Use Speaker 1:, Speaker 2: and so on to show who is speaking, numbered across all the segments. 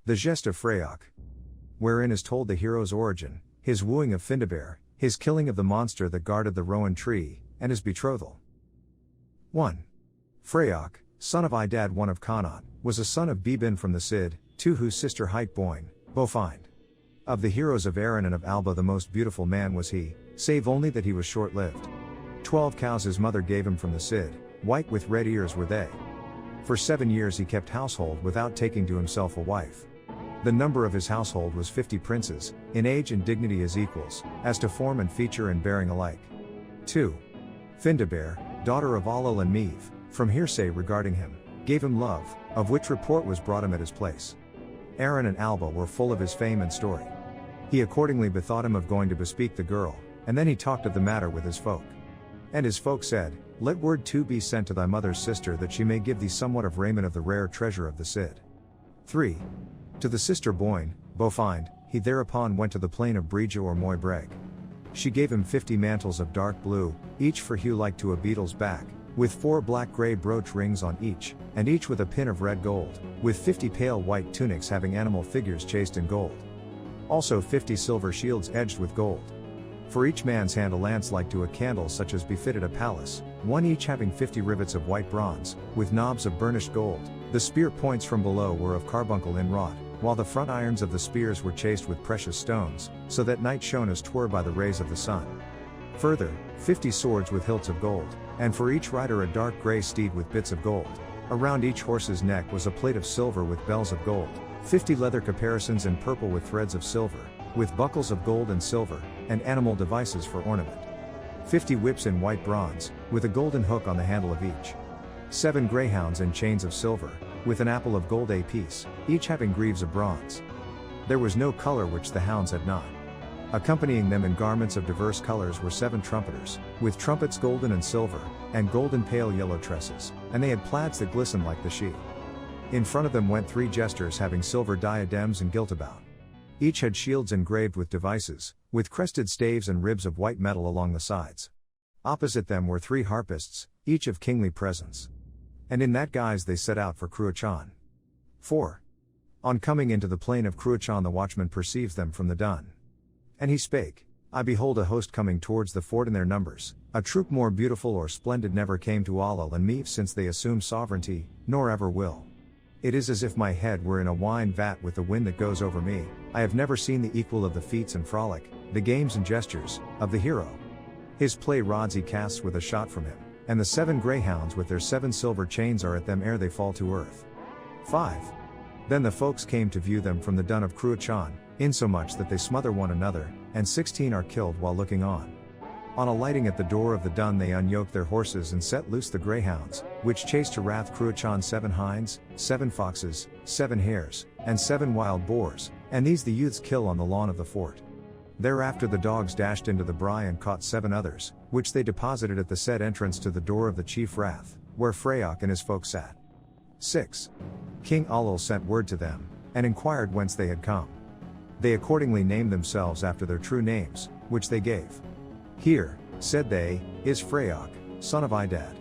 Speaker 1: The Gest of Freyak, wherein is told the hero's origin, his wooing of Findabair, his killing of the monster that guarded the rowan tree, and his betrothal. 1. Freyak, son of Idad I of Connaught, was a son of Bebin from the Cid, 2 whose sister hight Boyne, Bofind. Of the heroes of Erin and of Alba the most beautiful man was he, save only that he was short-lived. 12 cows his mother gave him from the Cid, white with red ears were they. For 7 years he kept household without taking to himself a wife. The number of his household was 50 princes, in age and dignity as equals, as to form and feature and bearing alike. 2. Findabair, daughter of Allel and Meve, from hearsay regarding him, gave him love, of which report was brought him at his place. Erin and Alba were full of his fame and story. He accordingly bethought him of going to bespeak the girl, and then he talked of the matter with his folk. And his folk said, Let word too be sent to thy mother's sister that she may give thee somewhat of raiment of the rare treasure of the Cid. 3. To the sister Boyne, Bofind, he thereupon went to the plain of Breja or Moy Breg. She gave him 50 mantles of dark blue, each for hue like to a beetle's back, with 4 black-grey brooch rings on each, and each with a pin of red gold, with 50 pale white tunics having animal figures chased in gold. Also 50 silver shields edged with gold. For each man's hand a lance like to a candle such as befitted a palace, one each having 50 rivets of white bronze, with knobs of burnished gold. The spear points from below were of carbuncle inwrought, while the front irons of the spears were chased with precious stones, so that night shone as 'twere by the rays of the sun. Further, 50 swords with hilts of gold, and for each rider a dark grey steed with bits of gold. Around each horse's neck was a plate of silver with bells of gold, 50 leather caparisons in purple with threads of silver, with buckles of gold and silver, and animal devices for ornament. 50 whips in white bronze, with a golden hook on the handle of each. 7 greyhounds in chains of silver, with an apple of gold apiece, each having greaves of bronze. There was no color which the hounds had not. Accompanying them in garments of diverse colors were 7 trumpeters, with trumpets golden and silver, and golden pale yellow tresses, and they had plaids that glistened like the sheath. In front of them went 3 jesters having silver diadems and gilt about. Each had shields engraved with devices, with crested staves and ribs of white metal along the sides. Opposite them were 3 harpists, each of kingly presence. And in that guise they set out for Cruachan. 4. On coming into the plain of Cruachan the watchman perceives them from the dun. And he spake, I behold a host coming towards the fort in their numbers, a troop more beautiful or splendid never came to Allel and Meve since they assumed sovereignty, nor ever will. It is as if my head were in a wine vat with the wind that goes over me. I have never seen the equal of the feats and frolic, the games and gestures, of the hero. His play rods he casts with a shot from him, and the 7 greyhounds with their 7 silver chains are at them ere they fall to earth. 5. Then the folks came to view them from the dun of Cruachan, insomuch that they smother one another, and 16 are killed while looking on. On alighting at the door of the dun they unyoked their horses and set loose the greyhounds, which chased to Rath Cruachan 7 hinds, 7 foxes, 7 hares, and 7 wild boars, and these the youths kill on the lawn of the fort. Thereafter the dogs dashed into the brae and caught 7 others, which they deposited at the said entrance to the door of the chief Rath, where Freyak and his folk sat. 6. King Allel sent word to them, and inquired whence they had come. They accordingly named themselves after their true names, which they gave. Here, said they, is Freyak, son of Idad.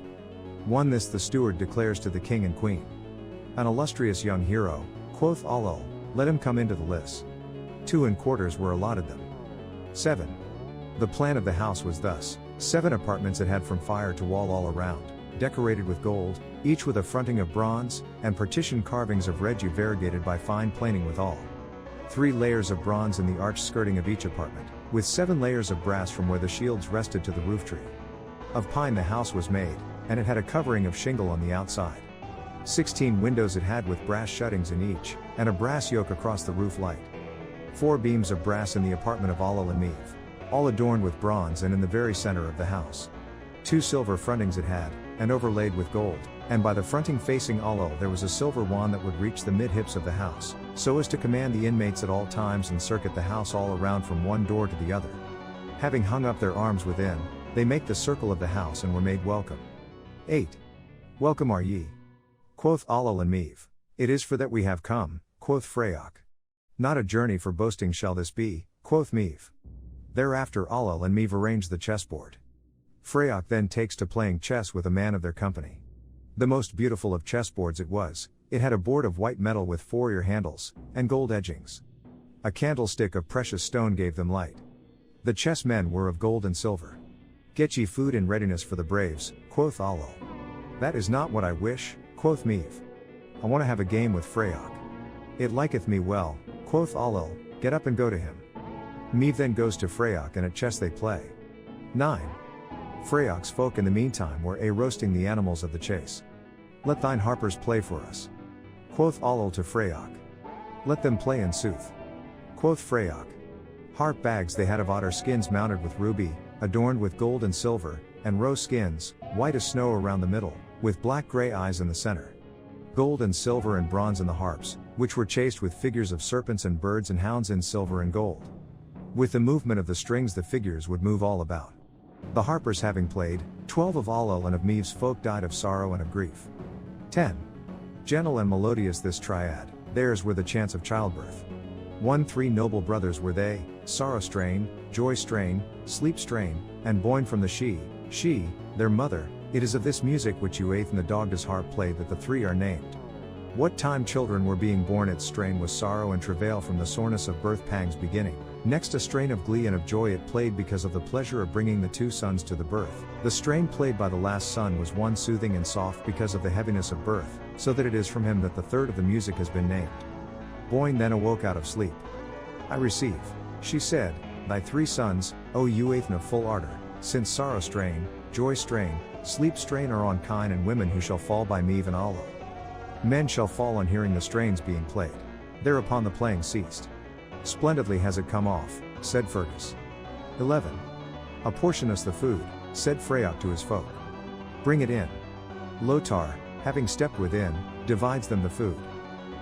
Speaker 1: 1 This the steward declares to the king and queen. An illustrious young hero, quoth Allel, let him come into the lists. 2 and quarters were allotted them. 7. The plan of the house was thus: 7 apartments it had from fire to wall all around, decorated with gold, each with a fronting of bronze, and partition carvings of red variegated by fine planing withal. 3 layers of bronze in the arched skirting of each apartment, with 7 layers of brass from where the shields rested to the roof tree. Of pine the house was made, and it had a covering of shingle on the outside. 16 windows it had with brass shuttings in each, and a brass yoke across the roof light. 4 beams of brass in the apartment of Allel and Meve, all adorned with bronze and in the very center of the house. 2 silver frontings it had, and overlaid with gold, and by the fronting facing Allel there was a silver wand that would reach the mid-hips of the house, so as to command the inmates at all times and circuit the house all around from one door to the other. Having hung up their arms within, they make the circle of the house and were made welcome. 8. Welcome are ye, quoth Allel and Meve. It is for that we have come, quoth Freyak. Not a journey for boasting shall this be, quoth Meve. Thereafter Allel and Meve arranged the chessboard. Freyak then takes to playing chess with a man of their company. The most beautiful of chessboards it was, It had a board of white metal with 4 ear handles, and gold edgings. A candlestick of precious stone gave them light. The chessmen were of gold and silver. Get ye food in readiness for the braves, quoth Allo. That is not what I wish, quoth Meve. I want to have a game with Freyak. It liketh me well, quoth Allo, get up and go to him. Meve then goes to Freyak and at chess they play. 9. Freyak's folk in the meantime were roasting the animals of the chase. Let thine harpers play for us. Quoth Allo to Freyak. Let them play in sooth. Quoth Freyak. Harp bags they had of otter skins mounted with ruby, adorned with gold and silver, and roe skins, white as snow around the middle, with black-gray eyes in the center. Gold and silver and bronze in the harps, which were chased with figures of serpents and birds and hounds in silver and gold. With the movement of the strings the figures would move all about. The harpers having played, 12 of Allo and of Meve's folk died of sorrow and of grief. 10. Gentle and melodious this triad, theirs were the chants of childbirth. 3 noble brothers were they, sorrow strain, joy strain, sleep strain, and born from the she, their mother. It is of this music which Uath and the Dogda's harp played that the 3 are named. What time children were being born its strain was sorrow and travail from the soreness of birth pangs beginning. Next a strain of glee and of joy it played because of the pleasure of bringing the 2 sons to the birth. The strain played by the last son was one soothing and soft because of the heaviness of birth, so that it is from him that the 3rd of the music has been named. Boyne then awoke out of sleep. I receive, she said, thy 3 sons, O Uathn of full ardor, since sorrow strain, joy strain, sleep strain are on kine and women who shall fall by Meve and Allo. Men shall fall on hearing the strains being played. Thereupon the playing ceased. Splendidly has it come off, said Fergus. 11. Apportion us the food, said Freyak to his folk. Bring it in. Lotar, having stepped within, divides them the food.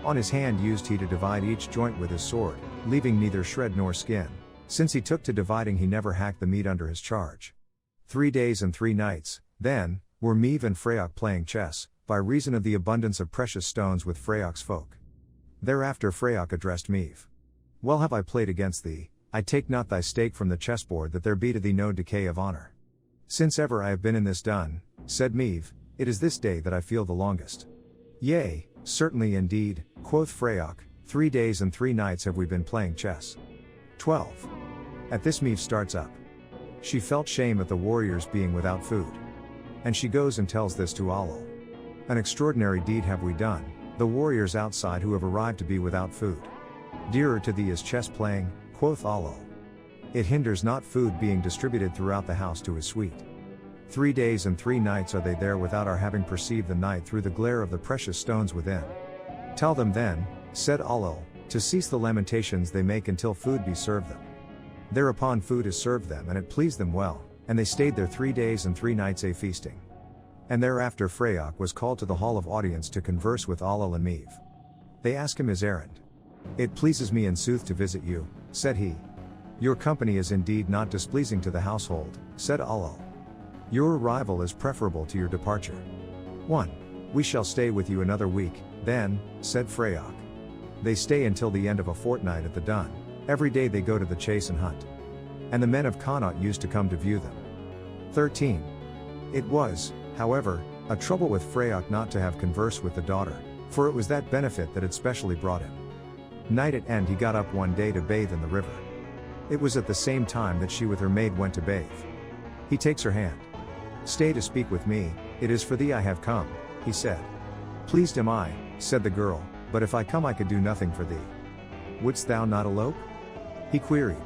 Speaker 1: On his hand used he to divide each joint with his sword, leaving neither shred nor skin. Since he took to dividing he never hacked the meat under his charge. 3 days and 3 nights, then, were Meve and Freyak playing chess, by reason of the abundance of precious stones with Freyak's folk. Thereafter Freyak addressed Meve. Well have I played against thee, I take not thy stake from the chessboard that there be to thee no decay of honor. Since ever I have been in this dun, said Meve, it is this day that I feel the longest. Yea, certainly indeed, quoth Freyak, 3 days and 3 nights have we been playing chess. 12. At this Meve starts up. She felt shame at the warriors being without food. And she goes and tells this to Allo. An extraordinary deed have we done, the warriors outside who have arrived to be without food. Dearer to thee is chess playing, quoth Allo. It hinders not food being distributed throughout the house to his suite. 3 days and 3 nights are they there without our having perceived the night through the glare of the precious stones within. Tell them then, said Allo, to cease the lamentations they make until food be served them. Thereupon food is served them and it pleased them well, and they stayed there 3 days and 3 nights feasting. And thereafter Freyak was called to the hall of audience to converse with Allo and Meve. They ask him his errand. It pleases me in sooth to visit you, said he. Your company is indeed not displeasing to the household, said Allo. Your arrival is preferable to your departure. 1. We shall stay with you another week, then, said Freyak. They stay until the end of a fortnight at the dun. Every day they go to the chase and hunt. And the men of Connaught used to come to view them. 13. It was, however, a trouble with Freyak not to have conversed with the daughter, for it was that benefit that had specially brought him. Night at end he got up one day to bathe in the river. It was at the same time that she with her maid went to bathe. He takes her hand. Stay to speak with me, it is for thee I have come, he said. Pleased am I, said the girl, but if I come I could do nothing for thee. Wouldst thou not elope? He queried.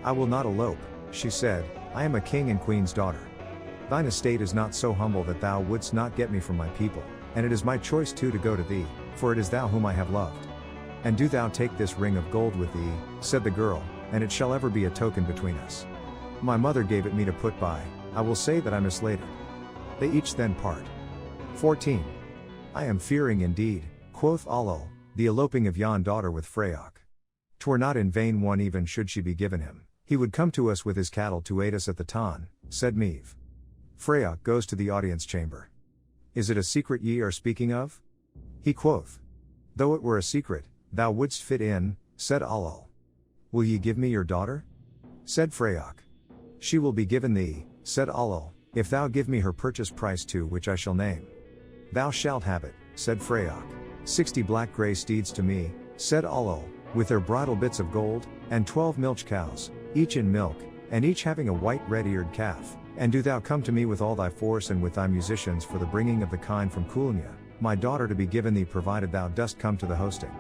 Speaker 1: I will not elope, she said, I am a king and queen's daughter. Thine estate is not so humble that thou wouldst not get me from my people, and it is my choice too to go to thee, for it is thou whom I have loved. And do thou take this ring of gold with thee, said the girl, and it shall ever be a token between us. My mother gave it me to put by, I will say that I mislaid it. They each then part. 14. I am fearing indeed, quoth Allo, the eloping of yon daughter with Freyak. 'Twere not in vain one even should she be given him, he would come to us with his cattle to aid us at the ton, said Meve. Freyak goes to the audience chamber. Is it a secret ye are speaking of? He quoth. Though it were a secret, thou wouldst fit in, said Allo. Will ye give me your daughter? Said Freyak. She will be given thee, said Allo, if thou give me her purchase price too which I shall name. Thou shalt have it, said Freyak. 60 black-grey steeds to me, said Alol, with their bridle bits of gold, and 12 milch cows, each in milk, and each having a white red-eared calf. And do thou come to me with all thy force and with thy musicians for the bringing of the kine from Kulnya, my daughter to be given thee provided thou dost come to the hosting.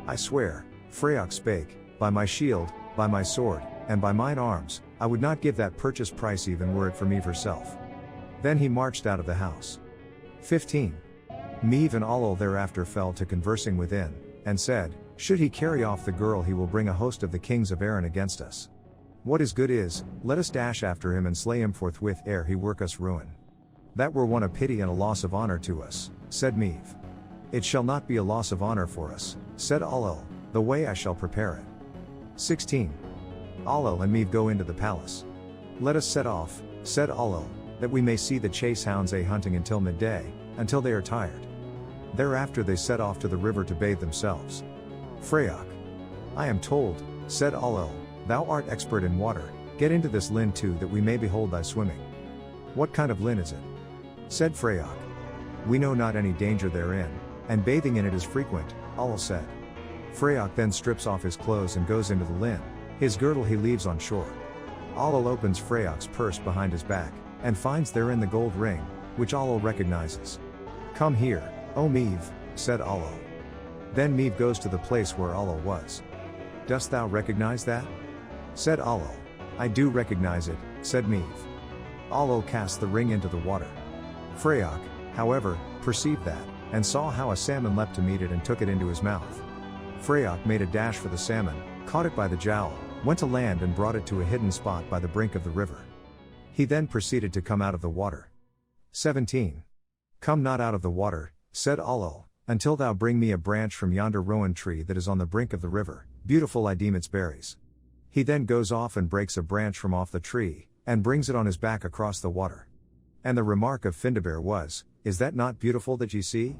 Speaker 1: I swear, Freyak spake, by my shield, by my sword, and by mine arms, I would not give that purchase price even were it for Meve herself. Then he marched out of the house. 15. Meve and Alol thereafter fell to conversing within, and said, should he carry off the girl he will bring a host of the kings of Erin against us. What is good is, let us dash after him and slay him forthwith ere he work us ruin. That were one a pity and a loss of honor to us, said Meve. It shall not be a loss of honor for us, said Alol, the way I shall prepare it. 16. Alol and Meve go into the palace. Let us set off, said Alol, that we may see the chase hounds hunting until midday, until they are tired. Thereafter they set off to the river to bathe themselves. Freyak. I am told, said Alol, thou art expert in water, get into this linn too that we may behold thy swimming. What kind of linn is it? Said Freyak. We know not any danger therein, and bathing in it is frequent, Alol said. Freyak then strips off his clothes and goes into the linn, his girdle he leaves on shore. Alol opens Freyak's purse behind his back, and finds therein the gold ring, which Alol recognizes. Come here, O Meve, said Alol. Then Meve goes to the place where Alol was. Dost thou recognize that? Said Alol. I do recognize it, said Meve. Alol cast the ring into the water. Freyak, however, perceived that, and saw how a salmon leapt to meet it and took it into his mouth. Freyak made a dash for the salmon, caught it by the jowl, went to land and brought it to a hidden spot by the brink of the river. He then proceeded to come out of the water. 17. Come not out of the water, said Alol, until thou bring me a branch from yonder rowan tree that is on the brink of the river, beautiful I deem its berries. He then goes off and breaks a branch from off the tree, and brings it on his back across the water. And the remark of Findabair was, is that not beautiful that ye see?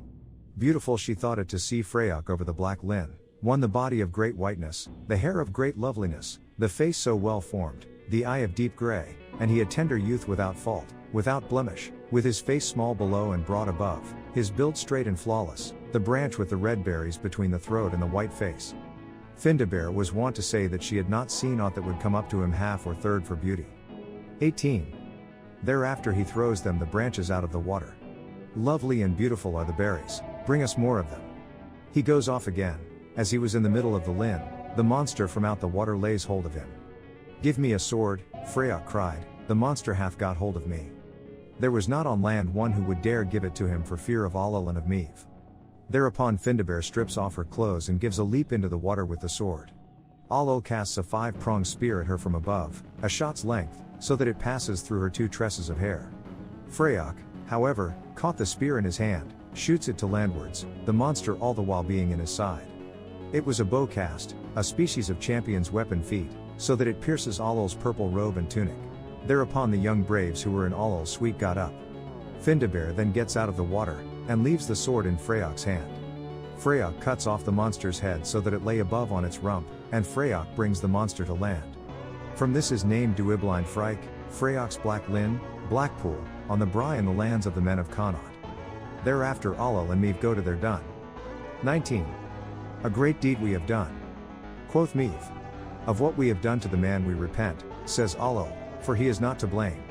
Speaker 1: Beautiful she thought it to see Freyak over the black linn, one the body of great whiteness, the hair of great loveliness, the face so well formed, the eye of deep grey, and he a tender youth without fault, without blemish, with his face small below and broad above, his build straight and flawless, the branch with the red berries between the throat and the white face. Findabair was wont to say that she had not seen aught that would come up to him half or third for beauty. 18. Thereafter he throws them the branches out of the water. Lovely and beautiful are the berries, bring us more of them. He goes off again. As he was in the middle of the linn, the monster from out the water lays hold of him. Give me a sword, Freyak cried, the monster hath got hold of me. There was not on land one who would dare give it to him for fear of Alol and of Meve. Thereupon Findabair strips off her clothes and gives a leap into the water with the sword. Alol casts a 5-pronged spear at her from above, a shot's length, so that it passes through her 2 tresses of hair. Freyak, however, caught the spear in his hand, shoots it to landwards, the monster all the while being in his side. It was a bow cast, a species of champion's weapon feat, so that it pierces Alol's purple robe and tunic. Thereupon the young braves who were in Alol's suite got up. Findabair then gets out of the water, and leaves the sword in Freyak's hand. Freyak cuts off the monster's head so that it lay above on its rump, and Freyak brings the monster to land. From this is named Duibline Freyak, Freyak's black linn, Blackpool, on the Bry in the lands of the men of Connaught. Thereafter Alol and Meve go to their dun. 19. A great deed we have done. Quoth Meve. Of what we have done to the man we repent, says Alol, for he is not to blame.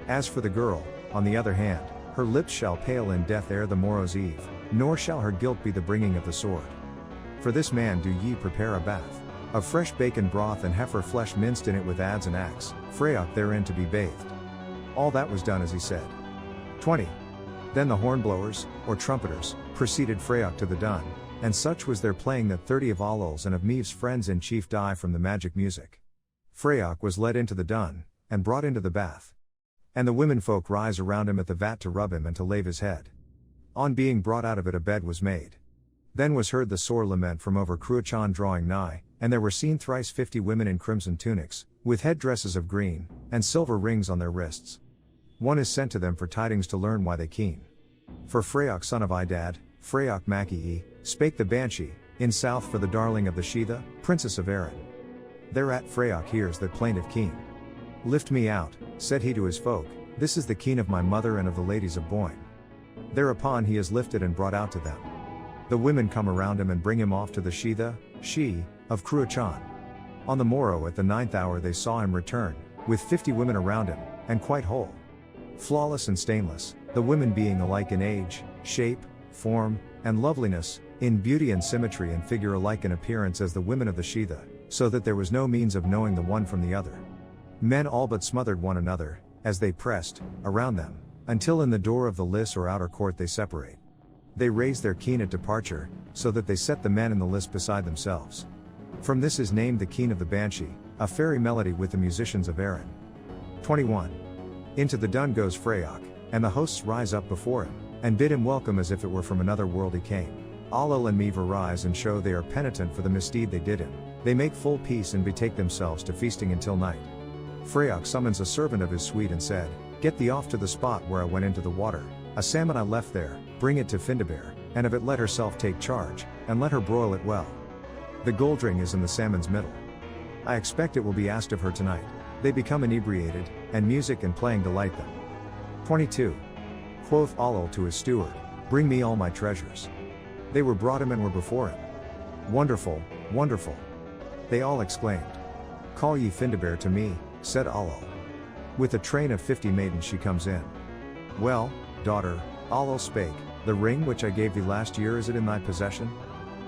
Speaker 1: As for the girl, on the other hand, her lips shall pale in death ere the morrow's eve, nor shall her guilt be the bringing of the sword. For this man do ye prepare a bath, of fresh bacon broth and heifer flesh minced in it with adze and axe, Freyak therein to be bathed. All that was done as he said. 20. Then the hornblowers, or trumpeters, preceded Freyak to the dun, and such was their playing that 30 of Alol's and of Meve's friends in chief die from the magic music. Freyak was led into the dun, and brought into the bath. And the womenfolk rise around him at the vat to rub him and to lave his head. On being brought out of it a bed was made. Then was heard the sore lament from over Cruachan drawing nigh, and there were seen thrice 50 women in crimson tunics, with headdresses of green, and silver rings on their wrists. One is sent to them for tidings to learn why they keen. For Freyak son of Idad, Freyak Makii, spake the banshee, in south for the darling of the Sheetha, princess of Erin. Thereat Freyak hears that plaintive keen. Lift me out, said he to his folk, this is the keen of my mother and of the ladies of Boyne. Thereupon he is lifted and brought out to them. The women come around him and bring him off to the she of Cruachan. On the morrow at the 9th hour they saw him return, with 50 women around him, and quite whole. Flawless and stainless, the women being alike in age, shape, form, and loveliness, in beauty and symmetry and figure alike in appearance as the women of the Shitha, so that there was no means of knowing the one from the other. Men all but smothered one another, as they pressed, around them, until in the door of the lists or outer court they separate. They raise their keen at departure, so that they set the men in the list beside themselves. From this is named the keen of the banshee, a fairy melody with the musicians of Erin. 21. Into the dun goes Freyak, and the hosts rise up before him, and bid him welcome as if it were from another world he came. Allel and Meve arise and show they are penitent for the misdeed they did him. They make full peace and betake themselves to feasting until night. Freyak summons a servant of his suite and said, "Get thee off to the spot where I went into the water, a salmon I left there, bring it to Findabair, and of it let herself take charge, and let her broil it well. The goldring is in the salmon's middle. I expect it will be asked of her tonight." They become inebriated, and music and playing delight them. 22. Quoth Allel to his steward, "Bring me all my treasures." They were brought him and were before him. "Wonderful, wonderful!" they all exclaimed. "Call ye Findabair to me," said Allel. With a train of 50 maidens she comes in. "Well, daughter," Allel spake, "the ring which I gave thee last year, is it in thy possession?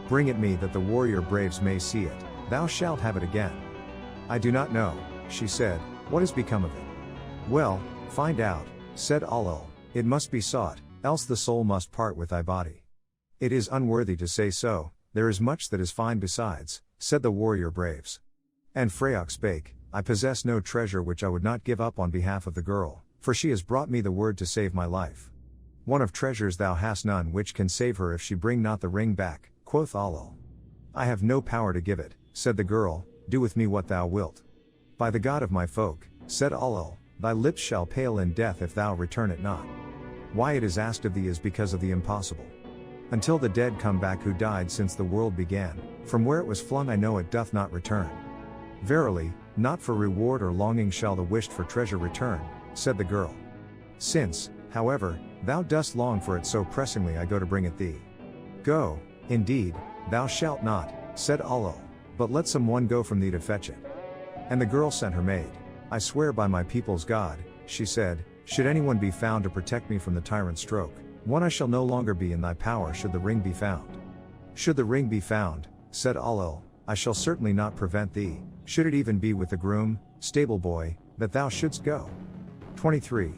Speaker 1: Bring it me that the warrior braves may see it, thou shalt have it again." "I do not know," she said, "what has become of it." "Well, find out," said Allel, "it must be sought, else the soul must part with thy body." "It is unworthy to say so, there is much that is fine besides," said the warrior braves. And Freyak spake, "I possess no treasure which I would not give up on behalf of the girl, for she has brought me the word to save my life." "One of treasures thou hast none which can save her if she bring not the ring back," quoth Allel. "I have no power to give it," said the girl, "do with me what thou wilt." "By the God of my folk," said Allel, "thy lips shall pale in death if thou return it not. Why it is asked of thee is because of the impossible. Until the dead come back who died since the world began, from where it was flung I know it doth not return. Verily, not for reward or longing shall the wished for treasure return," said the girl. "Since, however, thou dost long for it so pressingly I go to bring it thee." "Go, indeed, thou shalt not," said Allel, "but let some one go from thee to fetch it." And the girl sent her maid. "I swear by my people's God," she said, "should anyone be found to protect me from the tyrant's stroke, one I shall no longer be in thy power should the ring be found." "Should the ring be found," said Allel, "I shall certainly not prevent thee, should it even be with the groom, stable boy, that thou shouldst go." 23.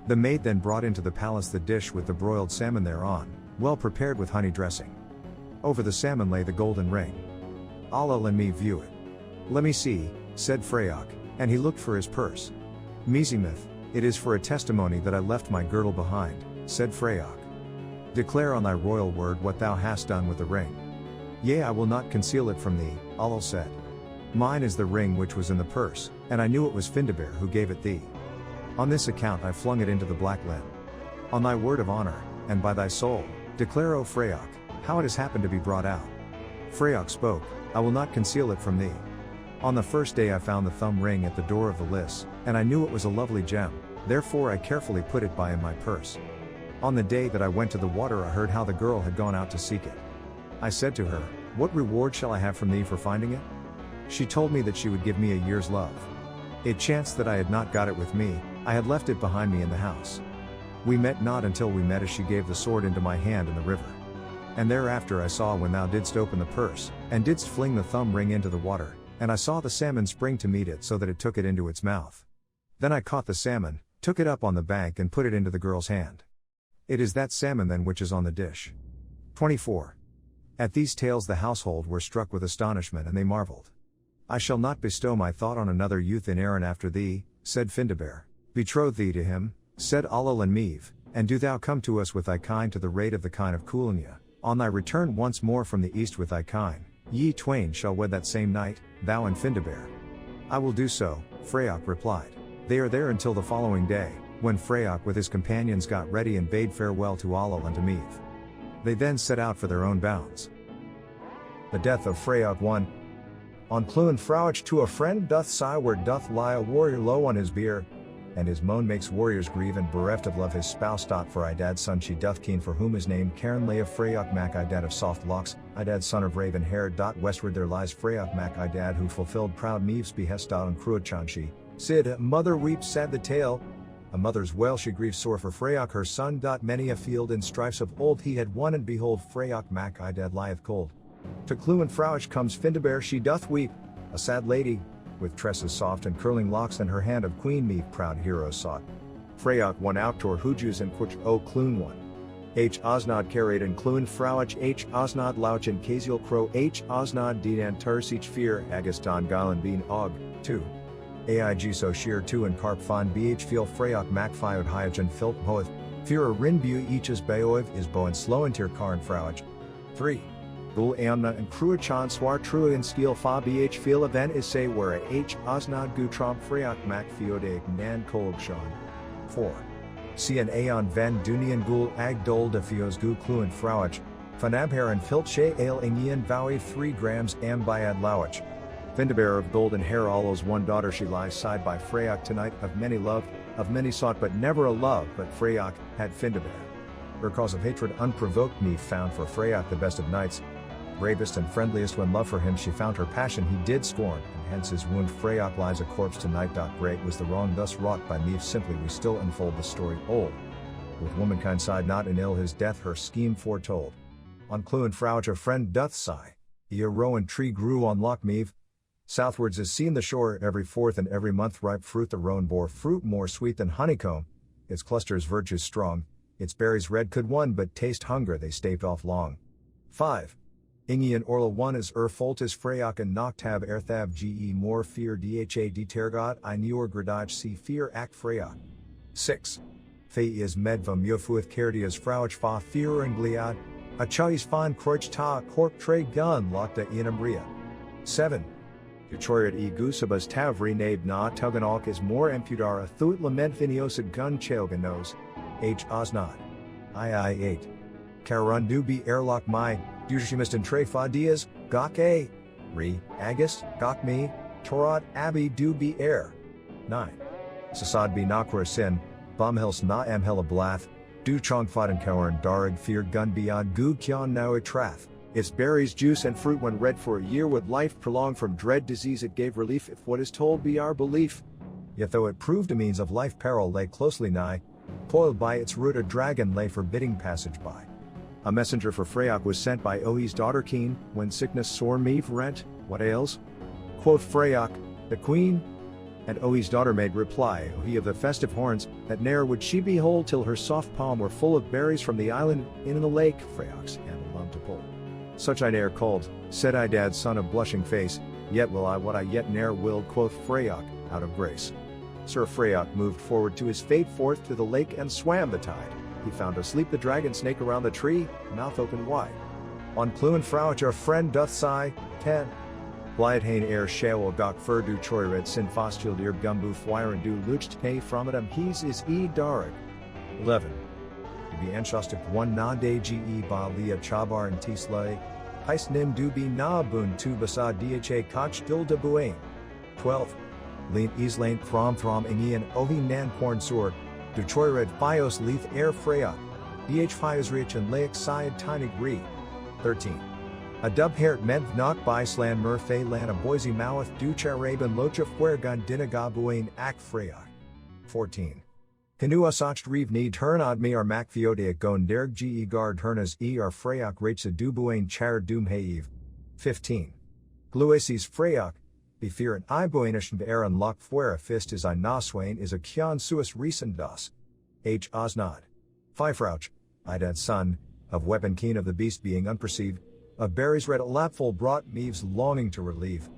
Speaker 1: The maid then brought into the palace the dish with the broiled salmon thereon, well prepared with honey dressing. Over the salmon lay the golden ring. Allel and Meve view it. "Let me see," said Freyak, and he looked for his purse. "Meseemeth, it is for a testimony that I left my girdle behind," said Freyak. "Declare on thy royal word what thou hast done with the ring." "Yea, I will not conceal it from thee," Allel said. "Mine is the ring which was in the purse, and I knew it was Findabair who gave it thee. On this account I flung it into the black lin. On thy word of honor, and by thy soul, declare, O Freyak, how it has happened to be brought out." Freyak spoke, "I will not conceal it from thee. On the first day I found the thumb ring at the door of the lists, and I knew it was a lovely gem, therefore I carefully put it by in my purse. On the day that I went to the water I heard how the girl had gone out to seek it. I said to her, 'What reward shall I have from thee for finding it?' She told me that she would give me a year's love. It chanced that I had not got it with me, I had left it behind me in the house. We met not until we met as she gave the sword into my hand in the river. And thereafter I saw when thou didst open the purse, and didst fling the thumb ring into the water, and I saw the salmon spring to meet it so that it took it into its mouth. Then I caught the salmon, took it up on the bank and put it into the girl's hand. It is that salmon then which is on the dish." 24. At these tales the household were struck with astonishment and they marveled. "I shall not bestow my thought on another youth in Erin after thee," said Findabair. "Betroth thee to him," said Allel and Meve, "and do thou come to us with thy kine to the raid of the kine of Coolnya. On thy return once more from the east with thy kine, ye twain shall wed that same night, thou and Findabair." "I will do so," Freyak replied. They are there until the following day, when Freyak with his companions got ready and bade farewell to Allel and to Meve. They then set out for their own bounds. The death of Freyak 1. On Clun Frauach to a friend doth sigh where doth lie a warrior low on his bier. and his moan makes warriors grieve, and bereft of love his spouse. For Idad's son she doth keen, for whom is named Cairn lay of Freyak mac Idad of soft locks, Idad son of raven hair. Westward there lies Freyak mac Idad, who fulfilled proud Meve's behest on Cruachanshi. Sid, a mother weeps sad the tale. A mother's wail she grieves sore for Freyak her son. Many a field in strifes of old he had won, and behold Freyak mac Idad lieth cold. To Clúin Frauch comes Findabair, she doth weep, a sad lady, with tresses soft and curling locks, and her hand of Queen Meve proud heroes sought. Freyak won out tor Hujus and Quch o Clúin won. H. Osnod carried and Clúin Frauch H. Osnod Louch and Kaziel Crow H. Osnod Dinan Tursich Fear Agaston Galen Bean Og, 2. Aig so sheer 2 and Carp Fon Bh Feel Freyak Mac Fiod Hyogen Filt Hoeth, Fear Rin Bu Eaches Baoiv is Boen Slowentir Karn Frauch. 3. Gul Amna and Cruachan Swar Trua and Skeel Fa Bh Feel Event is say where H. Osnod Gu Tromp Freyak Mac Fiodaic Nan Kolgshan. 4. Cian Aon Van Dunian Gul Ag Dol de Fios Gu Clúin Frauch, Fanabher and Filt She Ale Ingian Vowie 3 grams Ambiad Lauch. Findabair of golden hair Allo's one daughter, she lies side by Freyak tonight, of many loved, of many sought but never a love, but Freyak had Findabair. Her cause of hatred unprovoked me found for Freyak the best of knights, bravest and friendliest. When love for him she found her passion he did scorn, and hence his wound Freyak lies a corpse tonight. Great was the wrong thus wrought by Meve, simply we still unfold the story old. With womankind side not in ill his death her scheme foretold. On Clúin Frauch a friend doth sigh, a rowan tree grew on Loch Meve. Southwards is seen the shore, every fourth and every month ripe fruit. The rowan bore fruit more sweet than honeycomb, its clusters virtues strong, its berries red could one but taste hunger they staved off long. 5. Ingi and Orla 1 is Foltis Freyak and Noctab Erthab Ge more fear Dha Detergot I Neor Gradaj see fear Act Freyak. 6. Fei is Medvam Yofuith Kerdias Frauch Fa fear and Gliad, a Chais Fan Kroich Ta Corp Tre Gun Lokta Inamria. 7. Detroit e Gusabas Tavri Nabe Na Tuganok is more Empudara Thuit Lament Viniosid Gun Chelganos, H. Osnod. II 8. Karun Dubi Airlock Mai, Dushimistan Tre Fa Diaz, Gok A. Re, Agus, Gok Me, Torad Abi Dubi Air. 9. Sasad Bi Nakra Sin, Bomhils Na Amhela Blath, Du Chong Fadan Kauran Darig Fear Gun Beyond Gu Kyan Now Trath. Its berries, juice and fruit when read for a year would life prolong from dread disease it gave relief if what is told be our belief. Yet though it proved a means of life peril lay closely nigh, coiled by its root a dragon lay forbidding passage by. A messenger for Freyak was sent by Ohi's daughter Keen, when sickness sore Meve rent, what ails? Quoth Freyak, the queen? And Ohi's daughter made reply, Ohi of the festive horns, that ne'er would she be whole till her soft palm were full of berries from the island in the lake, Freyak's hand alone to pull. Such I ne'er called, said Idad son of blushing face, yet will I what I yet ne'er willed, quoth Freyak, out of grace. Sir Freyak moved forward to his fate forth to the lake and swam the tide. He found asleep the dragon snake around the tree, mouth open wide. On Clúin Frauch our friend doth sigh. 10. Bliadhain air shale gok fur du choired sin fostil dear gumbu fwiren du lucht pay from it he's is e darig. 11. To be enshostic 1 na de ge ba lia chabar and tislay, heis nim du be na bun tu basa dha koch dil de buain. 12. Lean islain throm ingian ohi nan porn sur, du choired fios leith air freya, bh fios rich and laic side tiny gree. 13. A dub hairt menth knock by slan murphy lan a boise mouth du charaban locha fuergun dinaga buain act freya. 14. Canoe asach reeve need turn od me ar mac fiodia gon derg ge guard hernas e ar freyak rates a du buain char doom haive. 15. Gluaces freyak, be fear and I buainish and aaron lock fuera fist is I naswain is a kyan suis recent das. H. Osnod. Fifrauch, Idad's son, of weapon keen of the beast being unperceived, of berries red a lapful brought Meve's longing to relieve.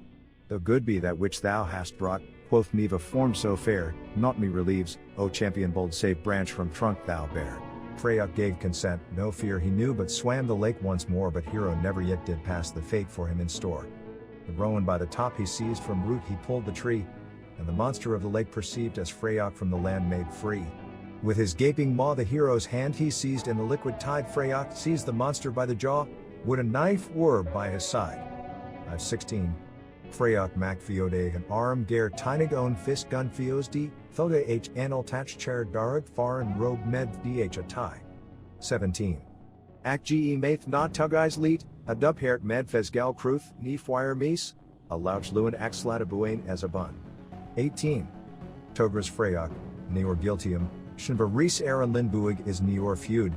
Speaker 1: Though good be that which thou hast brought, quoth Meve of form so fair, naught me relieves, O champion bold save branch from trunk thou bear. Freyak gave consent, no fear he knew but swam the lake once more but hero never yet did pass the fate for him in store. The rowan by the top he seized from root he pulled the tree, and the monster of the lake perceived as Freyak from the land made free. With his gaping maw the hero's hand he seized in the liquid tide Freyak seized the monster by the jaw, would a knife were by his side. 16. Freyak mac fiode an arm ger teinig own fist gun fiosd, thoga h anal tach cher darug foreign rogue med dh a tie. 17. Ak ge maith not tugais leet, a duphert med fesgal kruth, ni fwire mies, a louch lewin axlatabuane as a bun. 18. Togras Freyak, neor guiltium, shinva res era linbuig is neor feud,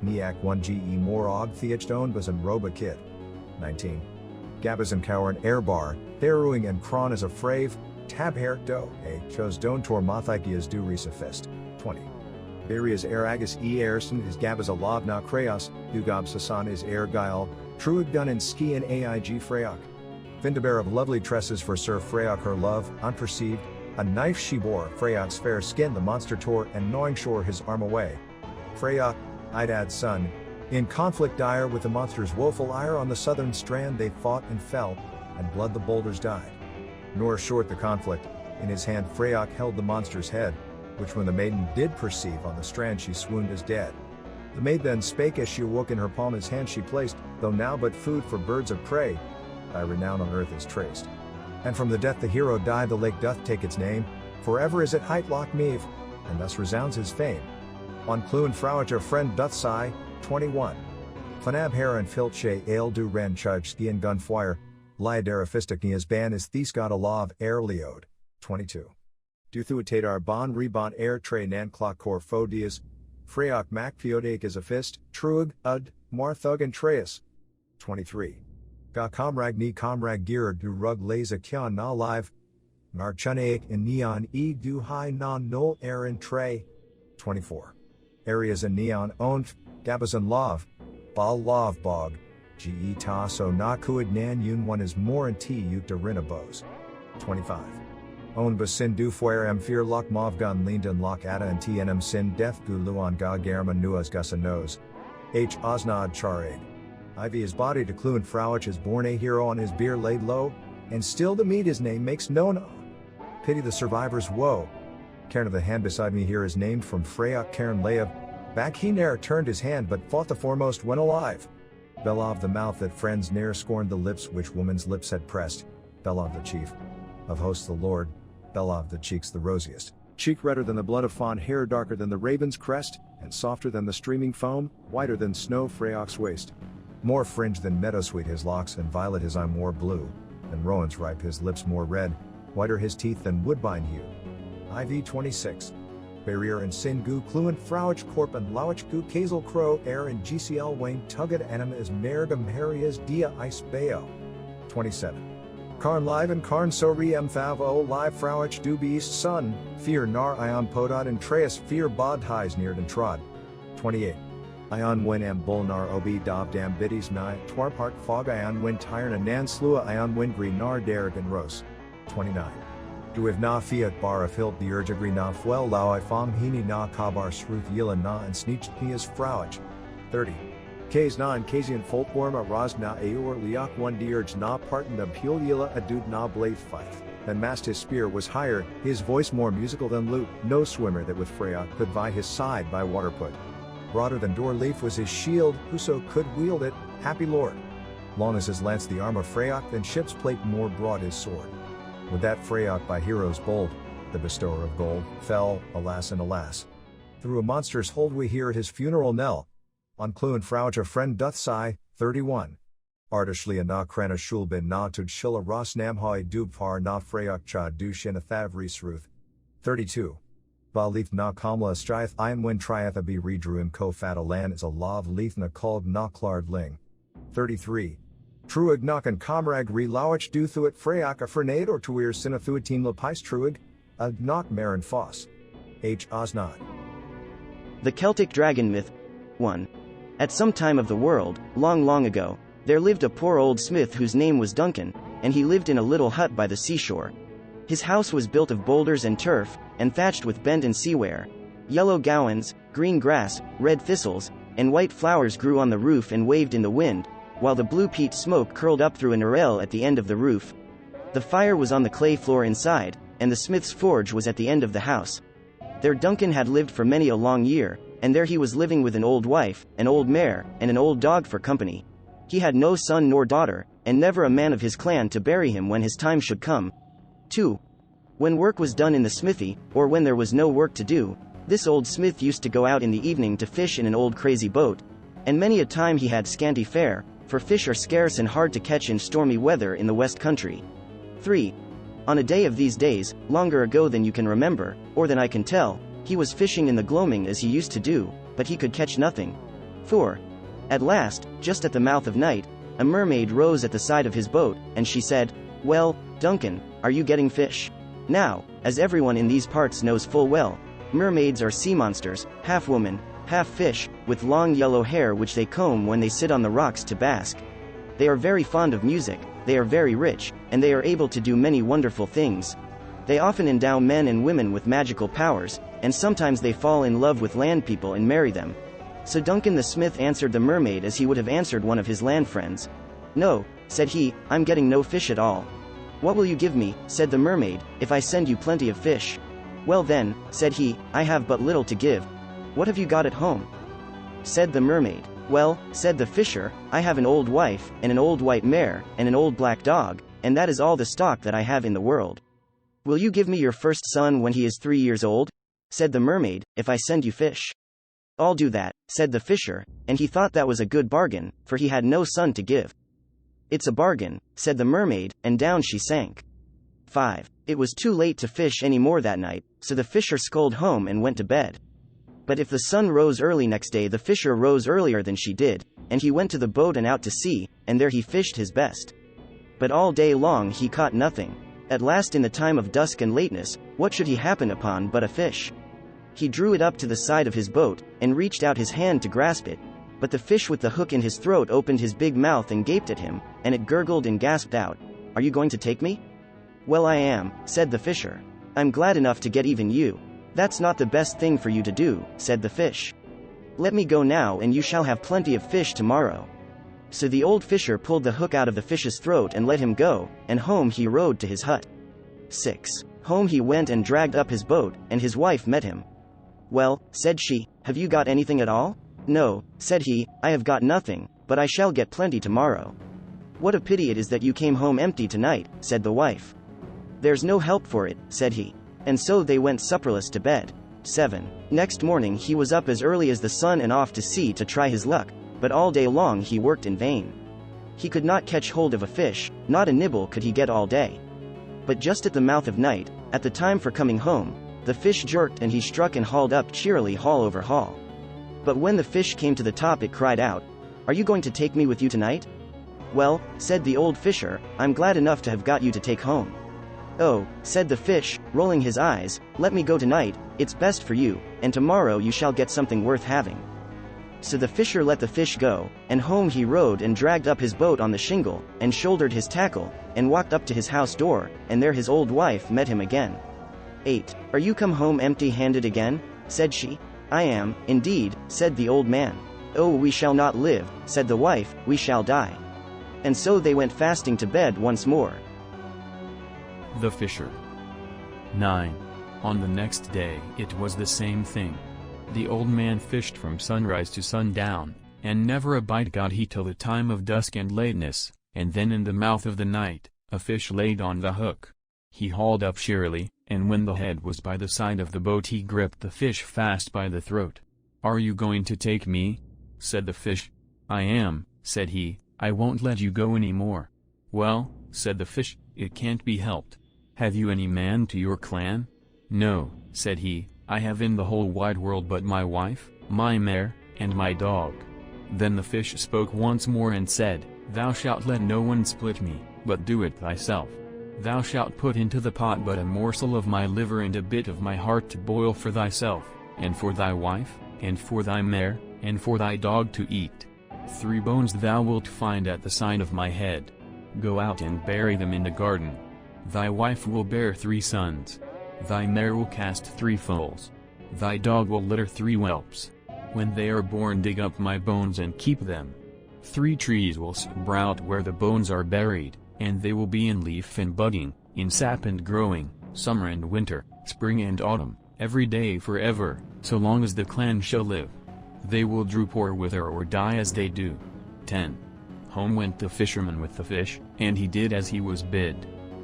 Speaker 1: niak 1 ge more og theachton bas and roba kid. 19. Gabas and Cowan airbar, theruing and kron as a frave, tab hair do, a chose don tor mathikias do resa fest. 20. Barias eragus e airson is gabas a lav na creas, dugab sasan is air guile, truig gun and ski and aig Freyak. Findabear of lovely tresses for Sir Freyak her love, unperceived, a knife she bore, Freyak's fair skin the monster tore and gnawing shore his arm away. Freyak, Idad's son, in conflict dire with the monster's woeful ire on the southern strand they fought and fell, and blood the boulders died. Nor short the conflict, in his hand Freyak held the monster's head, which when the maiden did perceive on the strand she swooned as dead. The maid then spake as she awoke in her palm his hand she placed, though now but food for birds of prey, thy renown on earth is traced. And from the death the hero died the lake doth take its name, forever is it hight Loch Meave, and thus resounds his fame. On Clun Frowich a friend doth sigh. 21. Fanab Hera and Filche Ale du Ran Chudge Ski and Gunfire, Liadera Fistiknias Ban is Thescott a law of air leod. 22. Duthuatadar Bon Rebon Air Tre Nan Clock Cor Fo Dias, Freyak Mac Fiodake is a fist, Truig, Ud, Marthug and Treus. 23. Ga Comrag Ni Comrag Gear du Rug Lays a Kyan Na Live, Nar Chunaik and Neon E du Hai Non Nol Aaron Tre. 24. Areas and Neon Owned, Gabazan Lov, Bal Lov Bog, Ge Ta So Na Kuid Nan Yun 1 is more and T Yuk de Rina Bos. 25. Own Basin Du Fuer M Fear Lock Mov Gun Lindan Lock Ada and TNM Sin Death Gu Luan Ga Germa Nuas Gusa Nose. H. Osnod Charade. Ivy his body to Clun Frowich is born a hero on his beer laid low, and still the mead his name makes known. Pity the survivor's woe. Cairn of the hand beside me here is named from Freyak Cairn Leab. Back he ne'er turned his hand but fought the foremost when alive. Belov the mouth that friends ne'er scorned the lips which woman's lips had pressed. Belov the chief of hosts the lord. Belov the cheeks the rosiest. Cheek redder than the blood of fawn, hair darker than the raven's crest, and softer than the streaming foam, whiter than snow Freyak's waist. More fringed than meadowsweet his locks, and violet his eye more blue, than rowan's ripe his lips more red, whiter his teeth than woodbine hue. IV 26. Barrier and Sin Gu Cluen Frowich Corp and Lowich Gu Kazel Crow Air and GCL Wayne Tugged Anim as Mergam Harrias Dia Ice Bayo. 27. Karn Live and Karn So Riem Thav O Live Frowich Du Beast Sun, Fear Nar Ion Podod and Treus Fear Bod Highs Neared and Trod. 28. Ion Win Am Bulnar Ob Dob Dam Biddies Nigh Twarpart Fog Ion Win Tyron and Nan Slua Ion Win Green Nar Derek and Rose. 29. Duiv na fiat bar of hilt the urgagri na fuel lau I fong hini na kabar shruth yila na and sneech pias frowich. 30. Ks na and Kasian folkworm a raz na aur liak 1 dirge na parton the pule yila adud na blade fife. And mast his spear was higher, his voice more musical than lute, no swimmer that with Freyak could vie his side by water put. Broader than door leaf was his shield, whoso could wield it, happy lord. Long as his lance the arm of Freyak than ship's plate more broad his sword. With that Freyak by heroes bold, the bestower of gold, fell, alas and alas. Through a monster's hold we hear his funeral knell. On Clun Frowich a friend doth sigh. 31. Ardishlia na krana shulbin na tud shilla ros namhoi dubfar na Freyak cha du shinathav resruth. 32. Balith na kamla stryth iam when triatha be redruim ko fatalan is a lav leithna called na klard ling. 33. Truig knock and comrag re lawich du thuit Freyak a frenade or tuir sinathuatin lapis truig, a knock marin foss. H. Osnod.
Speaker 2: The Celtic dragon myth. 1. At some time of the world, long long ago, there lived a poor old smith whose name was Duncan, and he lived in a little hut by the seashore. His house was built of boulders and turf, and thatched with bent and seaware. Yellow gowans, green grass, red thistles, and white flowers grew on the roof and waved in the wind, while the blue peat smoke curled up through an arrel at the end of the roof. The fire was on the clay floor inside, and the smith's forge was at the end of the house. There Duncan had lived for many a long year, and there he was living with an old wife, an old mare, and an old dog for company. He had no son nor daughter, and never a man of his clan to bury him when his time should come. 2. When work was done in the smithy, or when there was no work to do, this old smith used to go out in the evening to fish in an old crazy boat, and many a time he had scanty fare, for fish are scarce and hard to catch in stormy weather in the West Country. 3. On a day of these days, longer ago than you can remember, or than I can tell, he was fishing in the gloaming as he used to do, but he could catch nothing. 4. At last, just at the mouth of night, a mermaid rose at the side of his boat, and she said, "Well, Duncan, are you getting fish?" Now, as everyone in these parts knows full well, mermaids are sea monsters, half woman, half fish, with long yellow hair which they comb when they sit on the rocks to bask. They are very fond of music, they are very rich, and they are able to do many wonderful things. They often endow men and women with magical powers, and sometimes they fall in love with land people and marry them. So Duncan the smith answered the mermaid as he would have answered one of his land friends. "No," said he, "I'm getting no fish at all." "What will you give me," said the mermaid, "if I send you plenty of fish?" "Well then," said he, "I have but little to give. What have you got at home?" Said the mermaid. "Well," said the fisher, "I have an old wife, and an old white mare, and an old black dog, and that is all the stock that I have in the world." "Will you give me your first son when he is 3 years old?" said the mermaid, "if I send you fish?" "I'll do that," said the fisher, and he thought that was a good bargain, for he had no son to give. "It's a bargain," said the mermaid, and down she sank. 5. It was too late to fish any more that night, so the fisher sculled home and went to bed. But if the sun rose early next day, the fisher rose earlier than she did, and he went to the boat and out to sea, and there he fished his best. But all day long he caught nothing. At last, in the time of dusk and lateness, what should he happen upon but a fish? He drew it up to the side of his boat, and reached out his hand to grasp it, but the fish with the hook in his throat opened his big mouth and gaped at him, and it gurgled and gasped out, "Are you going to take me?" "Well, I am," said the fisher. "I'm glad enough to get even you." "That's not the best thing for you to do," said the fish. "Let me go now, and you shall have plenty of fish tomorrow." So the old fisher pulled the hook out of the fish's throat and let him go, and home he rowed to his hut. 6. Home he went and dragged up his boat, and his wife met him. "Well," said she, "have you got anything at all?" "No," said he, "I have got nothing, but I shall get plenty tomorrow." "What a pity it is that you came home empty tonight," said the wife. "There's no help for it," said he. And so they went supperless to bed. 7. Next morning he was up as early as the sun and off to sea to try his luck, but all day long he worked in vain. He could not catch hold of a fish, not a nibble could he get all day. But just at the mouth of night, at the time for coming home, the fish jerked and he struck and hauled up cheerily haul over haul. But when the fish came to the top it cried out, "Are you going to take me with you tonight?" "Well," said the old fisher, "I'm glad enough to have got you to take home." "Oh," said the fish, rolling his eyes, "let me go tonight, it's best for you, and tomorrow you shall get something worth having." So the fisher let the fish go, and home he rowed and dragged up his boat on the shingle, and shouldered his tackle, and walked up to his house door, and there his old wife met him again. 8. "Are you come home empty-handed again?" said she. "I am, indeed," said the old man. "Oh, we shall not live," said the wife, "we shall die." And so they went fasting to bed once more.
Speaker 3: The Fisher. 9. On the next day it was the same thing. The old man fished from sunrise to sundown, and never a bite got he till the time of dusk and lateness, and then in the mouth of the night, a fish laid on the hook. He hauled up cheerily, and when the head was by the side of the boat he gripped the fish fast by the throat. "Are you going to take me?" said the fish. "I am," said he, "I won't let you go any more." "Well," said the fish, "it can't be helped. Have you any man to your clan?" "No," said he, "I have in the whole wide world but my wife, my mare, and my dog." Then the fish spoke once more and said, "Thou shalt let no one split me, but do it thyself. Thou shalt put into the pot but a morsel of my liver and a bit of my heart to boil for thyself, and for thy wife, and for thy mare, and for thy dog to eat. 3 bones thou wilt find at the side of my head. Go out and bury them in the garden. Thy wife will bear 3 sons. Thy mare will cast 3 foals. Thy dog will litter 3 whelps. When they are born dig up my bones and keep them. 3 trees will sprout where the bones are buried, and they will be in leaf and budding, in sap and growing, summer and winter, spring and autumn, every day forever, so long as the clan shall live. They will droop or wither or die as they do. 10. Home went the fisherman with the fish, and he did as he was bid.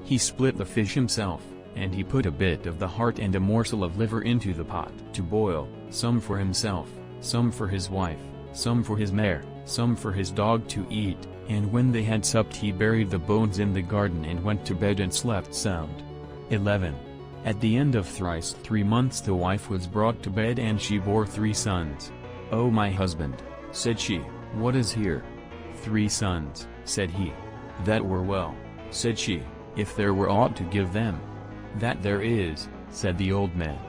Speaker 3: He split the fish himself, and he put a bit of the heart and a morsel of liver into the pot to boil, some for himself, some for his wife, some for his mare, some for his dog to eat, and when they had supped he buried the bones in the garden and went to bed and slept sound. 11. At the end of thrice 3 months the wife was brought to bed and she bore 3 sons. "O my husband," said she, "what is here?" "3 sons," said he. "That were well," said she, "if there were aught to give them." "That there is," said the old man.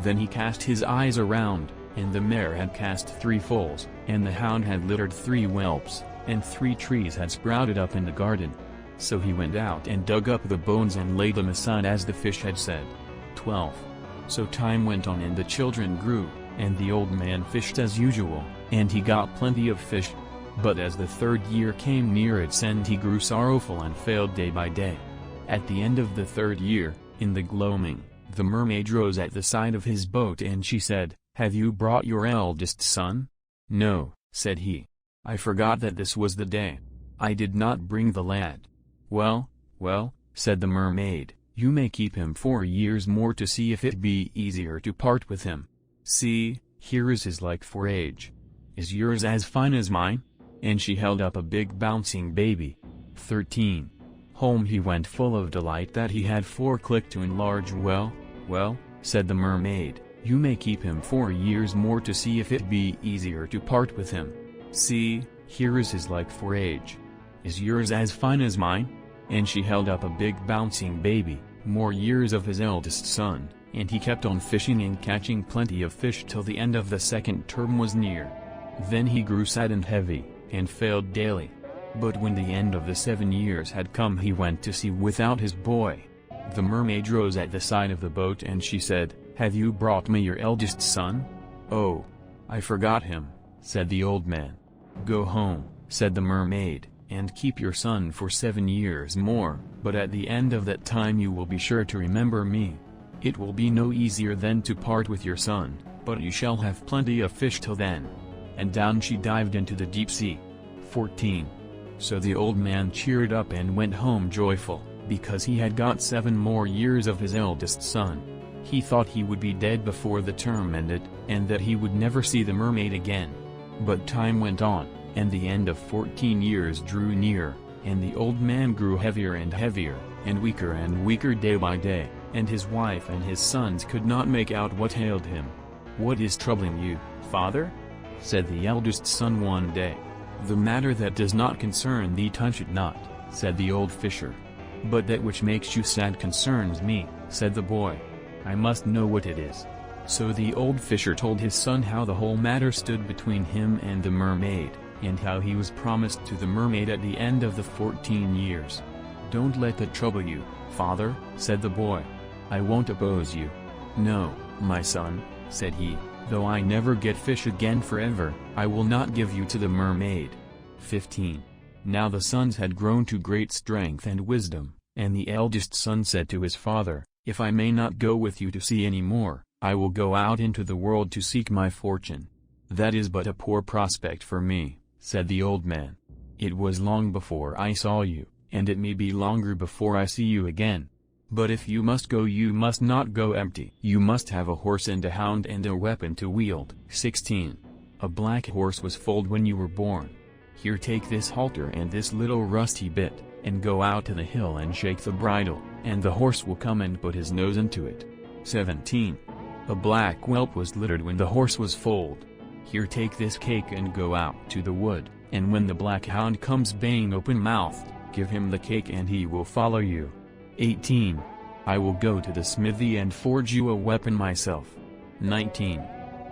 Speaker 3: Then he cast his eyes around, and the mare had cast 3 foals, and the hound had littered 3 whelps, and 3 trees had sprouted up in the garden. So he went out and dug up the bones and laid them aside as the fish had said. 12. So time went on and the children grew, and the old man fished as usual, and he got plenty of fish. But as the 3rd year came near its end he grew sorrowful and failed day by day. At the end of the 3rd year, in the gloaming, the mermaid rose at the side of his boat and she said, "Have you brought your eldest son?" "No," said he. "I forgot that this was the day. I did not bring the lad." "Well, well," said the mermaid, "you may keep him 4 years more to see if it be easier to part with him. See, here is his like for age. Is yours as fine as mine?" And she held up a big bouncing baby. 13. Home he went full of delight that he had 4 click to enlarge. "Well, well," said the mermaid, "you may keep him 4 years more to see if it be easier to part with him. See, here is his like for age. Is yours as fine as mine?" And she held up a big bouncing baby, more years of his eldest son, and he kept on fishing and catching plenty of fish till the end of the 2nd term was near. Then he grew sad and heavy, and failed daily. But when the end of the 7 years had come he went to sea without his boy. The mermaid rose at the side of the boat and she said, "Have you brought me your eldest son?" "Oh, I forgot him," said the old man. "Go home," said the mermaid, "and keep your son for 7 years more, but at the end of that time you will be sure to remember me. It will be no easier then to part with your son, but you shall have plenty of fish till then." And down she dived into the deep sea. 14. So the old man cheered up and went home joyful, because he had got 7 more years of his eldest son. He thought he would be dead before the term ended, and that he would never see the mermaid again. But time went on, and the end of 14 years drew near, and the old man grew heavier and heavier, and weaker day by day, and his wife and his sons could not make out what ailed him. "What is troubling you, father?" said the eldest son one day. "The matter that does not concern thee touch it not," said the old fisher. "But that which makes you sad concerns me," said the boy. "I must know what it is." So the old fisher told his son how the whole matter stood between him and the mermaid, and how he was promised to the mermaid at the end of the 14 years. "Don't let that trouble you, father," said the boy. "I won't oppose you." "No, my son," said he, "though I never get fish again forever, I will not give you to the mermaid." 15. Now the sons had grown to great strength and wisdom, and the eldest son said to his father, "If I may not go with you to sea any more, I will go out into the world to seek my fortune." "That is but a poor prospect for me," said the old man. "It was long before I saw you, and it may be longer before I see you again. But if you must go you must not go empty. You must have a horse and a hound and a weapon to wield." 16. A black horse was foaled when you were born. Here take this halter and this little rusty bit, and go out to the hill and shake the bridle, and the horse will come and put his nose into it. 17. A black whelp was littered when the horse was foaled. Here take this cake and go out to the wood, and when the black hound comes baying open-mouthed, give him the cake and he will follow you. 18. I will go to the smithy and forge you a weapon myself. 19.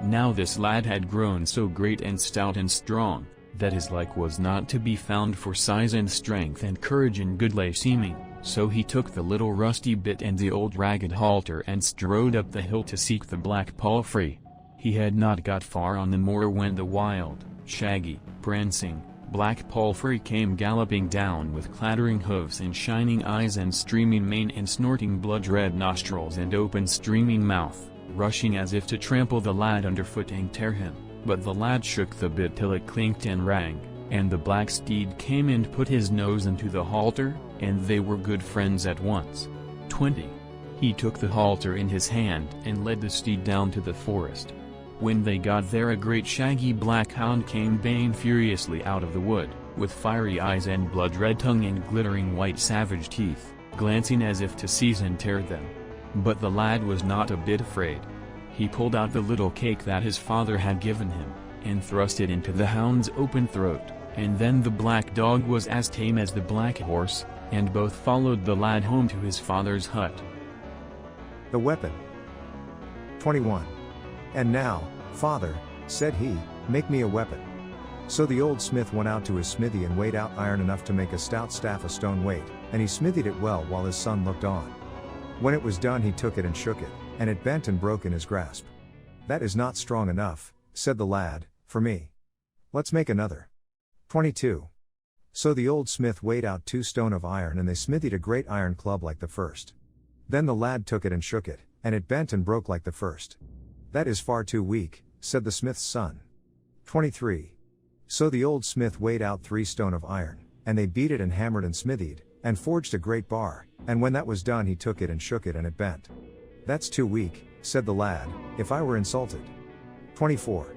Speaker 3: Now this lad had grown so great and stout and strong, that his like was not to be found for size and strength and courage and goodly seeming, so he took the little rusty bit and the old ragged halter and strode up the hill to seek the black palfrey. He had not got far on the moor when the wild, shaggy, prancing, black palfrey came galloping down with clattering hoofs and shining eyes and streaming mane and snorting blood-red nostrils and open streaming mouth, rushing as if to trample the lad underfoot and tear him, but the lad shook the bit till it clinked and rang, And the black steed came and put his nose into the halter, and they were good friends at once. 20. He took the halter in his hand and led the steed down to the forest. When they got there, a great shaggy black hound came baying furiously out of the wood, with fiery eyes and blood-red tongue and glittering white savage teeth, glancing as if to seize and tear them. But the lad was not a bit afraid. He pulled out the little cake that his father had given him, and thrust it into the hound's open throat, and then the black dog was as tame as the black horse, and both followed the lad home to his father's hut.
Speaker 1: The weapon. 21. And now, father, said he, make me a weapon. So the old smith went out to his smithy and weighed out iron enough to make a stout staff a stone weight, and he smithied it well while his son looked on. When it was done he took it and shook it, and it bent and broke in his grasp. That is not strong enough, said the lad, for me. Let's make another. 22. So the old smith weighed out 2 stone of iron, and they smithied a great iron club like the first. Then the lad took it and shook it, and it bent and broke like the first. That is far too weak, said the smith's son. 23. So the old smith weighed out 3 stone of iron, and they beat it and hammered and smithied, and forged a great bar, and when that was done he took it and shook it and it bent. That's too weak, said the lad, if I were insulted. 24.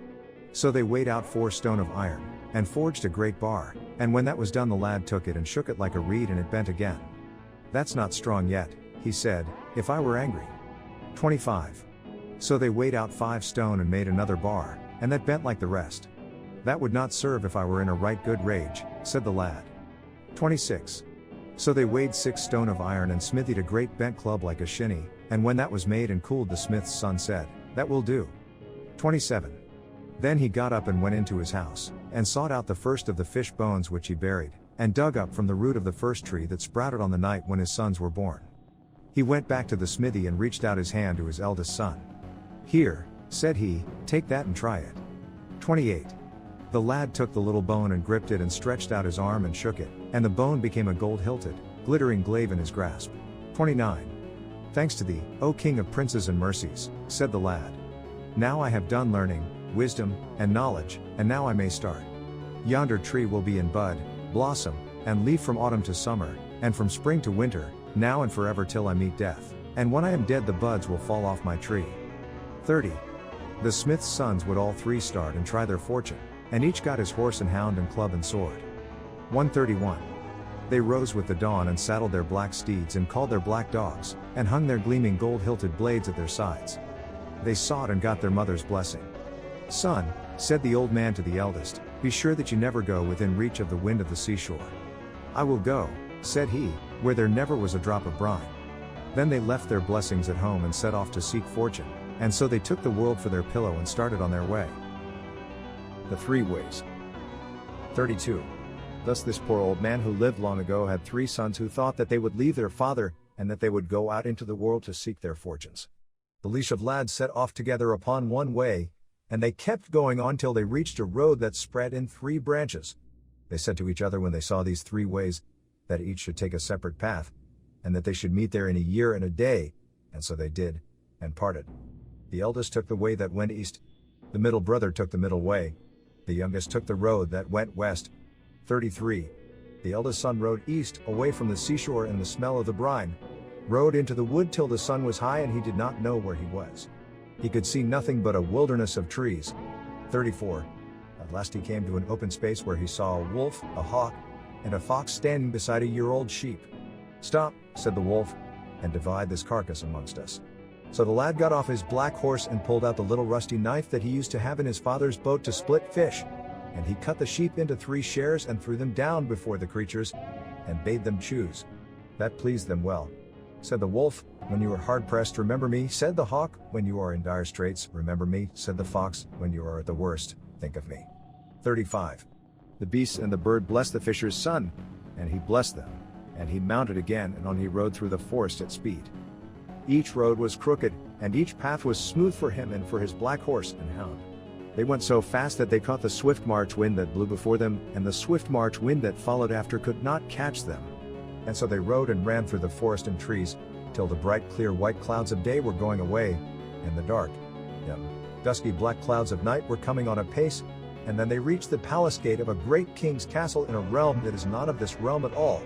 Speaker 1: So they weighed out 4 stone of iron, and forged a great bar, and when that was done the lad took it and shook it like a reed and it bent again. That's not strong yet, he said, if I were angry. 25. So they weighed out 5 stone and made another bar, and that bent like the rest. That would not serve if I were in a right good rage, said the lad. 26. So they weighed 6 stone of iron and smithied a great bent club like a shinny, and when that was made and cooled the smith's son said, that will do. 27. Then he got up and went into his house, and sought out the first of the fish bones which he buried, and dug up from the root of the first tree that sprouted on the night when his sons were born. He went back to the smithy and reached out his hand to his eldest son. Here, said he, take that and try it. 28. The lad took the little bone and gripped it and stretched out his arm and shook it, and the bone became a gold-hilted, glittering glaive in his grasp. 29. Thanks to thee, O King of princes and mercies, said the lad. Now I have done learning, wisdom, and knowledge, and now I may start. Yonder tree will be in bud, blossom, and leaf from autumn to summer, and from spring to winter, now and forever till I meet death, and when I am dead the buds will fall off my tree. 30. The smith's sons would all 3 start and try their fortune, and each got his horse and hound and club and sword. 131. They rose with the dawn and saddled their black steeds and called their black dogs, and hung their gleaming gold-hilted blades at their sides. They sought and got their mother's blessing. Son, said the old man to the eldest, be sure that you never go within reach of the wind of the seashore. I will go, said he, where there never was a drop of brine. Then they left their blessings at home and set off to seek fortune, and so they took the world for their pillow and started on their way. The 3 ways. 32. Thus this poor old man who lived long ago had 3 sons who thought that they would leave their father, and that they would go out into the world to seek their fortunes. The leash of lads set off together upon one way, and they kept going on till they reached a road that spread in 3 branches. They said to each other when they saw these 3 ways, that each should take a separate path, and that they should meet there in a year and a day, and so they did, and parted. The eldest took the way that went east, the middle brother took the middle way, the youngest took the road that went west. 33. The eldest son rode east, away from the seashore and the smell of the brine, rode into the wood till the sun was high and he did not know where he was. He could see nothing but a wilderness of trees. 34. At last he came to an open space where he saw a wolf, a hawk, and a fox standing beside a year-old sheep. Stop, said the wolf, and divide this carcass amongst us. So the lad got off his black horse and pulled out the little rusty knife that he used to have in his father's boat to split fish, and he cut the sheep into 3 shares and threw them down before the creatures, and bade them choose. That pleased them well. Said the wolf, when you are hard-pressed, remember me, said the hawk, when you are in dire straits, remember me, said the fox, when you are at the worst, think of me. 35. The beasts and the bird blessed the fisher's son, and he blessed them, and he mounted again, and on he rode through the forest at speed. Each road was crooked, and each path was smooth for him and for his black horse and hound. They went so fast that they caught the swift March wind that blew before them, and the swift March wind that followed after could not catch them. And so they rode and ran through the forest and trees, till the bright clear white clouds of day were going away, and the dark, dusky black clouds of night were coming on apace, and then they reached the palace gate of a great king's castle in a realm that is not of this realm at all.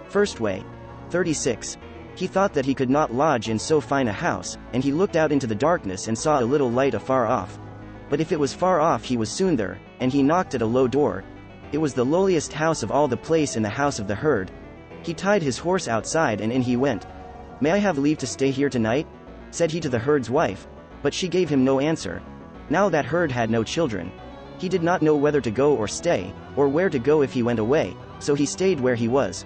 Speaker 2: First way. 36. He thought that he could not lodge in so fine a house, and he looked out into the darkness and saw a little light afar off. But if it was far off he was soon there, and he knocked at a low door. It was the lowliest house of all the place in the house of the herd. He tied his horse outside and in he went. "May I have leave to stay here tonight?" said he to the herd's wife. But she gave him no answer. Now that herd had no children. He did not know whether to go or stay, or where to go if he went away, so he stayed where he was.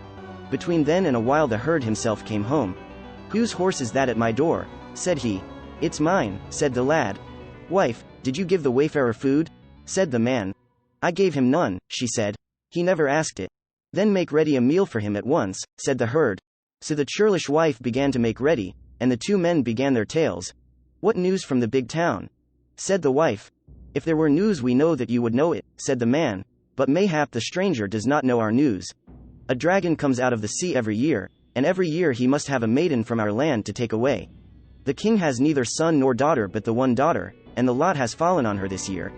Speaker 2: Between then and a while the herd himself came home. "Whose horse is that at my door?" said he. "It's mine," said the lad. "Wife, did you give the wayfarer food?" said the man. "I gave him none," she said. "He never asked it." "Then make ready a meal for him at once," said the herd. So the churlish wife began to make ready, and the two men began their tales. "What news from the big town?" said the wife. "If there were news we know that you would know it," said the man, "but mayhap the stranger does not know our news. A dragon comes out of the sea every year, and every year he must have a maiden from our land to take away. The king has neither son nor daughter but the one daughter, and the lot has fallen on her this year.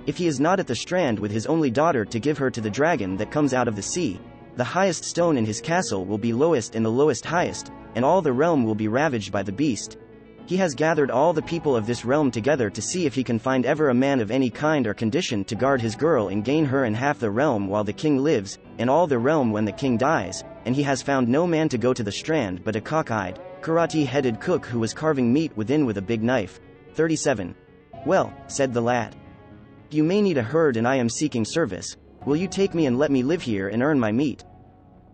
Speaker 2: If he is not at the strand with his only daughter to give her to the dragon that comes out of the sea, the highest stone in his castle will be lowest and the lowest highest, and all the realm will be ravaged by the beast. He has gathered all the people of this realm together to see if he can find ever a man of any kind or condition to guard his girl and gain her and half the realm while the king lives, and all the realm when the king dies, and he has found no man to go to the strand but a cock-eyed, karate-headed cook who was carving meat within with a big knife." 37. "Well," said the lad, "you may need a herd and I am seeking service. Will you take me and let me live here and earn my meat?"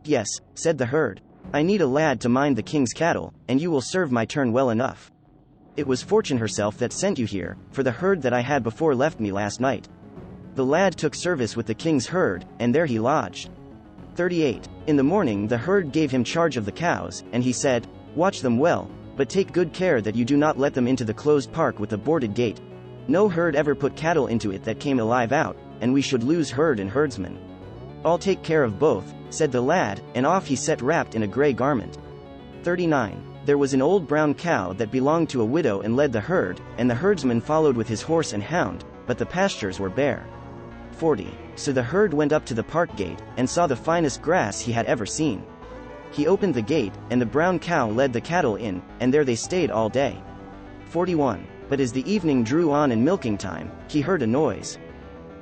Speaker 2: "Yes," said the herd. "I need a lad to mind the king's cattle, and you will serve my turn well enough. It was Fortune herself that sent you here, for the herd that I had before left me last night." The lad took service with the king's herd, and there he lodged. 38. In the morning the herd gave him charge of the cows, and he said, "Watch them well, but take good care that you do not let them into the closed park with the boarded gate. No herd ever put cattle into it that came alive out, and we should lose herd and herdsman." "I'll take care of both," said the lad, and off he set wrapped in a gray garment. 39. There was an old brown cow that belonged to a widow and led the herd, and the herdsman followed with his horse and hound, but the pastures were bare. 40. So the herd went up to the park gate, and saw the finest grass he had ever seen. He opened the gate, and the brown cow led the cattle in, and there they stayed all day. 41. But as the evening drew on and milking time, he heard a noise.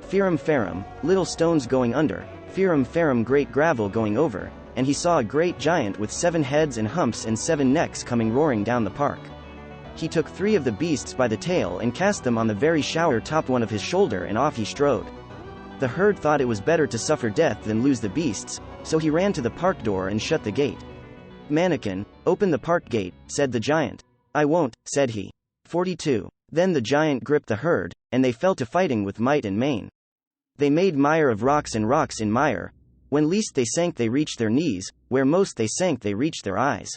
Speaker 2: Fearum farum, little stones going under, fearum farum great gravel going over, and he saw a great giant with 7 heads and humps and 7 necks coming roaring down the park. He took 3 of the beasts by the tail and cast them on the very shower top one of his shoulder and off he strode. The herd thought it was better to suffer death than lose the beasts, so he ran to the park door and shut the gate. "Mannikin, open the park gate," said the giant. "I won't," said he. 42. Then the giant gripped the herd, and they fell to fighting with might and main. They made mire of rocks and rocks in mire. When least they sank they reached their knees, where most they sank they reached their eyes.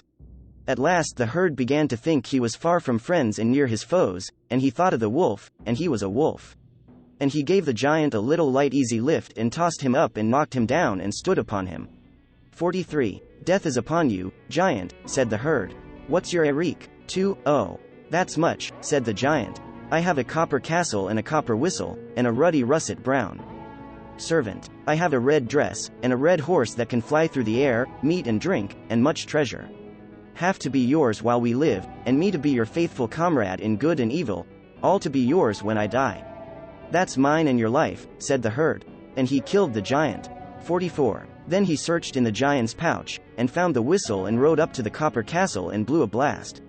Speaker 2: At last the herd began to think he was far from friends and near his foes, and he thought of the wolf, and he was a wolf. And he gave the giant a little light easy lift and tossed him up and knocked him down and stood upon him. 43. "Death is upon you, giant," said the herd. "What's your Eric?" 2. "Oh. That's much," said the giant. "I have a copper castle and a copper whistle, and a ruddy russet brown servant. I have a red dress, and a red horse that can fly through the air, meat and drink, and much treasure. Half to be yours while we live, and me to be your faithful comrade in good and evil, all to be yours when I die." "That's mine and your life," said the herd. And he killed the giant. 44. Then he searched in the giant's pouch, and found the whistle and rode up to the copper castle and blew a blast.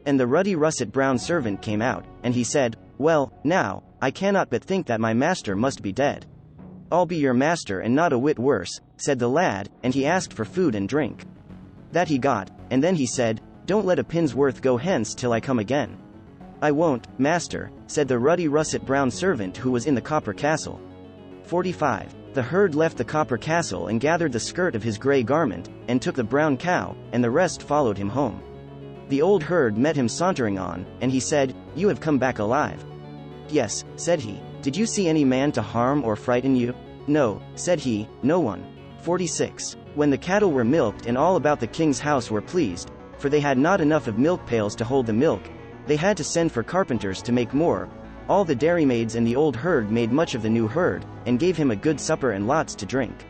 Speaker 2: And the ruddy russet brown servant came out, and he said, "Well, now, I cannot but think that my master must be dead." "I'll be your master and not a whit worse," said the lad, and he asked for food and drink. That he got, and then he said, "Don't let a pin's worth go hence till I come again." "I won't, master," said the ruddy russet brown servant who was in the copper castle. 45. The herd left the copper castle and gathered the skirt of his gray garment, and took the brown cow, and the rest followed him home. The old herd met him sauntering on, and he said, "You have come back alive." "Yes," said he. "Did you see any man to harm or frighten you?" "No," said he, "no one." 46. When the cattle were milked and all about the king's house were pleased, for they had not enough of milk pails to hold the milk, they had to send for carpenters to make more. All the dairymaids and the old herd made much of the new herd, and gave him a good supper and lots to drink.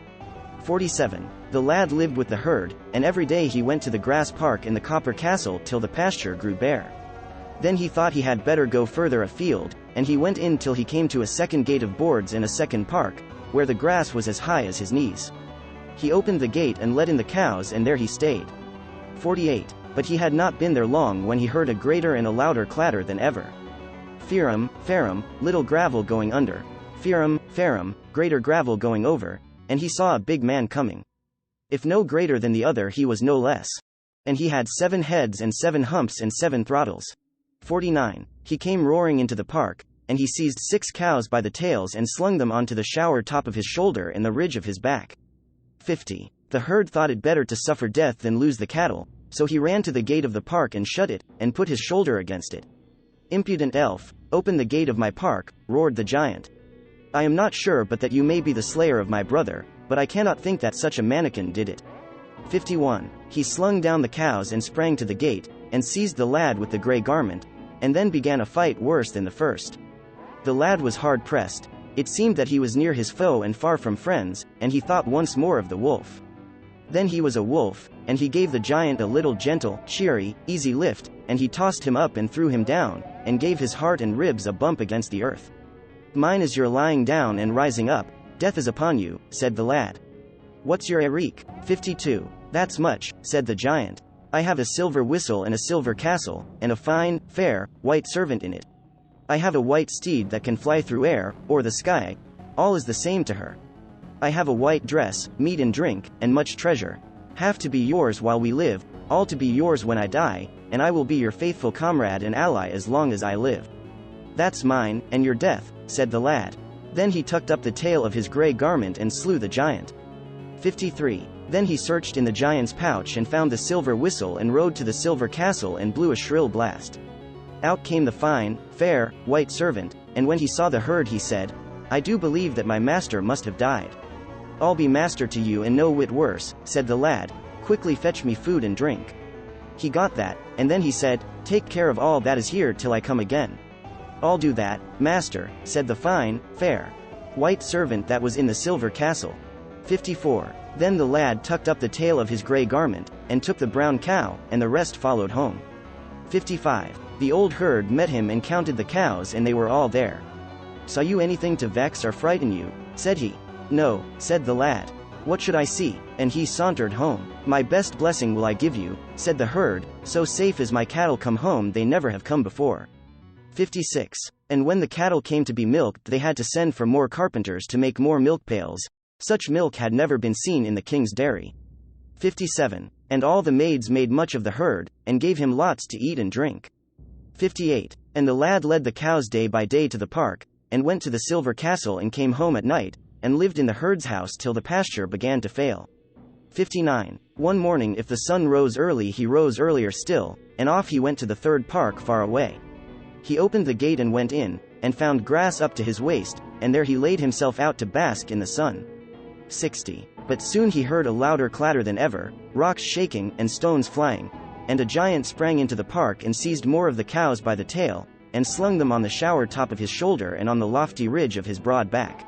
Speaker 2: 47. The lad lived with the herd, and every day he went to the grass park in the copper castle till the pasture grew bare. Then he thought he had better go further afield, and he went in till he came to a second gate of boards in a second park, where the grass was as high as his knees. He opened the gate and let in the cows, and there he stayed. 48. But he had not been there long when he heard a greater and a louder clatter than ever. Fearum, farum, little gravel going under. Fearum, farum, greater gravel going over, and he saw a big man coming. If no greater than the other, he was no less. And he had 7 heads and 7 humps and 7 throttles. 49. He came roaring into the park, and he seized 6 cows by the tails and slung them onto the shower top of his shoulder and the ridge of his back. 50. The herd thought it better to suffer death than lose the cattle, so he ran to the gate of the park and shut it, and put his shoulder against it. Impudent elf, open the gate of my park, roared the giant. I am not sure but that you may be the slayer of my brother, but I cannot think that such a mannikin did it. 51. He slung down the cows and sprang to the gate, and seized the lad with the grey garment, and then began a fight worse than the first. The lad was hard pressed. It seemed that he was near his foe and far from friends, and he thought once more of the wolf. Then he was a wolf, and he gave the giant a little gentle, cheery, easy lift, and he tossed him up and threw him down, and gave his heart and ribs a bump against the earth. Mine is your lying down and rising up, death is upon you, said the lad. What's your Eric? 52. That's much, said the giant. I have a silver whistle and a silver castle, and a fine, fair, white servant in it. I have a white steed that can fly through air, or the sky, all is the same to her. I have a white dress, meat and drink, and much treasure, half to be yours while we live, all to be yours when I die, and I will be your faithful comrade and ally as long as I live. That's mine, and your death, said the lad. Then he tucked up the tail of his grey garment and slew the giant. 53. Then he searched in the giant's pouch and found the silver whistle and rode to the silver castle and blew a shrill blast. Out came the fine, fair, white servant, and when he saw the herd he said, I do believe that my master must have died. I'll be master to you and no whit worse, said the lad, quickly fetch me food and drink. He got that, and then he said, take care of all that is here till I come again. I'll do that, master, said the fine, fair, white servant that was in the silver castle. 54. Then the lad tucked up the tail of his grey garment, and took the brown cow, and the rest followed home. 55. The old herd met him and counted the cows, and they were all there. Saw you anything to vex or frighten you? Said he. No, said the lad. What should I see? And he sauntered home. My best blessing will I give you, said the herd, so safe as my cattle come home they never have come before. 56. And when the cattle came to be milked they had to send for more carpenters to make more milk pails. Such milk had never been seen in the king's dairy. 57. And all the maids made much of the herd, and gave him lots to eat and drink. 58. And the lad led the cows day by day to the park, and went to the silver castle and came home at night, and lived in the herd's house till the pasture began to fail. 59. One morning if the sun rose early he rose earlier still, and off he went to the third park far away. He opened the gate and went in, and found grass up to his waist, and there he laid himself out to bask in the sun. 60. But soon he heard a louder clatter than ever, rocks shaking and stones flying, and a giant sprang into the park and seized more of the cows by the tail, and slung them on the shower top of his shoulder and on the lofty ridge of his broad back.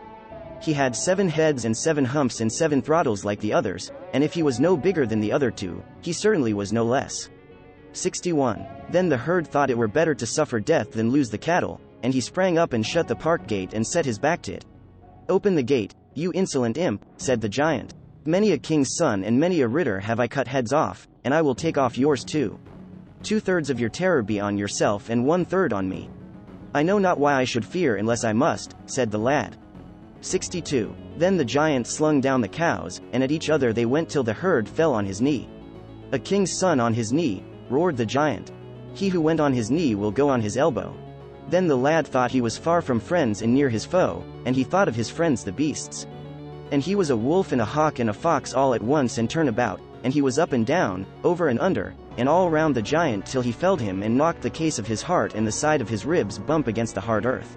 Speaker 2: He had 7 heads and 7 humps and 7 throttles like the others, and if he was no bigger than the other 2, he certainly was no less. 61. Then the herd thought it were better to suffer death than lose the cattle, and he sprang up and shut the park gate and set his back to it. Open the gate, you insolent imp, said the giant. Many a king's son and many a ritter have I cut heads off, and I will take off yours too. 2/3 of your terror be on yourself and 1/3 on me. I know not why I should fear unless I must, said the lad. 62. Then the giant slung down the cows, and at each other they went till the herd fell on his knee. A king's son on his knee, roared the giant. He who went on his knee will go on his elbow. Then the lad thought he was far from friends and near his foe, and he thought of his friends the beasts. And he was a wolf and a hawk and a fox all at once and turn about, and he was up and down, over and under, and all round the giant till he felled him and knocked the case of his heart and the side of his ribs bump against the hard earth.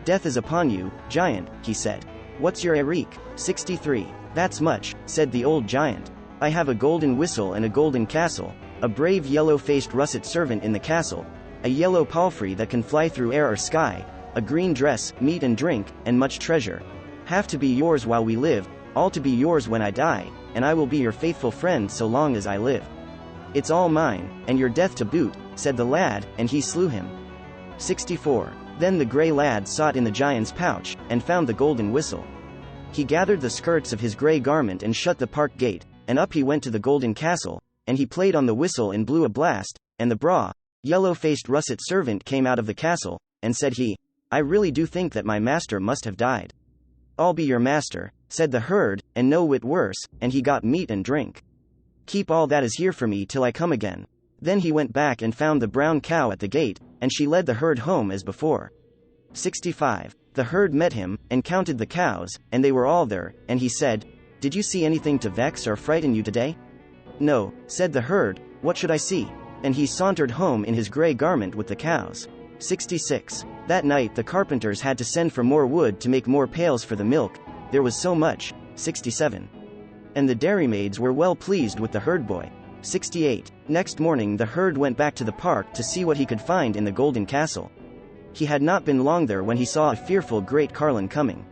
Speaker 2: Death is upon you, giant, he said. What's your Eric? 63. That's much, said the old giant. I have a golden whistle and a golden castle, a brave yellow-faced russet servant in the castle, a yellow palfrey that can fly through air or sky, a green dress, meat and drink, and much treasure. Have to be yours while we live, all to be yours when I die, and I will be your faithful friend so long as I live. It's all mine, and your death to boot, said the lad, and he slew him. 64. Then the grey lad sought in the giant's pouch, and found the golden whistle. He gathered the skirts of his grey garment and shut the park gate, and up he went to the golden castle, and he played on the whistle and blew a blast, and the braw, yellow-faced russet servant came out of the castle, and said he, I really do think that my master must have died. I'll be your master, said the herd, and no whit worse, and he got meat and drink. Keep all that is here for me till I come again. Then he went back and found the brown cow at the gate, and she led the herd home as before. 65. The herd met him, and counted the cows, and they were all there, and he said, Did you see anything to vex or frighten you today? No, said the herd, what should I see? And he sauntered home in his grey garment with the cows. 66. That night the carpenters had to send for more wood to make more pails for the milk, there was so much. 67. And the dairymaids were well pleased with the herd boy. 68. Next morning the herd went back to the park to see what he could find in the golden castle. He had not been long there when he saw a fearful great carlin coming.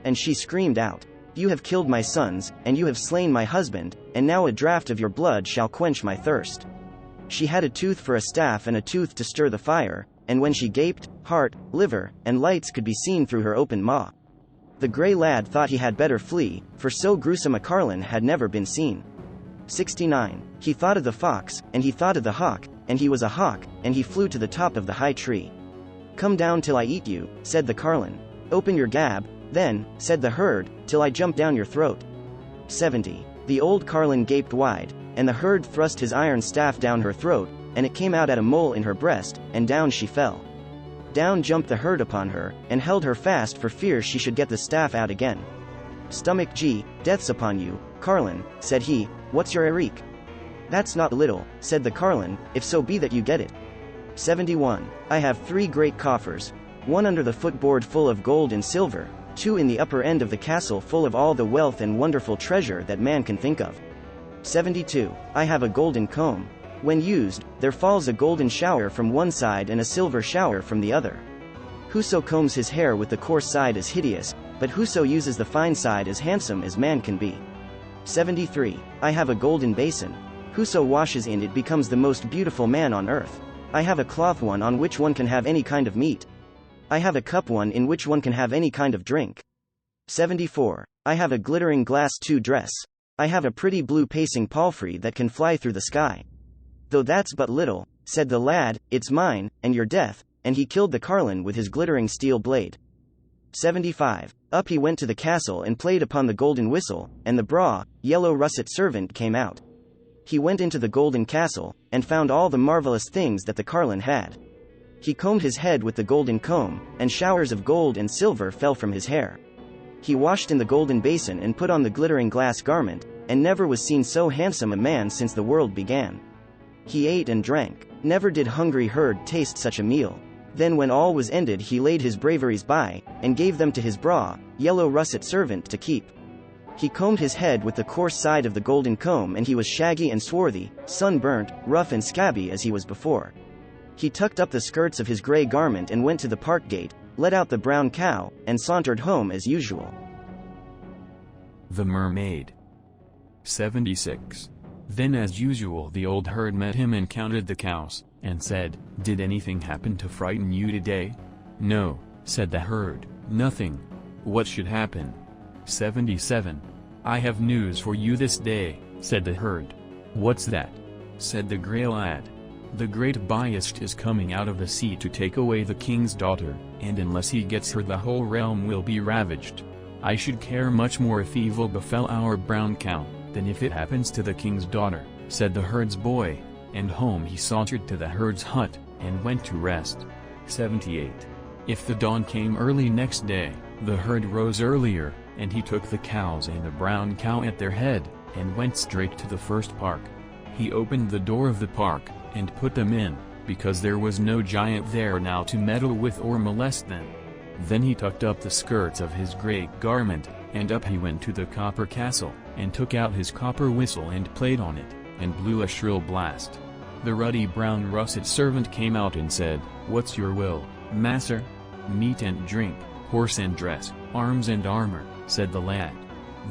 Speaker 2: And she screamed out, You have killed my sons, and you have slain my husband, and now a draught of your blood shall quench my thirst. She had a tooth for a staff and a tooth to stir the fire, and when she gaped, heart, liver, and lights could be seen through her open maw. The grey lad thought he had better flee, for so gruesome a carlin had never been seen. 69. He thought of the fox, and he thought of the hawk, and he was a hawk, and he flew to the top of the high tree. Come down till I eat you, said the carlin. Open your gab, then, said the herd, till I jump down your throat. 70. The old carlin gaped wide, and the herd thrust his iron staff down her throat, and it came out at a mole in her breast, and down she fell. Down jumped the herd upon her, and held her fast for fear she should get the staff out again. Stomach G, death's upon you, carlin, said he, what's your eric? That's not little, said the carlin, if so be that you get it. 71. I have 3 great coffers, one under the footboard full of gold and silver, 2 in the upper end of the castle full of all the wealth and wonderful treasure that man can think of. 72. I have a golden comb. When used, there falls a golden shower from one side and a silver shower from the other. Whoso combs his hair with the coarse side is hideous, but whoso uses the fine side is handsome as man can be. 73. I have a golden basin. Whoso washes in it becomes the most beautiful man on earth. I have a cloth one on which one can have any kind of meat. I have a cup one in which one can have any kind of drink. 74. I have a glittering glass 2 dress. I have a pretty blue pacing palfrey that can fly through the sky. Though that's but little, said the lad, it's mine, and your death, and he killed the carlin with his glittering steel blade. 75. Up he went to the castle and played upon the golden whistle, and the braw, yellow russet servant came out. He went into the golden castle, and found all the marvelous things that the carlin had. He combed his head with the golden comb, and showers of gold and silver fell from his hair. He washed in the golden basin and put on the glittering glass garment, and never was seen so handsome a man since the world began. He ate and drank. Never did hungry herd taste such a meal. Then when all was ended he laid his braveries by, and gave them to his braw, yellow russet servant to keep. He combed his head with the coarse side of the golden comb, and he was shaggy and swarthy, sunburnt, rough and scabby as he was before. He tucked up the skirts of his grey garment and went to the park gate, let out the brown cow, and sauntered home as usual.
Speaker 3: The Mermaid. 76. Then as usual the old herd met him and counted the cows, and said, Did anything happen to frighten you today? No, said the herd, nothing. What should happen? 77. I have news for you this day, said the herd. What's that? Said the grey lad. The great Biast is coming out of the sea to take away the king's daughter, and unless he gets her the whole realm will be ravaged. I should care much more if evil befell our brown cow, than if it happens to the king's daughter, said the herd's boy, and home he sauntered to the herd's hut, and went to rest. 78. If the dawn came early next day, the herd rose earlier, and he took the cows and the brown cow at their head, and went straight to the first park. He opened the door of the park, and put them in, because there was no giant there now to meddle with or molest them. Then he tucked up the skirts of his grey garment, and up he went to the copper castle, and took out his copper whistle and played on it, and blew a shrill blast. The ruddy brown russet servant came out and said, What's your will, master? meat and drink, horse and dress, arms and armor, said the lad.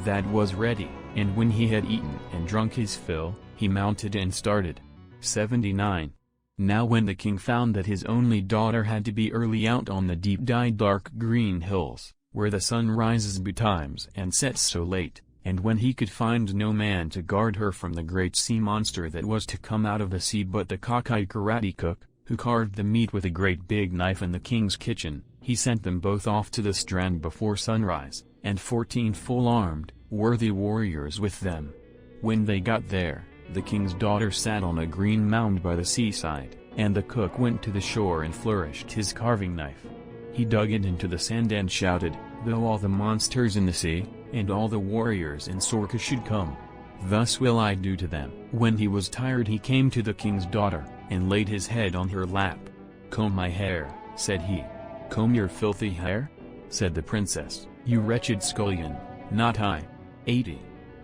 Speaker 3: That was ready, and when he had eaten and drunk his fill, he mounted and started. 79. Now when the king found that his only daughter had to be early out on the deep-dyed dark green hills, where the sun rises betimes and sets so late, and when he could find no man to guard her from the great sea monster that was to come out of the sea but the cockeyed karate cook, who carved the meat with a great big knife in the king's kitchen, he sent them both off to the strand before sunrise, and 14 full-armed, worthy warriors with them. When they got there, the king's daughter sat on a green mound by the seaside, and the cook went to the shore and flourished his carving knife. He dug it into the sand and shouted, "Though all the monsters in the sea, and all the warriors in Sorka should come, thus will I do to them." When he was tired he came to the king's daughter, and laid his head on her lap. "Comb my hair," said he. "Comb your filthy hair?" said the princess, "You wretched scullion, not I." 80.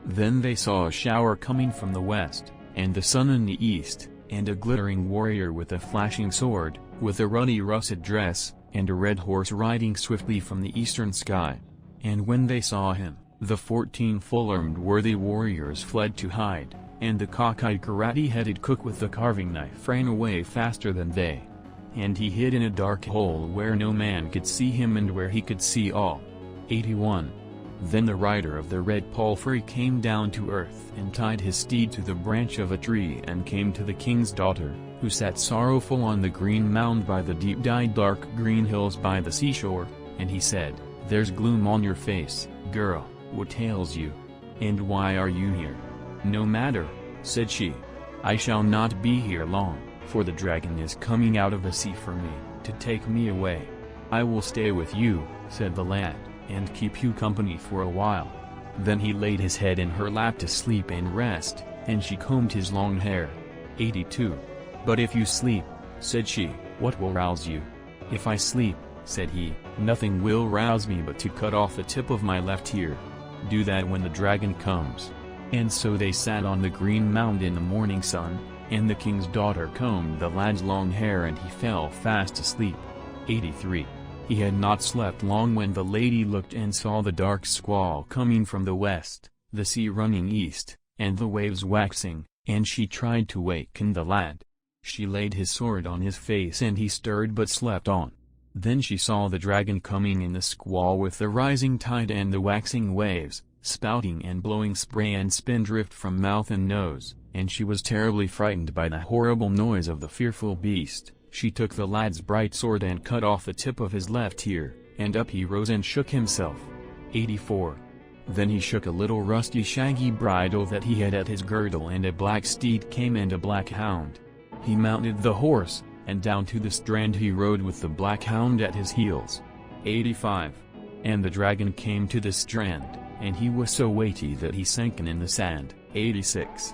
Speaker 3: Then they saw a shower coming from the west, and the sun in the east, and a glittering warrior with a flashing sword, with a ruddy russet dress, and a red horse riding swiftly from the eastern sky. And when they saw him, the 14 full-armed worthy warriors fled to hide, and the cockeyed karate-headed cook with the carving knife ran away faster than they. And he hid in a dark hole where no man could see him and where he could see all. 81. Then the rider of the red palfrey came down to earth and tied his steed to the branch of a tree and came to the king's daughter, who sat sorrowful on the green mound by the deep-dyed dark green hills by the seashore, and he said, "There's gloom on your face, girl, what ails you? And why are you here?" "No matter," said she. "I shall not be here long, for the dragon is coming out of the sea for me, to take me away." "I will stay with you," said the lad, "and keep you company for a while." Then he laid his head in her lap to sleep and rest, and she combed his long hair. 82. "But if you sleep," said she, "what will rouse you?" "If I sleep," said he, "nothing will rouse me but to cut off the tip of my left ear." "Do that when the dragon comes." And so they sat on the green mound in the morning sun, and the king's daughter combed the lad's long hair and he fell fast asleep. 83. He had not slept long when the lady looked and saw the dark squall coming from the west, the sea running east, and the waves waxing, and she tried to waken the lad. She laid his sword on his face and he stirred but slept on. Then she saw the dragon coming in the squall with the rising tide and the waxing waves, spouting and blowing spray and spindrift from mouth and nose, and she was terribly frightened by the horrible noise of the fearful beast. She took the lad's bright sword and cut off the tip of his left ear, and up he rose and shook himself. 84. Then he shook a little rusty shaggy bridle that he had at his girdle and a black steed came and a black hound. He mounted the horse, and down to the strand he rode with the black hound at his heels. 85. And the dragon came to the strand, and he was so weighty that he sank in the sand. 86.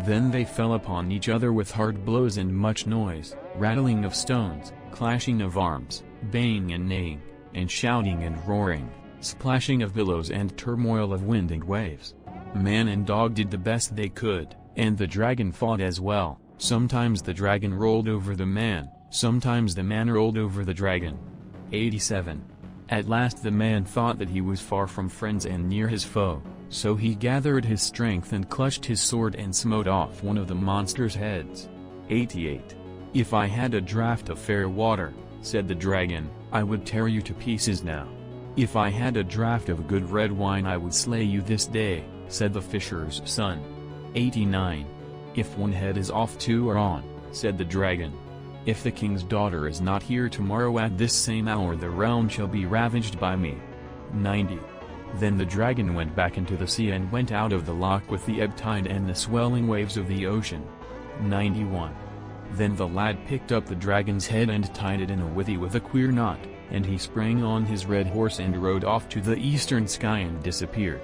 Speaker 3: Then they fell upon each other with hard blows and much noise, rattling of stones, clashing of arms, baying and neighing, and shouting and roaring, splashing of billows and turmoil of wind and waves. Man and dog did the best they could, and the dragon fought as well. Sometimes the dragon rolled over the man, sometimes the man rolled over the dragon. 87. At last the man thought that he was far from friends and near his foe, so he gathered his strength and clutched his sword and smote off one of the monster's heads. 88. "If I had a draught of fair water," said the dragon, "I would tear you to pieces now. If I had a draught of good red wine I would slay you this day," said the fisher's son. 89. "If one head is off two are on," said the dragon. "If the king's daughter is not here tomorrow at this same hour the realm shall be ravaged by me." 90. Then the dragon went back into the sea and went out of the loch with the ebb tide and the swelling waves of the ocean. 91. Then the lad picked up the dragon's head and tied it in a withy with a queer knot, and he sprang on his red horse and rode off to the eastern sky and disappeared.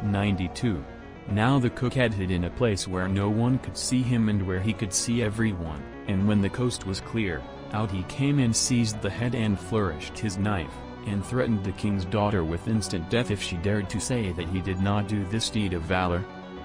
Speaker 3: 92. Now the cook had hid in a place where no one could see him and where he could see everyone, and when the coast was clear, out he came and seized the head and flourished his knife, and threatened the king's daughter with instant death if she dared to say that he did not do this deed of valor.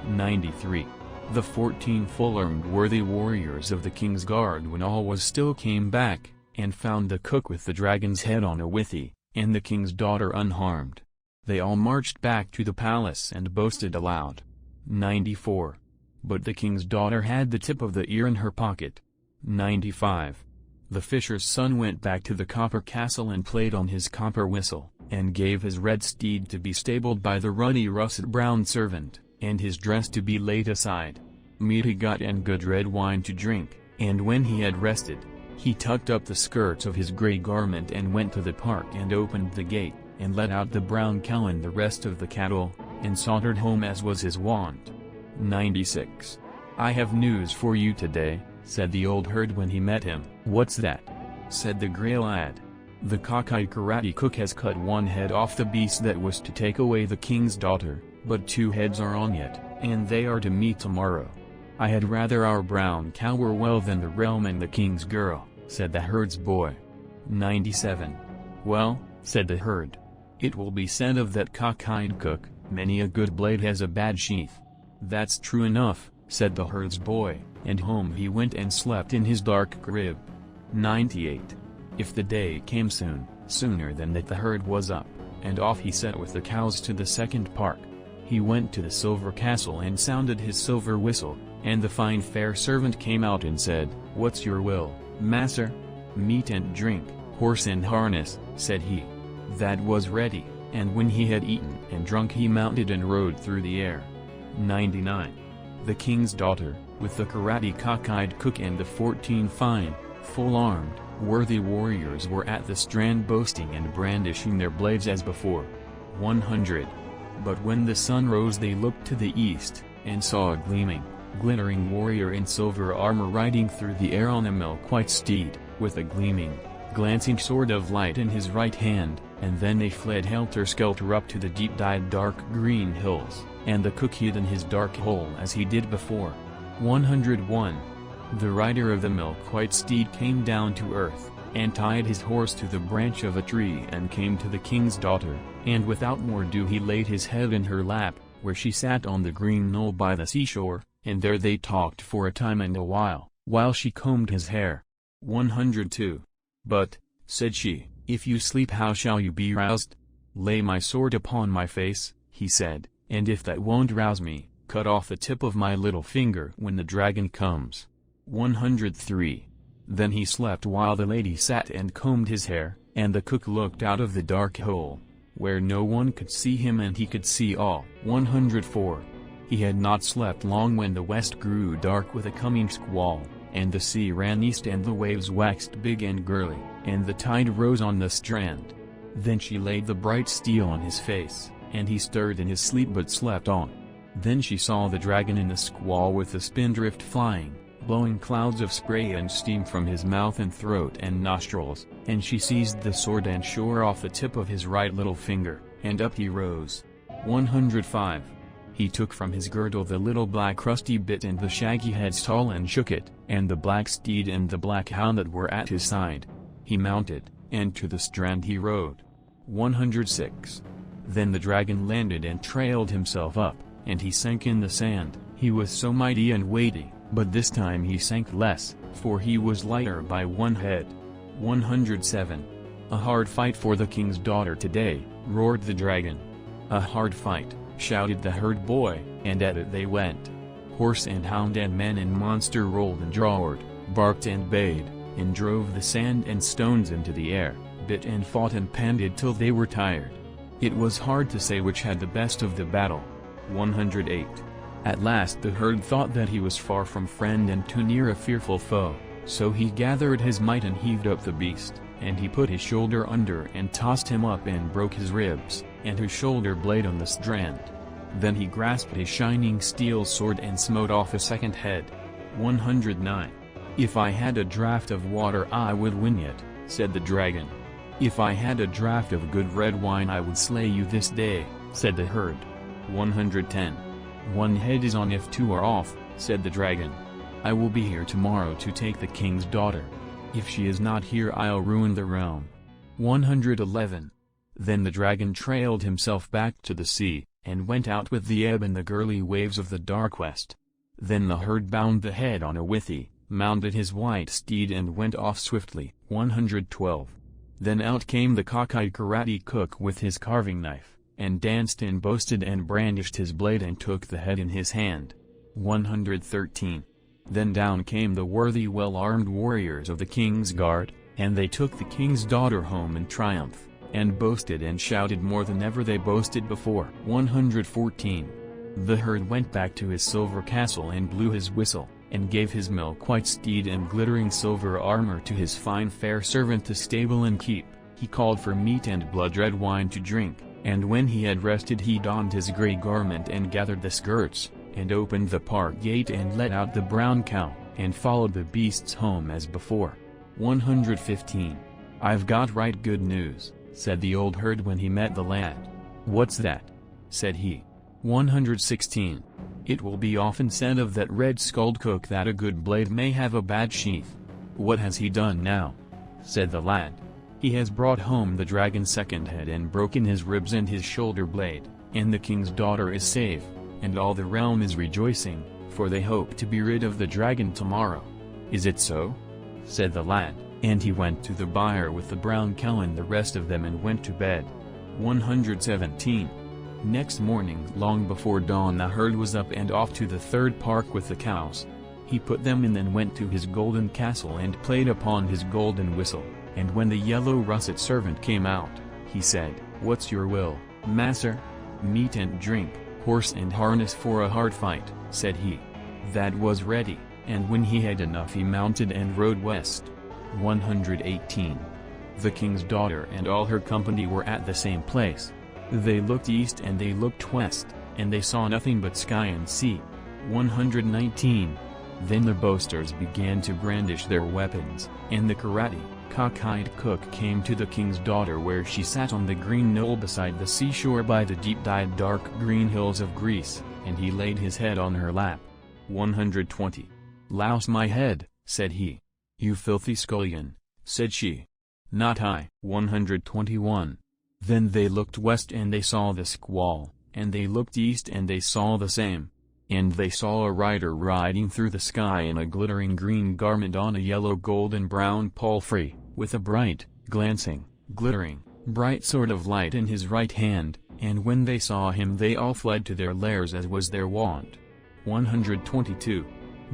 Speaker 3: 93. The 14 full-armed worthy warriors of the king's guard when all was still came back, and found the cook with the dragon's head on a withy, and the king's daughter unharmed. They all marched back to the palace and boasted aloud. 94. But the king's daughter had the tip of the ear in her pocket. 95. The fisher's son went back to the copper castle and played on his copper whistle, and gave his red steed to be stabled by the ruddy russet-brown servant, and his dress to be laid aside. Meat he got and good red wine to drink, and when he had rested, he tucked up the skirts of his grey garment and went to the park and opened the gate, and let out the brown cow and the rest of the cattle, and sauntered home as was his wont. 96. "I have news for you today," said the old herd when he met him. "What's that?" said the grey lad. "The cockeyed karate cook has cut one head off the beast that was to take away the king's daughter, but two heads are on yet, and they are to meet tomorrow. I had rather our brown cow were well than the realm and the king's girl," said the herd's boy. 97. "Well," said the herd, "it will be said of that cockeyed cook, many a good blade has a bad sheath." "That's true enough," said the herd's boy, and home he went and slept in his dark crib. 98. If the day came sooner than that the herd was up, and off he set with the cows to the second park. He went to the silver castle and sounded his silver whistle, and the fine fair servant came out and said, "What's your will, master?" "Meat and drink, horse and harness," said he. That was ready, and when he had eaten and drunk he mounted and rode through the air. 99. The king's daughter, with the karate cockeyed cook and the 14 fine, full-armed, worthy warriors were at the strand boasting and brandishing their blades as before. 100. But when the sun rose they looked to the east, and saw a gleaming, glittering warrior in silver armor riding through the air on a milk-white steed, with a gleaming, glancing sword of light in his right hand, and then they fled helter-skelter up to the deep-dyed dark green hills, and the cook hid in his dark hole as he did before. 101. The rider of the milk-white steed came down to earth, and tied his horse to the branch of a tree and came to the king's daughter, and without more ado he laid his head in her lap, where she sat on the green knoll by the seashore, and there they talked for a time and a while she combed his hair. 102. "But," said she, "if you sleep how shall you be roused?" "Lay my sword upon my face," he said, "and if that won't rouse me, cut off the tip of my little finger when the dragon comes." 103. Then he slept while the lady sat and combed his hair, and the cook looked out of the dark hole, where no one could see him and he could see all. 104. He had not slept long when the west grew dark with a coming squall, and the sea ran east and the waves waxed big and gurly, and the tide rose on the strand. Then she laid the bright steel on his face, and he stirred in his sleep but slept on. Then she saw the dragon in the squall with the spindrift flying, blowing clouds of spray and steam from his mouth and throat and nostrils, and she seized the sword and shore off the tip of his right little finger, and up he rose. 105. He took from his girdle the little black rusty bit and the shaggy headstall and shook it, and the black steed and the black hound that were at his side. He mounted, and to the strand he rode. 106. Then the dragon landed and trailed himself up, and he sank in the sand. He was so mighty and weighty, but this time he sank less, for he was lighter by one head. 107. "A hard fight for the king's daughter today," roared the dragon. "A hard fight," shouted the herd boy, and at it they went. Horse and hound and man and monster rolled and roared, barked and bayed, and drove the sand and stones into the air, bit and fought and panted till they were tired. It was hard to say which had the best of the battle. 108. At last the herd thought that he was far from friend and too near a fearful foe, so he gathered his might and heaved up the beast, and he put his shoulder under and tossed him up and broke his ribs, and his shoulder blade on the strand. Then he grasped his shining steel sword and smote off a second head. 109. "If I had a draught of water I would win yet," said the dragon. "If I had a draught of good red wine I would slay you this day," said the herd. 110. "One head is on if two are off," said the dragon. "I will be here tomorrow to take the king's daughter. If she is not here I'll ruin the realm." 111. Then the dragon trailed himself back to the sea, and went out with the ebb and the gurly waves of the dark west. Then the herd bound the head on a withy, mounted his white steed and went off swiftly. 112. Then out came the cockeyed karate cook with his carving knife, and danced and boasted and brandished his blade and took the head in his hand. 113. Then down came the worthy well-armed warriors of the king's guard, and they took the king's daughter home in triumph, and boasted and shouted more than ever they boasted before. 114. The herd went back to his silver castle and blew his whistle, and gave his milk-white steed and glittering silver armor to his fine fair servant to stable and keep. He called for meat and blood-red wine to drink, and when he had rested he donned his grey garment and gathered the skirts, and opened the park gate and let out the brown cow, and followed the beasts home as before. 115. "I've got right good news," said the old herd when he met the lad. "What's that?" said he. 116. "It will be often said of that red-skulled cook that a good blade may have a bad sheath." "What has he done now?" said the lad. "He has brought home the dragon's second head and broken his ribs and his shoulder blade, and the king's daughter is safe, and all the realm is rejoicing, for they hope to be rid of the dragon tomorrow." "Is it so?" said the lad, and he went to the byre with the brown cow and the rest of them and went to bed. 117. Next morning long before dawn the herd was up and off to the third park with the cows. He put them in and went to his golden castle and played upon his golden whistle, and when the yellow russet servant came out, he said, "What's your will, master?" "Meat and drink, horse and harness for a hard fight," said he. That was ready, and when he had enough he mounted and rode west. 118. The king's daughter and all her company were at the same place. They looked east and they looked west, and they saw nothing but sky and sea. 119. Then the boasters began to brandish their weapons, and the karate, cockeyed cook came to the king's daughter where she sat on the green knoll beside the seashore by the deep-dyed dark green hills of Greece, and he laid his head on her lap. 120. "Louse my head," said he. "You filthy scullion," said she. "Not I." 121. Then they looked west and they saw the squall, and they looked east and they saw the same. And they saw a rider riding through the sky in a glittering green garment on a yellow gold and brown palfrey, with a bright, glancing, glittering, bright sword of light in his right hand, and when they saw him they all fled to their lairs as was their wont. 122.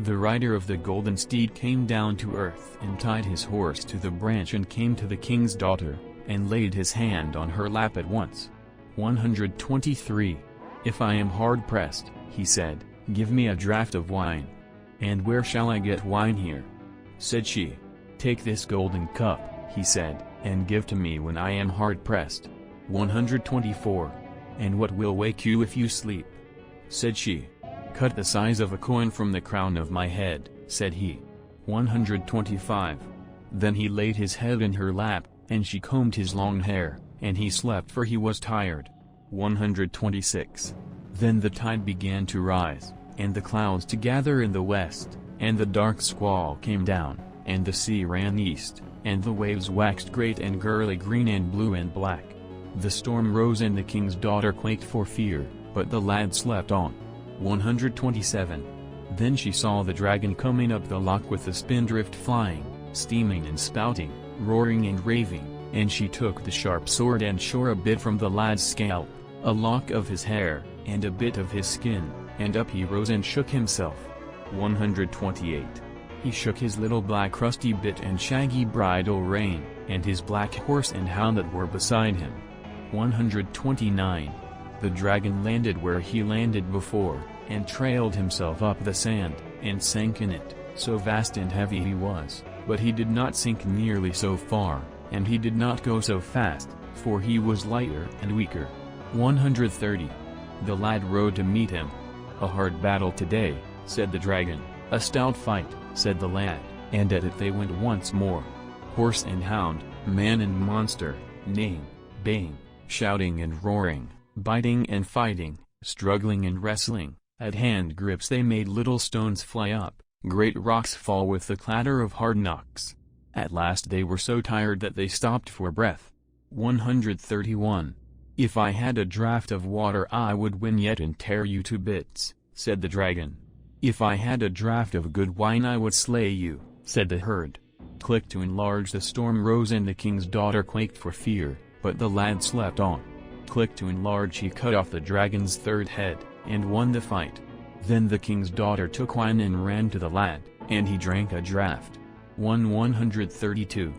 Speaker 3: The rider of the golden steed came down to earth and tied his horse to the branch and came to the king's daughter, and laid his hand on her lap at once. 123. "If I am hard-pressed," he said, "give me a draught of wine." "And where shall I get wine here?" said she. "Take this golden cup," he said, "and give to me when I am hard-pressed." 124. "And what will wake you if you sleep?" said she. "Cut the size of a coin from the crown of my head," said he. 125. Then he laid his head in her lap, and she combed his long hair, and he slept for he was tired. 126. Then the tide began to rise, and the clouds to gather in the west, and the dark squall came down, and the sea ran east, and the waves waxed great and gurly green and blue and black. The storm rose and the king's daughter quaked for fear, but the lad slept on. 127. Then she saw the dragon coming up the loch with the spindrift flying, steaming and spouting, roaring and raving, and she took the sharp sword and shore a bit from the lad's scalp, a lock of his hair, and a bit of his skin, and up he rose and shook himself. 128. He shook his little black rusty bit and shaggy bridle rein, and his black horse and hound that were beside him. 129. The dragon landed where he landed before, and trailed himself up the sand, and sank in it, so vast and heavy he was, but he did not sink nearly so far, and he did not go so fast, for he was lighter and weaker. 130. The lad rode to meet him. "A hard battle today," said the dragon. "A stout fight," said the lad, and at it they went once more. Horse and hound, man and monster, neighing, baying, shouting and roaring, biting and fighting, struggling and wrestling, at hand grips they made little stones fly up, great rocks fall with the clatter of hard knocks. At last they were so tired that they stopped for breath. 131. "If I had a draught of water I would win yet and tear you to bits," said the dragon. "If I had a draught of good wine I would slay you," said the herd. Click to enlarge. The storm rose and the king's daughter quaked for fear, but the lad slept on. Click to enlarge. He cut off the dragon's third head, and won the fight. Then the king's daughter took wine and ran to the lad, and he drank a draught. 132.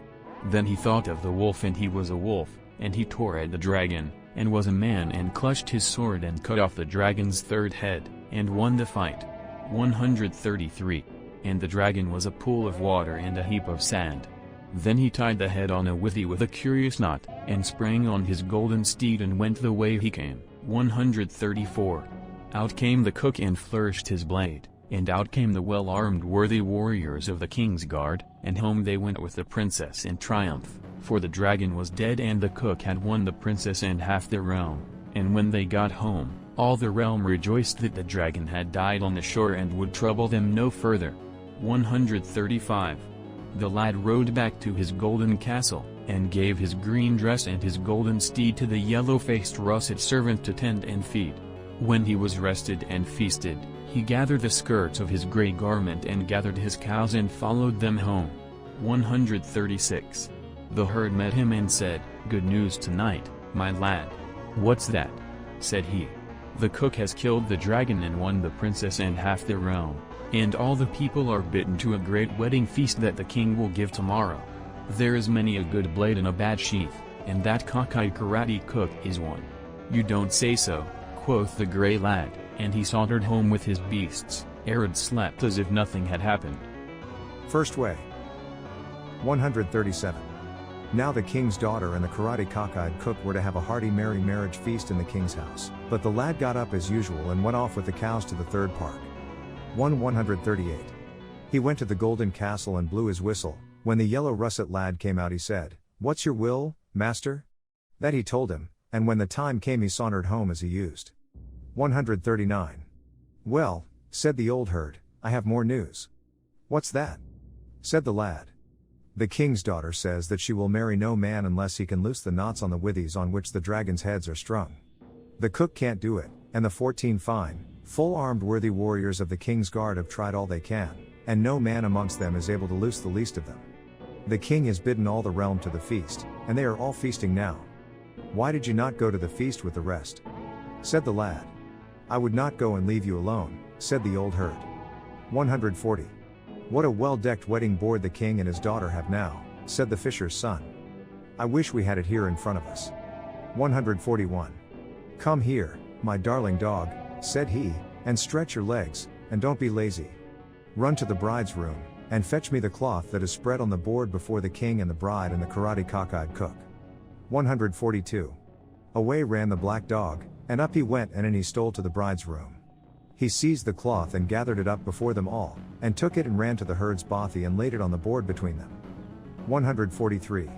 Speaker 3: Then he thought of the wolf, and he was a wolf, and he tore at the dragon, and was a man, and clutched his sword and cut off the dragon's third head, and won the fight. 133. And the dragon was a pool of water and a heap of sand. Then he tied the head on a withy with a curious knot, and sprang on his golden steed and went the way he came. 134. Out came the cook and flourished his blade, and out came the well-armed worthy warriors of the king's guard, and home they went with the princess in triumph, for the dragon was dead and the cook had won the princess and half the realm. And when they got home, all the realm rejoiced that the dragon had died on the shore and would trouble them no further. 135. The lad rode back to his golden castle, and gave his green dress and his golden steed to the yellow-faced russet servant to tend and feed. When he was rested and feasted, he gathered the skirts of his grey garment and gathered his cows and followed them home. 136. The herd met him and said, "Good news tonight, my lad." "What's that?" said he. "The cook has killed the dragon and won the princess and half the realm, and all the people are bidden to a great wedding feast that the king will give tomorrow. There is many a good blade in a bad sheath, and that cockeyed karate cook is one." "You don't say so," quoth the grey lad, and he sauntered home with his beasts. Arid slept as if nothing had happened.
Speaker 1: First way. 137. Now the king's daughter and the karate cockeyed cook were to have a hearty merry marriage feast in the king's house, but the lad got up as usual and went off with the cows to the third park. 138. He went to the golden castle and blew his whistle. When the yellow russet lad came out he said, "What's your will, master?" That he told him, and when the time came he sauntered home as he used. 139. "Well," said the old herd, "I have more news." "What's that?" said the lad. "The king's daughter says that she will marry no man unless he can loose the knots on the withies on which the dragon's heads are strung. The cook can't do it, and the 14 fine, full-armed worthy warriors of the king's guard have tried all they can, and no man amongst them is able to loose the least of them. The king has bidden all the realm to the feast, and they are all feasting now. Why did you not go to the feast with the rest?" said the lad. "I would not go and leave you alone," said the old herd. 140. "What a well-decked wedding board the king and his daughter have now," said the fisher's son. "I wish we had it here in front of us." 141. "Come here, my darling dog," said he, "and stretch your legs, and don't be lazy. Run to the bride's room, and fetch me the cloth that is spread on the board before the king and the bride and the karate cockeyed cook." 142. Away ran the black dog, and up he went and in he stole to the bride's room. He seized the cloth and gathered it up before them all, and took it and ran to the herd's bothy and laid it on the board between them. 143.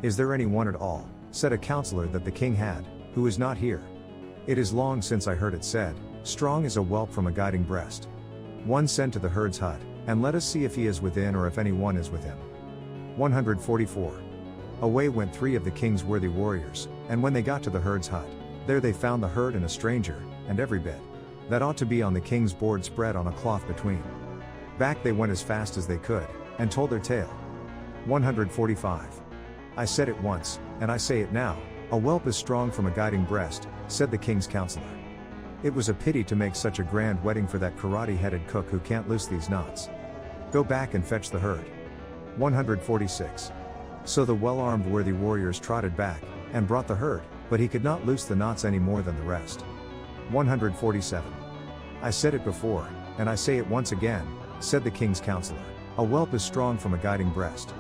Speaker 1: "Is there any one at all," said a counselor that the king had, "who is not here? It is long since I heard it said, strong as a whelp from a guiding breast. One send to the herd's hut, and let us see if he is within or if any one is with him." 144. Away went 3 of the king's worthy warriors, and when they got to the herd's hut, there they found the herd and a stranger, and every bit that ought to be on the king's board spread on a cloth between. Back they went as fast as they could, and told their tale. 145. "I said it once, and I say it now, a whelp is strong from a guiding breast," said the king's counselor. "It was a pity to make such a grand wedding for that karate-headed cook who can't loose these knots. Go back and fetch the herd." 146. So the well-armed worthy warriors trotted back, and brought the herd, but he could not loose the knots any more than the rest. 147. "I said it before, and I say it once again," said the king's counselor, "a whelp is strong from a guiding breast.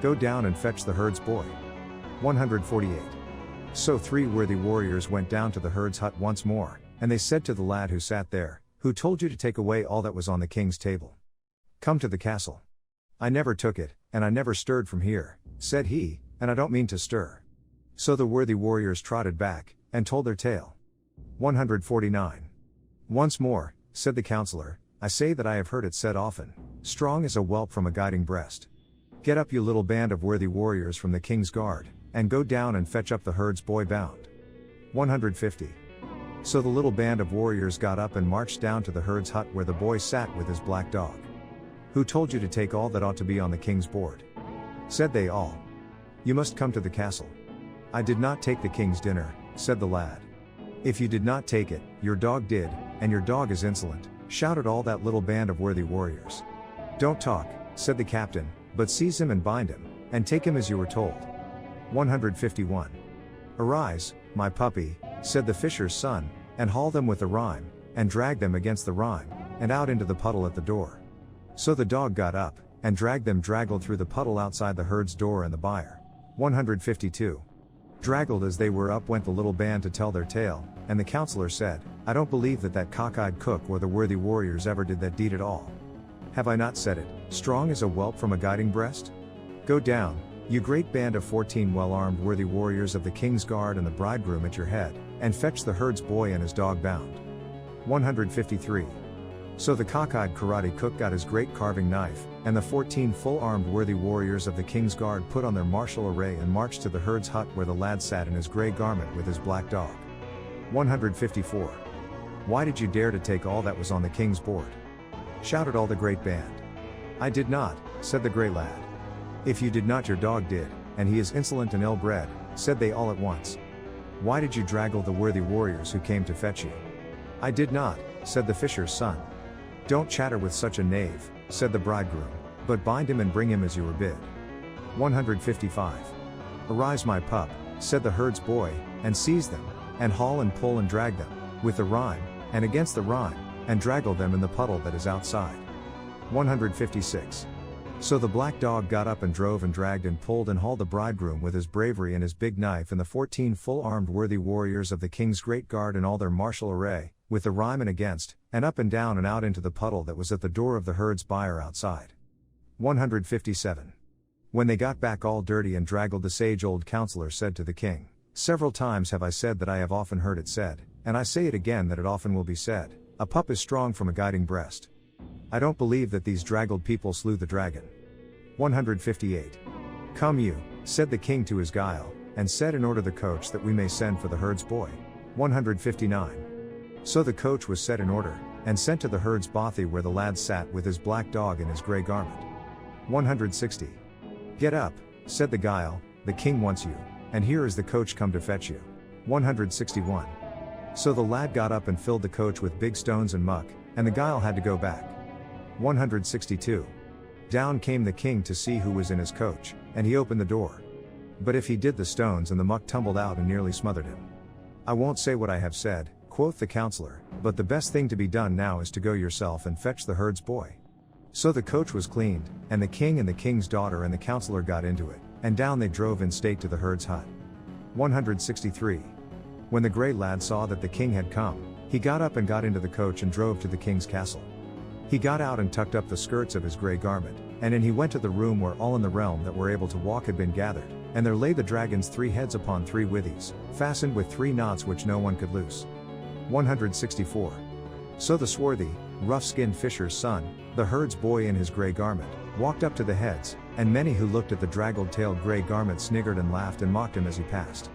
Speaker 1: Go down and fetch the herd's boy." 148. So 3 worthy warriors went down to the herd's hut once more, and they said to the lad who sat there, "Who told you to take away all that was on the king's table? Come to the castle." "I never took it, and I never stirred from here," said he, "and I don't mean to stir." So the worthy warriors trotted back, and told their tale. 149. "Once more," said the counselor, "I say that I have heard it said often, strong as a whelp from a guiding breast. Get up you little band of worthy warriors from the king's guard, and go down and fetch up the herd's boy bound." 150. So the little band of warriors got up and marched down to the herd's hut where the boy sat with his black dog. Who told you to take all that ought to be on the king's board? Said they all. You must come to the castle. I did not take the king's dinner, said the lad. If you did not take it, your dog did, and your dog is insolent, shouted all that little band of worthy warriors. Don't talk, said the captain, but seize him and bind him, and take him as you were told. 151. Arise, my puppy, said the fisher's son, and haul them with the rime, and drag them against the rime, and out into the puddle at the door. So the dog got up, and dragged them draggled through the puddle outside the herd's door and the byre. 152. Draggled as they were up went the little band to tell their tale, and the counselor said, I don't believe that cockeyed cook or the worthy warriors ever did that deed at all. Have I not said it, strong as a whelp from a guiding breast? Go down, you great band of 14 well-armed worthy warriors of the king's guard and the bridegroom at your head, and fetch the herd's boy and his dog bound. 153. So the cockeyed karate cook got his great carving knife, and the 14 full-armed worthy warriors of the king's guard put on their martial array and marched to the herd's hut where the lad sat in his grey garment with his black dog. 154. Why did you dare to take all that was on the king's board? Shouted all the great band. I did not, said the grey lad. If you did not, your dog did, and he is insolent and ill-bred, said they all at once. Why did you draggle the worthy warriors who came to fetch you? I did not, said the fisher's son. Don't chatter with such a knave, said the bridegroom, but bind him and bring him as you were bid. 155. Arise, my pup, said the herd's boy, and seize them, and haul and pull and drag them, with the rime, and against the rime, and draggle them in the puddle that is outside. 156. So the black dog got up and drove and dragged and pulled and hauled the bridegroom with his bravery and his big knife and the 14 full-armed worthy warriors of the king's great guard in all their martial array, with the rime and against, and up and down and out into the puddle that was at the door of the herd's byre outside. 157. When they got back all dirty and draggled, the sage old counselor said to the king, Several times have I said that I have often heard it said, and I say it again that it often will be said, a pup is strong from a guiding breast. I don't believe that these draggled people slew the dragon. 158. Come you, said the king to his guile, and set in order the coach that we may send for the herd's boy. 159. So the coach was set in order, and sent to the herd's bothy where the lad sat with his black dog in his grey garment. 160. Get up, said the guile, the king wants you, and here is the coach come to fetch you. 161. So the lad got up and filled the coach with big stones and muck, and the guile had to go back. 162. Down came the king to see who was in his coach, and he opened the door. But if he did, the stones and the muck tumbled out and nearly smothered him. I won't say what I have said, quoth the counselor, but the best thing to be done now is to go yourself and fetch the herd's boy. So the coach was cleaned, and the king and the king's daughter and the counselor got into it, and down they drove in state to the herd's hut. 163. When the grey lad saw that the king had come, he got up and got into the coach and drove to the king's castle. He got out and tucked up the skirts of his grey garment, and in he went to the room where all in the realm that were able to walk had been gathered, and there lay the dragon's 3 heads upon 3 withies, fastened with 3 knots which no one could loose. 164. So the swarthy, rough-skinned fisher's son, the herd's boy in his grey garment, walked up to the heads, and many who looked at the draggled-tailed grey garment sniggered and laughed and mocked him as he passed.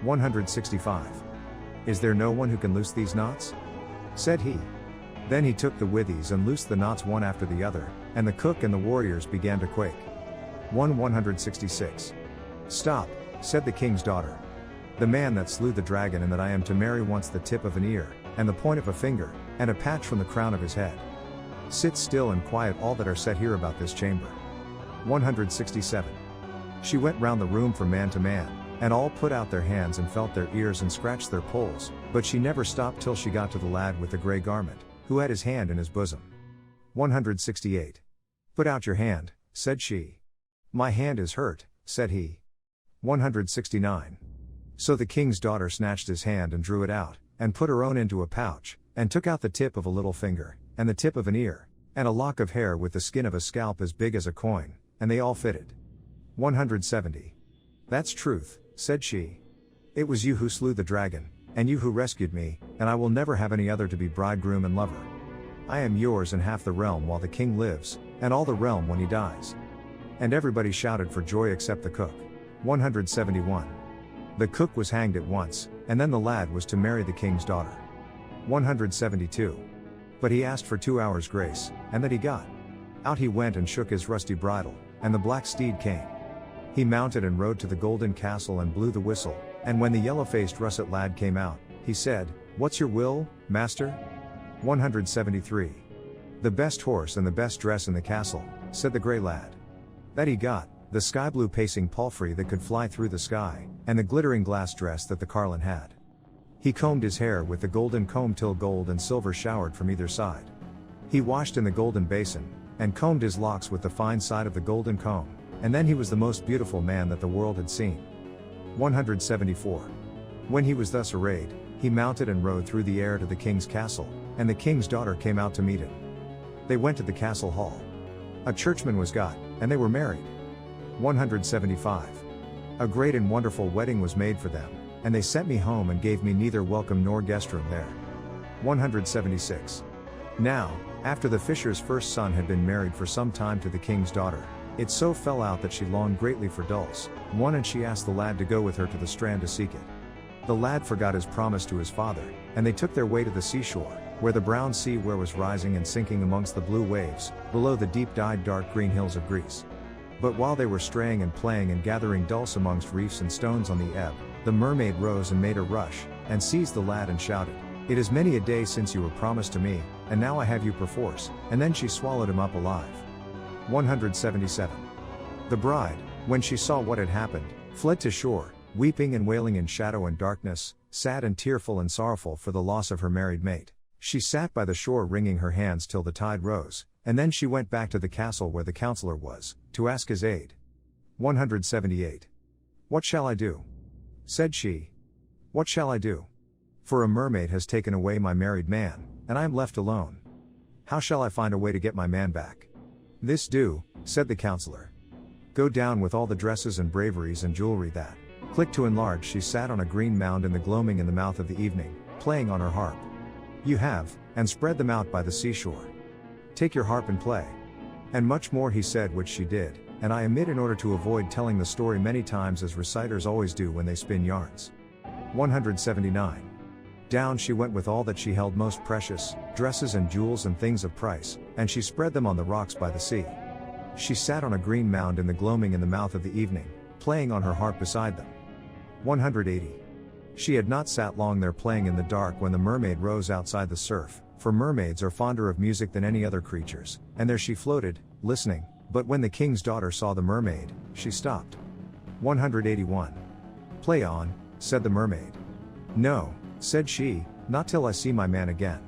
Speaker 1: 165. Is there no one who can loose these knots? Said he. Then he took the withies and loosed the knots one after the other, and the cook and the warriors began to quake. 166. Stop, said the king's daughter. The man that slew the dragon and that I am to marry wants the tip of an ear, and the point of a finger, and a patch from the crown of his head. Sit still and quiet all that are set here about this chamber. 167. She went round the room from man to man, and all put out their hands and felt their ears and scratched their polls, but she never stopped till she got to the lad with the grey garment, who had his hand in his bosom. 168. Put out your hand, said she. My hand is hurt, said he. 169. So the king's daughter snatched his hand and drew it out, and put her own into a pouch, and took out the tip of a little finger, and the tip of an ear, and a lock of hair with the skin of a scalp as big as a coin, and they all fitted. 170. That's truth, said she. It was you who slew the dragon, and you who rescued me, and I will never have any other to be bridegroom and lover. I am yours and half the realm while the king lives, and all the realm when he dies. And everybody shouted for joy except the cook. 171. The cook was hanged at once, and then the lad was to marry the king's daughter. 172. But he asked for 2 hours' grace, and that he got. Out he went and shook his rusty bridle, and the black steed came. He mounted and rode to the golden castle and blew the whistle, and when the yellow-faced russet lad came out, he said, "What's your will, master?" 173. "The best horse and the best dress in the castle," said the grey lad. That he got, the sky-blue pacing palfrey that could fly through the sky, and the glittering glass dress that the carlin had. He combed his hair with the golden comb till gold and silver showered from either side. He washed in the golden basin, and combed his locks with the fine side of the golden comb, and then he was the most beautiful man that the world had seen. 174. When he was thus arrayed, he mounted and rode through the air to the king's castle, and the king's daughter came out to meet him. They went to the castle hall. A churchman was got, and they were married. 175. A great and wonderful wedding was made for them, and they sent me home and gave me neither welcome nor guest room there. 176. Now, after the fisher's first son had been married for some time to the king's daughter, it so fell out that she longed greatly for dulse, and she asked the lad to go with her to the strand to seek it. The lad forgot his promise to his father, and they took their way to the seashore, where the brown sea where was rising and sinking amongst the blue waves, below the deep-dyed dark green hills of Greece. But while they were straying and playing and gathering dulse amongst reefs and stones on the ebb, the mermaid rose and made a rush, and seized the lad and shouted, "It is many a day since you were promised to me, and now I have you perforce," and then she swallowed him up alive. 177. The bride, when she saw what had happened, fled to shore, weeping and wailing in shadow and darkness, sad and tearful and sorrowful for the loss of her married mate. She sat by the shore wringing her hands till the tide rose, and then she went back to the castle where the counselor was, to ask his aid. 178. "What shall I do?" said she. "What shall I do? For a mermaid has taken away my married man, and I am left alone. How shall I find a way to get my man back?" "This do," said the counselor. "Go down with all the dresses and braveries and jewelry that." Click to enlarge. She sat on a green mound in the gloaming in the mouth of the evening, playing on her harp. "You have, and spread them out by the seashore. Take your harp and play." And much more he said, which she did, and I omit in order to avoid telling the story many times as reciters always do when they spin yarns. 179. Down she went with all that she held most precious, dresses and jewels and things of price, and she spread them on the rocks by the sea. She sat on a green mound in the gloaming in the mouth of the evening, playing on her harp beside them. 180. She had not sat long there playing in the dark when the mermaid rose outside the surf, for mermaids are fonder of music than any other creatures, and there she floated, listening, but when the king's daughter saw the mermaid, she stopped. 181. "Play on," said the mermaid. "No," said she, "not till I see my man again."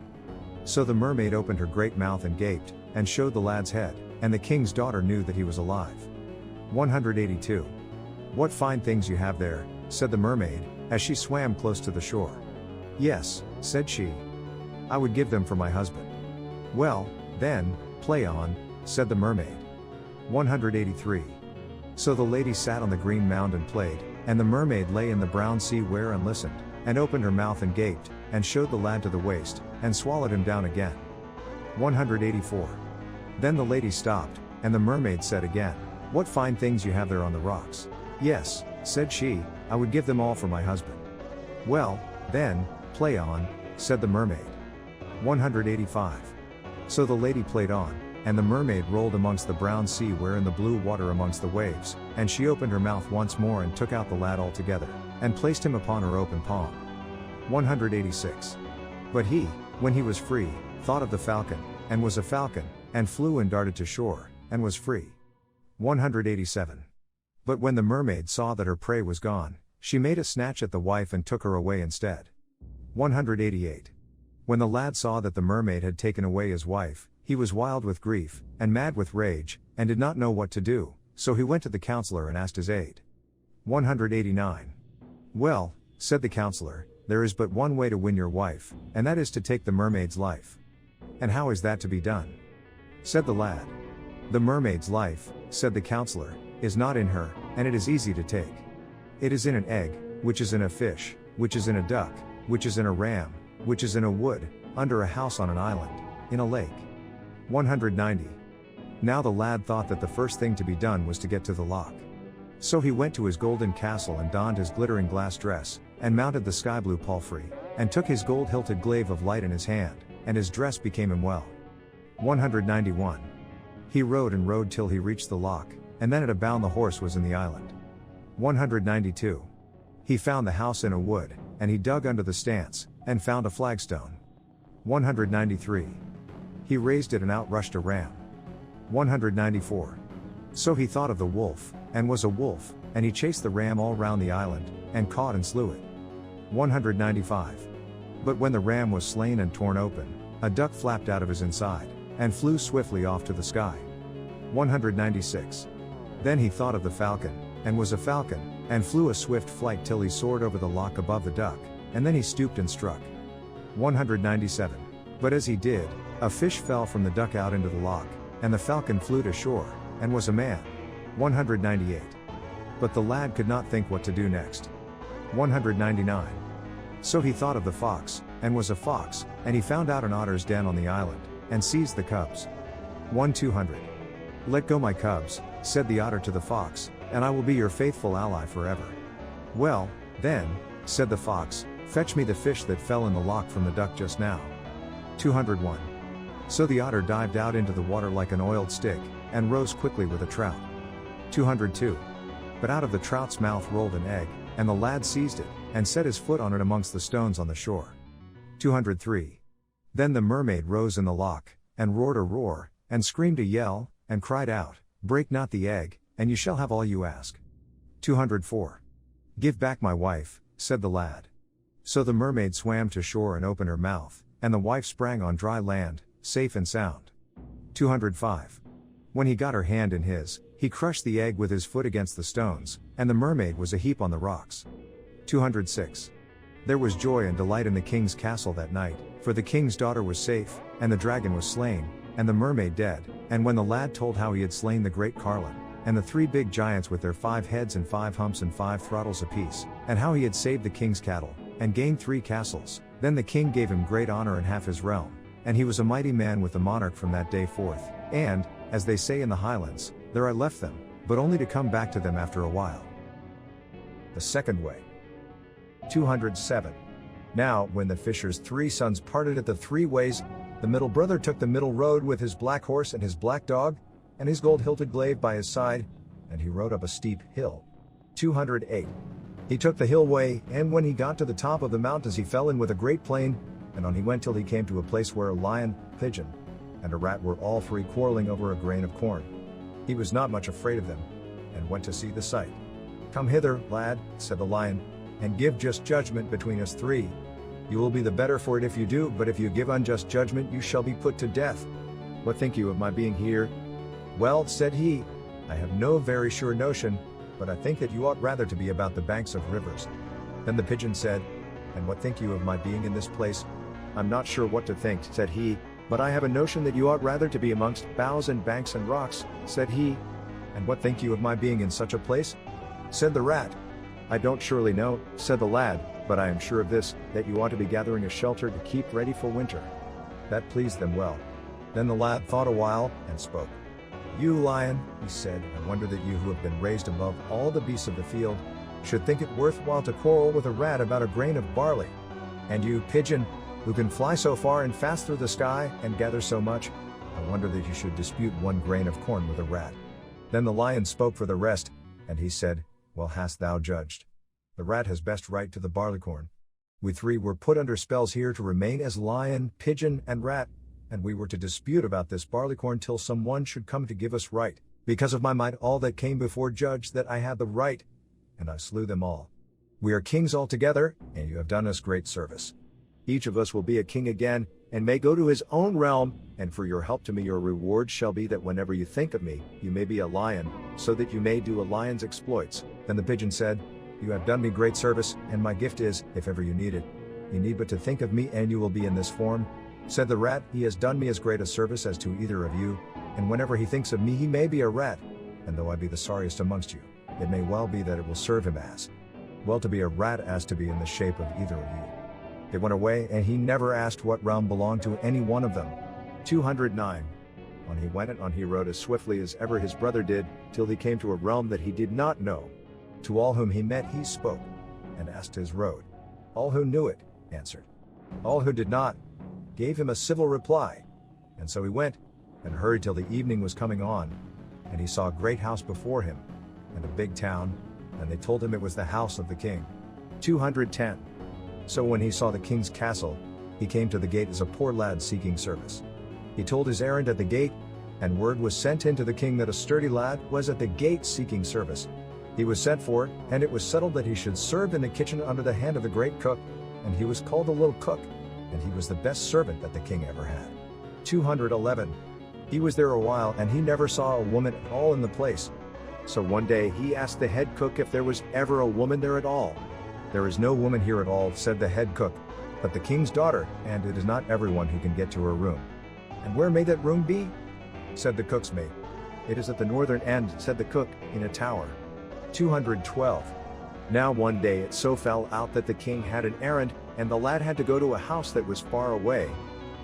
Speaker 1: So the mermaid opened her great mouth and gaped, and showed the lad's head, and the king's daughter knew that he was alive. 182. "What fine things you have there," said the mermaid, as she swam close to the shore. "Yes," said she. "I would give them for my husband." "Well, then, play on," said the mermaid. 183. So the lady sat on the green mound and played, and the mermaid lay in the brown sea where and listened, and opened her mouth and gaped, and showed the lad to the waist, and swallowed him down again. 184. Then the lady stopped, and the mermaid said again, "What fine things you have there on the rocks." "Yes," said she, "I would give them all for my husband." "Well, then, play on," said the mermaid. 185. So the lady played on, and the mermaid rolled amongst the brown sea where in the blue water amongst the waves, and she opened her mouth once more and took out the lad altogether, and placed him upon her open palm. 186. But he, when he was free, thought of the falcon, and was a falcon, and flew and darted to shore, and was free. 187. But when the mermaid saw that her prey was gone, she made a snatch at the wife and took her away instead. 188. When the lad saw that the mermaid had taken away his wife, he was wild with grief, and mad with rage, and did not know what to do, so he went to the counselor and asked his aid. 189. "Well," said the counselor, "there is but one way to win your wife, and that is to take the mermaid's life." "And how is that to be done?" said the lad. "The mermaid's life," said the counselor, "is not in her, and it is easy to take. It is in an egg, which is in a fish, which is in a duck, which is in a ram, which is in a wood, under a house on an island, in a lake." 190. Now the lad thought that the first thing to be done was to get to the lock. So he went to his golden castle and donned his glittering glass dress, and mounted the sky blue palfrey, and took his gold-hilted glaive of light in his hand, and his dress became him well. 191. He rode and rode till he reached the loch, and then at a bound the horse was in the island. 192. He found the house in a wood, and he dug under the stance, and found a flagstone. 193. He raised it and out rushed a ram. 194. So he thought of the wolf, and was a wolf, and he chased the ram all round the island, and caught and slew it. 195. But when the ram was slain and torn open, a duck flapped out of his inside, and flew swiftly off to the sky. 196. Then he thought of the falcon, and was a falcon, and flew a swift flight till he soared over the loch above the duck, and then he stooped and struck. 197. But as he did, a fish fell from the duck out into the loch, and the falcon flew to shore, and was a man. 198. But the lad could not think what to do next. 199. So he thought of the fox, and was a fox, and he found out an otter's den on the island, and seized the cubs. 200. Let go my cubs, said the otter to the fox, and I will be your faithful ally forever. Well, then, said the fox, fetch me the fish that fell in the loch from the duck just now. 201. So the otter dived out into the water like an oiled stick, and rose quickly with a trout. 202. But out of the trout's mouth rolled an egg, and the lad seized it, and set his foot on it amongst the stones on the shore. 203. Then the mermaid rose in the loch, and roared a roar, and screamed a yell, and cried out, break not the egg, and you shall have all you ask. 204. Give back my wife, said the lad. So the mermaid swam to shore and opened her mouth, and the wife sprang on dry land, safe and sound. 205. When he got her hand in his, he crushed the egg with his foot against the stones, and the mermaid was a heap on the rocks. 206. There was joy and delight in the king's castle that night, for the king's daughter was safe, and the dragon was slain, and the mermaid dead. And when the lad told how he had slain the great carlin, and the 3 big giants with their 5 heads and 5 humps and 5 throttles apiece, and how he had saved the king's cattle, and gained 3 castles, then the king gave him great honor and half his realm, and he was a mighty man with the monarch from that day forth, and, as they say in the Highlands, there I left them, but only to come back to them after a while. The second way. 207. Now, when the fisher's 3 sons parted at the 3 ways, the middle brother took the middle road with his black horse and his black dog, and his gold-hilted glaive by his side, and he rode up a steep hill. 208. He took the hill way, and when he got to the top of the mountains he fell in with a great plain, and on he went till he came to a place where a lion, pigeon, and a rat were all 3 quarreling over a grain of corn. He was not much afraid of them, and went to see the sight. Come hither, lad, said the lion, and give just judgment between us 3. You will be the better for it if you do, but if you give unjust judgment you shall be put to death. What think you of my being here? Well, said he, I have no very sure notion, but I think that you ought rather to be about the banks of rivers. Then the pigeon said, and what think you of my being in this place? I'm not sure what to think, said he, but I have a notion that you ought rather to be amongst boughs and banks and rocks, said he. And what think you of my being in such a place? Said the rat. I don't surely know, said the lad, but I am sure of this, that you ought to be gathering a shelter to keep ready for winter. That pleased them well. Then the lad thought a while, and spoke. You lion, he said, I wonder that you who have been raised above all the beasts of the field, should think it worthwhile to quarrel with a rat about a grain of barley. And you, pigeon, who can fly so far and fast through the sky, and gather so much, I wonder that you should dispute 1 grain of corn with a rat. Then the lion spoke for the rest, and he said, Well hast thou judged. The rat has best right to the barleycorn. We 3 were put under spells here to remain as lion, pigeon, and rat, and we were to dispute about this barleycorn till some one should come to give us right. Because of my might all that came before judged that I had the right, and I slew them all. We are kings altogether, and you have done us great service. Each of us will be a king again, and may go to his own realm, and for your help to me your reward shall be that whenever you think of me, you may be a lion, so that you may do a lion's exploits. Then the pigeon said, You have done me great service, and my gift is, if ever you need it, you need but to think of me and you will be in this form. Said the rat, He has done me as great a service as to either of you, and whenever he thinks of me he may be a rat, and though I be the sorriest amongst you, it may well be that it will serve him as well to be a rat as to be in the shape of either of you. They went away, and he never asked what realm belonged to any one of them. 209. On he went, and on he rode as swiftly as ever his brother did, till he came to a realm that he did not know. To all whom he met he spoke, and asked his road. All who knew it answered. All who did not gave him a civil reply. And so he went, and hurried till the evening was coming on. And he saw a great house before him, and a big town, and they told him it was the house of the king. 210. So when he saw the king's castle, he came to the gate as a poor lad seeking service. He told his errand at the gate, and word was sent in to the king that a sturdy lad was at the gate seeking service. He was sent for, and it was settled that he should serve in the kitchen under the hand of the great cook, and he was called the little cook, and he was the best servant that the king ever had. 211. He was there a while, and he never saw a woman at all in the place. So one day he asked the head cook if there was ever a woman there at all. There is no woman here at all, said the head cook, but the king's daughter, and it is not everyone who can get to her room. And where may that room be? Said the cook's mate. It is at the northern end, said the cook, in a tower. 212. Now one day it so fell out that the king had an errand, and the lad had to go to a house that was far away.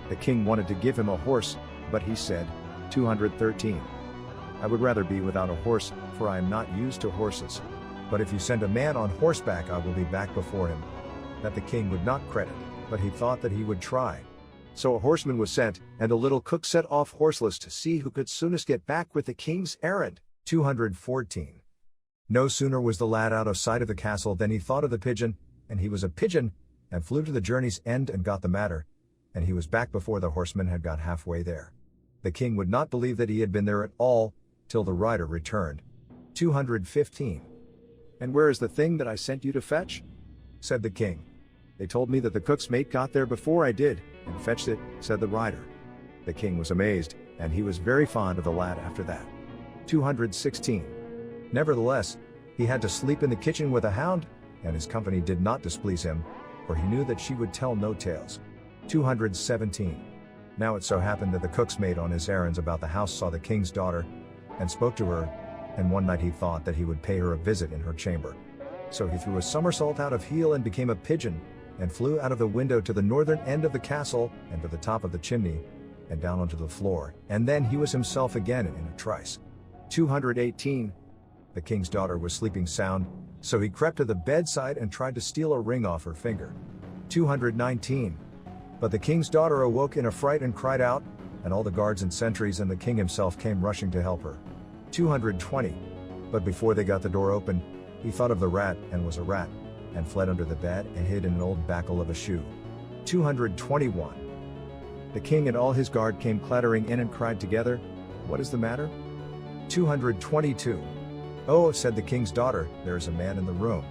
Speaker 1: The king wanted to give him a horse, but he said, 213. I would rather be without a horse, for I am not used to horses. But if you send a man on horseback, I will be back before him. That the king would not credit, but he thought that he would try. So a horseman was sent, and the little cook set off horseless to see who could soonest get back with the king's errand. 214. No sooner was the lad out of sight of the castle than he thought of the pigeon, and he was a pigeon, and flew to the journey's end and got the matter, and he was back before the horseman had got halfway there. The king would not believe that he had been there at all, till the rider returned. 215. And where is the thing that I sent you to fetch? Said the king. They told me that the cook's mate got there before I did, and fetched it, said the rider. The king was amazed, and he was very fond of the lad after that. 216. Nevertheless, he had to sleep in the kitchen with a hound, and his company did not displease him, for he knew that she would tell no tales. 217. Now it so happened that the cook's mate on his errands about the house saw the king's daughter, and spoke to her, and one night he thought that he would pay her a visit in her chamber. So he threw a somersault out of heel and became a pigeon, and flew out of the window to the northern end of the castle, and to the top of the chimney, and down onto the floor, and then he was himself again in a trice. 218. The king's daughter was sleeping sound, so he crept to the bedside and tried to steal a ring off her finger. 219. But the king's daughter awoke in a fright and cried out, and all the guards and sentries and the king himself came rushing to help her. 220. But before they got the door open, he thought of the rat, and was a rat, and fled under the bed and hid in an old buckle of a shoe. 221. The king and all his guard came clattering in and cried together, What is the matter? 222. Oh, said the king's daughter, there is a man in the room.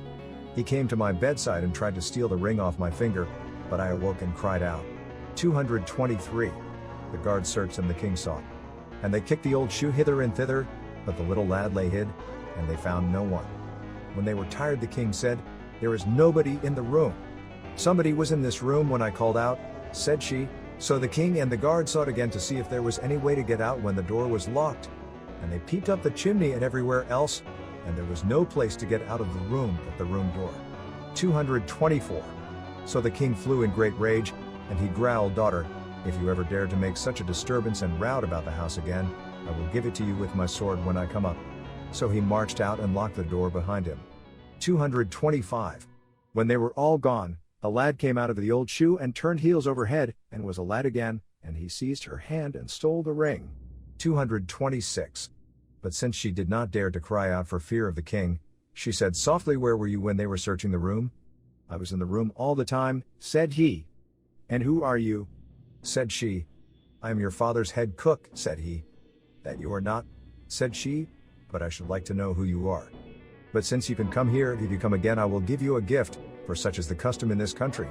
Speaker 1: He came to my bedside and tried to steal the ring off my finger, but I awoke and cried out. 223. The guards searched and the king sought. And they kicked the old shoe hither and thither, but the little lad lay hid, and they found no one. When they were tired, the king said, There is nobody in the room. Somebody was in this room when I called out, said she. So the king and the guard sought again to see if there was any way to get out when the door was locked. And they peeped up the chimney and everywhere else, and there was no place to get out of the room but the room door. 224. So the king flew in great rage, and he growled, Daughter, if you ever dare to make such a disturbance and rout about the house again, I will give it to you with my sword when I come up. So he marched out and locked the door behind him. 225. When they were all gone, a lad came out of the old shoe and turned heels over head, and was a lad again, and he seized her hand and stole the ring. 226. But since she did not dare to cry out for fear of the king, she said softly, Where were you when they were searching the room? I was in the room all the time, said he. And who are you? Said she. I am your father's head cook, said he. That you are not, said she, but I should like to know who you are. But since you can come here, if you come again I will give you a gift, for such is the custom in this country.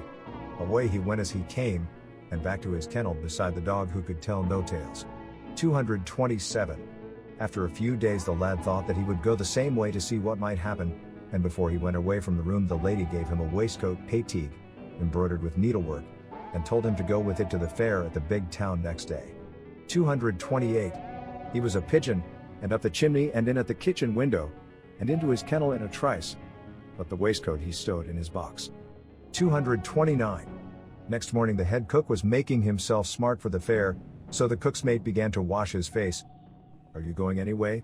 Speaker 1: Away he went as he came, and back to his kennel beside the dog who could tell no tales. 227. After a few days the lad thought that he would go the same way to see what might happen, and before he went away from the room the lady gave him a waistcoat payteag, embroidered with needlework, and told him to go with it to the fair at the big town next day. 228. He was a pigeon, and up the chimney and in at the kitchen window, and into his kennel in a trice, but the waistcoat he stowed in his box. 229. Next morning the head cook was making himself smart for the fair, So the cook's mate began to wash his face. "Are you going anyway?"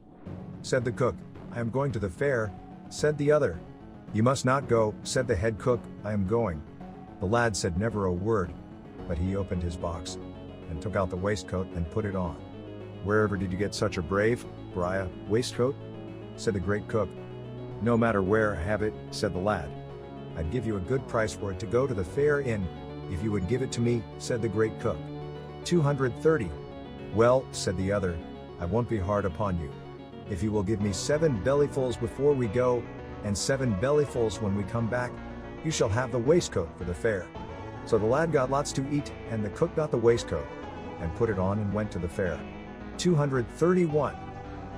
Speaker 1: said the cook. "I am going to the fair," said the other. "You must not go," said the head cook. "I am going." The lad said never a word, but he opened his box and took out the waistcoat and put it on. "Wherever did you get such a brave, Briar, waistcoat?" said the great cook. "No matter where I have it," said the lad. "I'd give you a good price for it to go to the fair in, if you would give it to me," said the great cook. 230. "Well," said the other, "I won't be hard upon you. If you will give me 7 bellyfuls before we go, and 7 bellyfuls when we come back, you shall have the waistcoat for the fair." So the lad got lots to eat, and the cook got the waistcoat, and put it on and went to the fair. 231.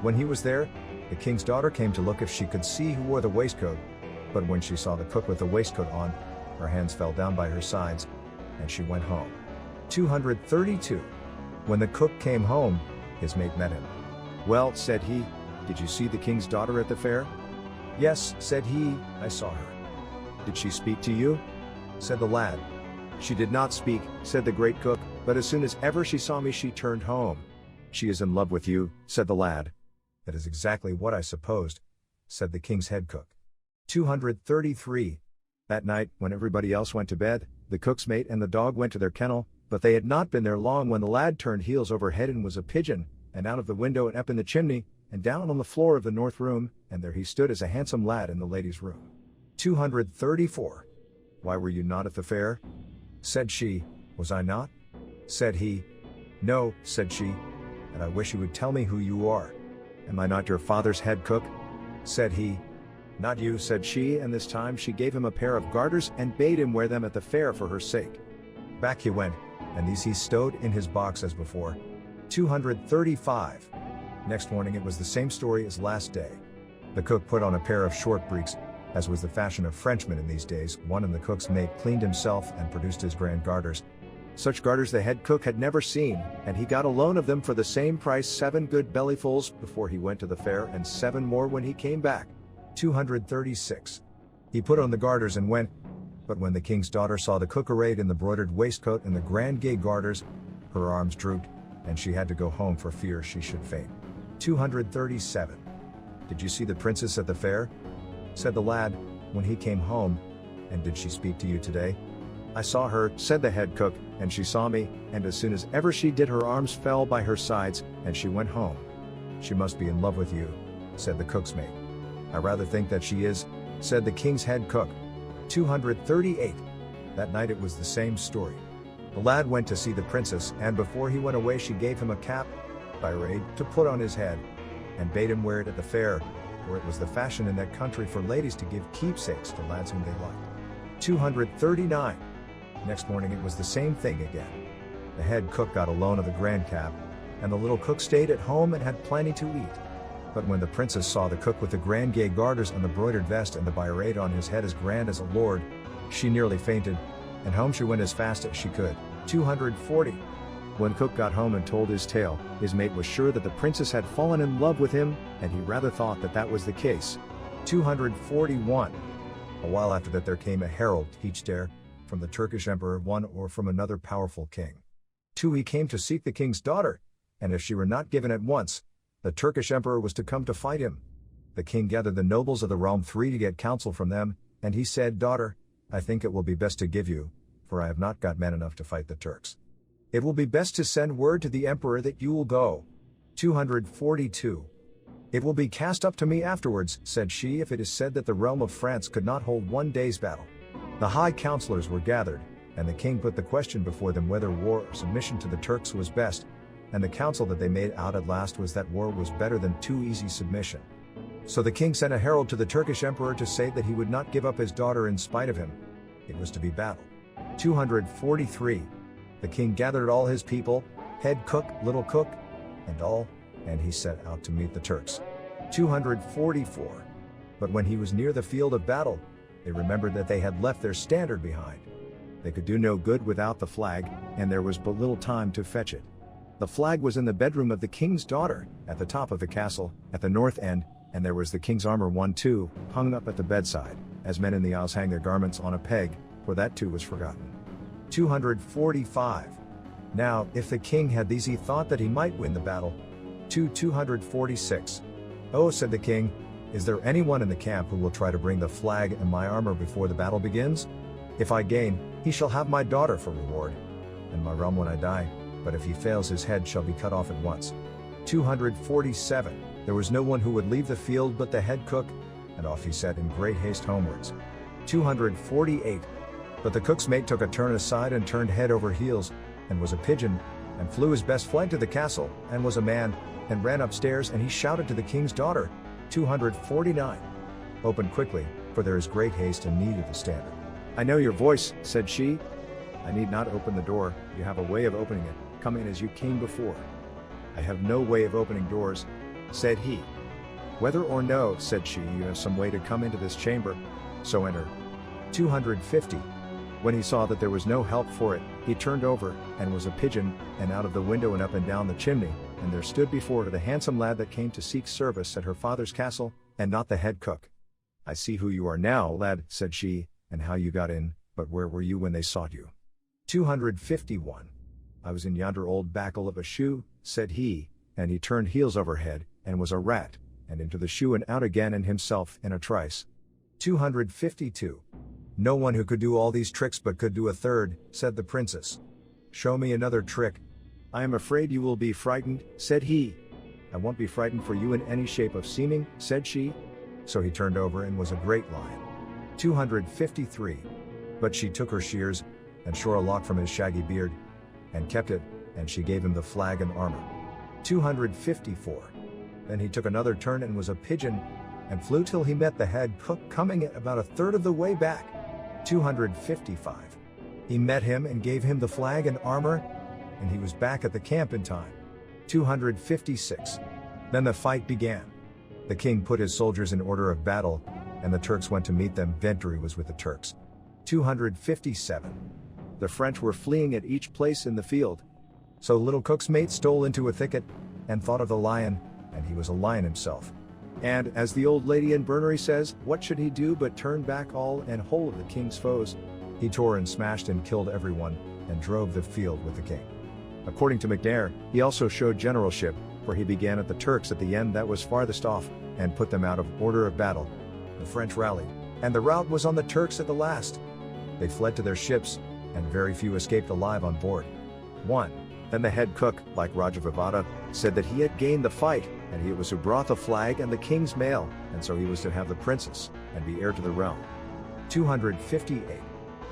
Speaker 1: When he was there, the king's daughter came to look if she could see who wore the waistcoat, but when she saw the cook with the waistcoat on, her hands fell down by her sides, and she went home. 232. When the cook came home, his mate met him. "Well," said he, "did you see the king's daughter at the fair?" "Yes," said he, "I saw her." "Did she speak to you?" said the lad. "She did not speak," said the great cook, "but as soon as ever she saw me she turned home." "She is in love with you," said the lad. "That is exactly what I supposed," said the king's head cook. 233. That night, when everybody else went to bed, the cook's mate and the dog went to their kennel, but they had not been there long when the lad turned heels over head and was a pigeon, and out of the window and up in the chimney, and down on the floor of the north room, and there he stood as a handsome lad in the lady's room. 234. "Why were you not at the fair?" said she. "Was I not?" said he. "No," said she, "and I wish you would tell me who you are." "Am I not your father's head cook?" said he. "Not you," said she, and this time she gave him a pair of garters and bade him wear them at the fair for her sake. Back he went, and these he stowed in his box as before. 235. Next morning it was the same story as last day. The cook put on a pair of short breeks, as was the fashion of Frenchmen in these days. One and the cook's mate cleaned himself and produced his grand garters. Such garters the head cook had never seen, and he got a loan of them for the same price, 7 good bellyfuls before he went to the fair, and 7 more when he came back. 236. He put on the garters and went, but when the king's daughter saw the cook arrayed in the broidered waistcoat and the grand gay garters, her arms drooped, and she had to go home for fear she should faint. 237. "Did you see the princess at the fair?" said the lad, when he came home. "And did she speak to you today?" "I saw her," said the head cook, "and she saw me, and as soon as ever she did her arms fell by her sides, and she went home." "She must be in love with you," said the cook's mate. "I rather think that she is," said the king's head cook. 238. That night it was the same story. The lad went to see the princess, and before he went away she gave him a cap, by raid, to put on his head, and bade him wear it at the fair, for it was the fashion in that country for ladies to give keepsakes to lads whom they liked. 239. Next morning it was the same thing again. The head cook got a loan of the grand cap, and the little cook stayed at home and had plenty to eat. But when the princess saw the cook with the grand gay garters and the broidered vest and the birade on his head as grand as a lord, she nearly fainted, and home she went as fast as she could. 240. When cook got home and told his tale, his mate was sure that the princess had fallen in love with him, and he rather thought that that was the case. 241. A while after that there came a herald, each dare, from the Turkish emperor one or from another powerful king. 2. He came to seek the king's daughter, and if she were not given at once, the Turkish emperor was to come to fight him. The king gathered the nobles of the realm 3 to get counsel from them, and he said, "Daughter, I think it will be best to give you, for I have not got men enough to fight the Turks. It will be best to send word to the emperor that you will go." 242. "It will be cast up to me afterwards," said she, "if it is said that the realm of France could not hold one day's battle." The high counselors were gathered, and the king put the question before them whether war or submission to the Turks was best, and the counsel that they made out at last was that war was better than too easy submission. So the king sent a herald to the Turkish emperor to say that he would not give up his daughter in spite of him. It was to be battle. 243. The king gathered all his people, head cook, little cook, and all, and he set out to meet the Turks. 244. But when he was near the field of battle, they remembered that they had left their standard behind. They could do no good without the flag, and there was but little time to fetch it. The flag was in the bedroom of the king's daughter, at the top of the castle, at the north end, and there was the king's armor one too, hung up at the bedside, as men in the isles hang their garments on a peg, for that too was forgotten. 245. Now, if the king had these, he thought that he might win the battle. 246. Oh, said the king, is there anyone in the camp who will try to bring the flag and my armor before the battle begins? If I gain, he shall have my daughter for reward, and my realm when I die, but if he fails, his head shall be cut off at once. 247. There was no one who would leave the field but the head cook, and off he set in great haste homewards. 248. But the cook's mate took a turn aside and turned head over heels, and was a pigeon, and flew his best flight to the castle, and was a man, and ran upstairs, and he shouted to the king's daughter. 249. Open quickly, for there is great haste and need of the standard. I know your voice, said she. I need not open the door, you have a way of opening it, come in as you came before. I have no way of opening doors, said he. Whether or no, said she, you have some way to come into this chamber, so enter. 250. When he saw that there was no help for it, he turned over, and was a pigeon, and out of the window and up and down the chimney, and there stood before her the handsome lad that came to seek service at her father's castle, and not the head cook. I see who you are now, lad, said she, and how you got in, but where were you when they sought you? 251. I was in yonder old backle of a shoe, said he, and he turned heels over head, and was a rat, and into the shoe and out again and himself in a trice. 252. No one who could do all these tricks but could do a third, said the princess. Show me another trick. I am afraid you will be frightened, said he. I won't be frightened for you in any shape of seeming, said she. So he turned over and was a great lion. 253. But she took her shears, and shore a lock from his shaggy beard, and kept it, and she gave him the flag and armor. 254. Then he took another turn and was a pigeon, and flew till he met the head cook coming at about a third of the way back. 255. He met him and gave him the flag and armor, and he was back at the camp in time. 256. Then the fight began. The king put his soldiers in order of battle, and the Turks went to meet them. Victory was with the Turks. 257. The French were fleeing at each place in the field. So little cook's mate stole into a thicket, and thought of the lion, and he was a lion himself. And, as the old lady in Bernery says, what should he do but turn back all and whole of the king's foes? He tore and smashed and killed everyone, and drove the field with the king. According to McNair, he also showed generalship, for he began at the Turks at the end that was farthest off, and put them out of order of battle. The French rallied, and the rout was on the Turks at the last. They fled to their ships, and very few escaped alive on board. 1. Then the head cook, like Rajavivada, said that he had gained the fight, and he it was who brought the flag and the king's mail, and so he was to have the princess, and be heir to the realm. 258.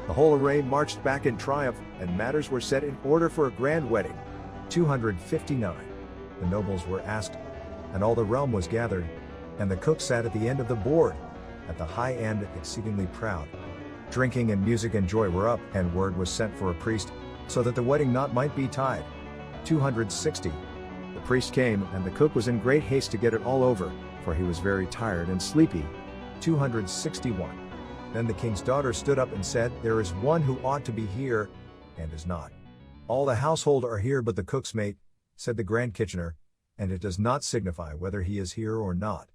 Speaker 1: The whole array marched back in triumph, and matters were set in order for a grand wedding. 259. The nobles were asked, and all the realm was gathered, and the cook sat at the end of the board, at the high end, exceedingly proud. Drinking and music and joy were up, and word was sent for a priest, so that the wedding knot might be tied. 260. The priest came, and the cook was in great haste to get it all over, for he was very tired and sleepy. 261. Then the king's daughter stood up and said, there is one who ought to be here, and is not. All the household are here but the cook's mate, said the Grand Kitchener, and it does not signify whether he is here or not.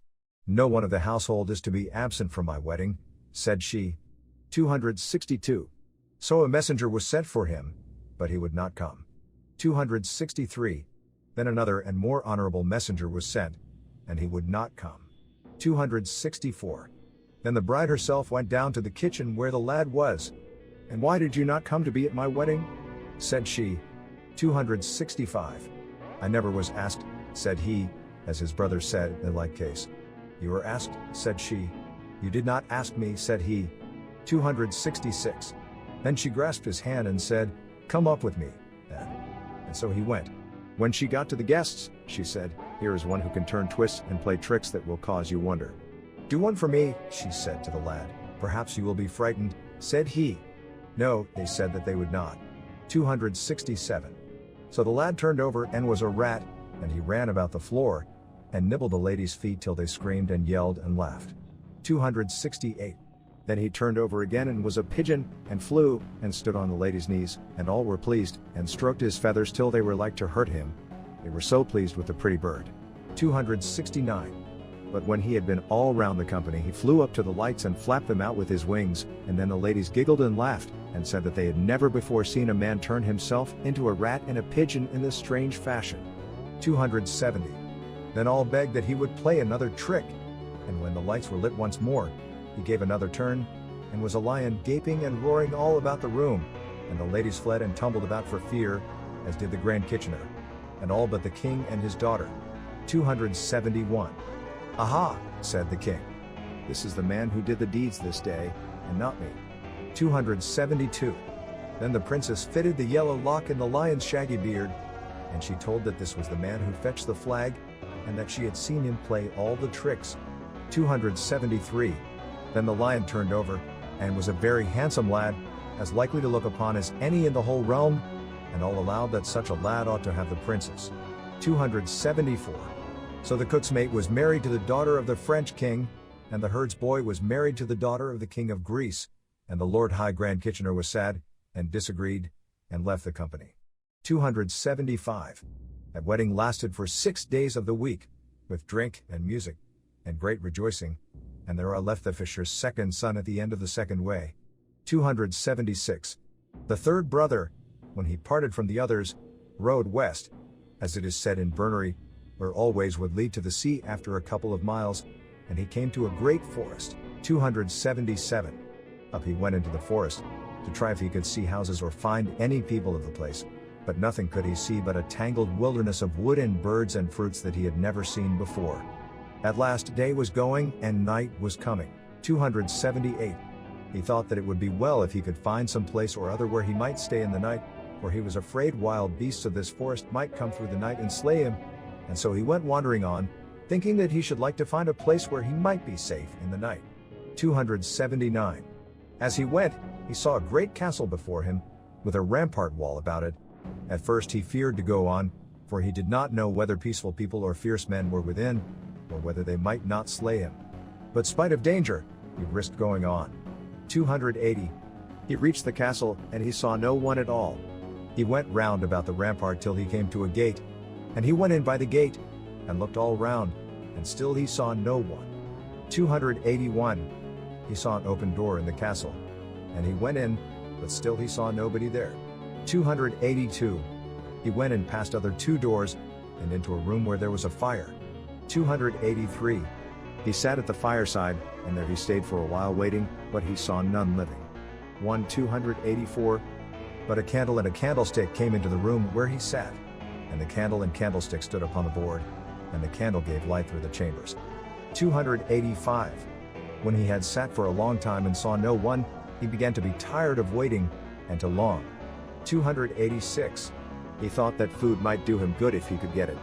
Speaker 1: No one of the household is to be absent from my wedding, said she. 262. So a messenger was sent for him, but he would not come. 263. Then another and more honorable messenger was sent, and he would not come. 264. Then the bride herself went down to the kitchen where the lad was. And why did you not come to be at my wedding? Said she. 265. I never was asked, said he, as his brother said in the like case. You were asked, said she. You did not ask me, said he. 266. Then she grasped his hand and said, come up with me, then. And so he went. When she got to the guests, she said, here is one who can turn twists and play tricks that will cause you wonder. Do one for me, she said to the lad. Perhaps you will be frightened, said he. No, they said that they would not. 267. So the lad turned over and was a rat, and he ran about the floor, and nibbled the ladies' feet till they screamed and yelled and laughed. 268. Then he turned over again and was a pigeon, and flew, and stood on the ladies' knees, and all were pleased, and stroked his feathers till they were like to hurt him. They were so pleased with the pretty bird. 269. But when he had been all round the company, he flew up to the lights and flapped them out with his wings, and then the ladies giggled and laughed, and said that they had never before seen a man turn himself into a rat and a pigeon in this strange fashion. 270. Then all begged that he would play another trick, and when the lights were lit once more, he gave another turn, and was a lion gaping and roaring all about the room, and the ladies fled and tumbled about for fear, as did the Grand Kitchener, and all but the king and his daughter. 271. Aha, said the king. This is the man who did the deeds this day, and not me. 272. Then the princess fitted the yellow lock in the lion's shaggy beard, and she told that this was the man who fetched the flag, and that she had seen him play all the tricks. 273. Then the lion turned over, and was a very handsome lad, as likely to look upon as any in the whole realm, and all allowed that such a lad ought to have the princess. 274. So the cook's mate was married to the daughter of the French king, and the herd's boy was married to the daughter of the king of Greece, and the Lord High Grand Kitchener was sad, and disagreed, and left the company. 275. That wedding lasted for 6 days of the week, with drink and music, and great rejoicing, and there left the fisher's second son at the end of the second way. 276. The third brother, when he parted from the others, rode west, as it is said in Bernery, where all ways would lead to the sea after a couple of miles, and he came to a great forest. 277. Up he went into the forest, to try if he could see houses or find any people of the place, but nothing could he see but a tangled wilderness of wood and birds and fruits that he had never seen before. At last day was going, and night was coming. 278. He thought that it would be well if he could find some place or other where he might stay in the night, for he was afraid wild beasts of this forest might come through the night and slay him, and so he went wandering on, thinking that he should like to find a place where he might be safe in the night. 279. As he went, he saw a great castle before him, with a rampart wall about it. At first he feared to go on, for he did not know whether peaceful people or fierce men were within, or whether they might not slay him. But spite of danger, he risked going on. 280. He reached the castle, and he saw no one at all. He went round about the rampart till he came to a gate, and he went in by the gate, and looked all round, and still he saw no one. 281. He saw an open door in the castle, and he went in, but still he saw nobody there. 282. He went and passed other 2 doors, and into a room where there was a fire. 283. He sat at the fireside, and there he stayed for a while waiting, but he saw none living. 284. But a candle and a candlestick came into the room where he sat, and the candle and candlestick stood upon the board, and the candle gave light through the chambers. 285. When he had sat for a long time and saw no one, he began to be tired of waiting, and to long. 286. He thought that food might do him good if he could get it.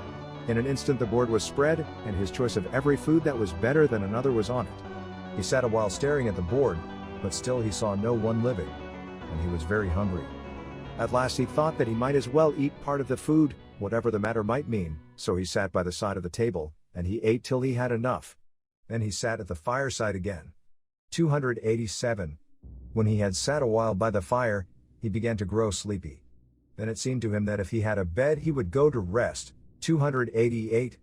Speaker 1: In an instant the board was spread, and his choice of every food that was better than another was on it. He sat a while staring at the board, but still he saw no one living, and he was very hungry. At last he thought that he might as well eat part of the food, whatever the matter might mean, so he sat by the side of the table, and he ate till he had enough. Then he sat at the fireside again. 287. When he had sat a while by the fire, he began to grow sleepy. Then it seemed to him that if he had a bed he would go to rest. 288.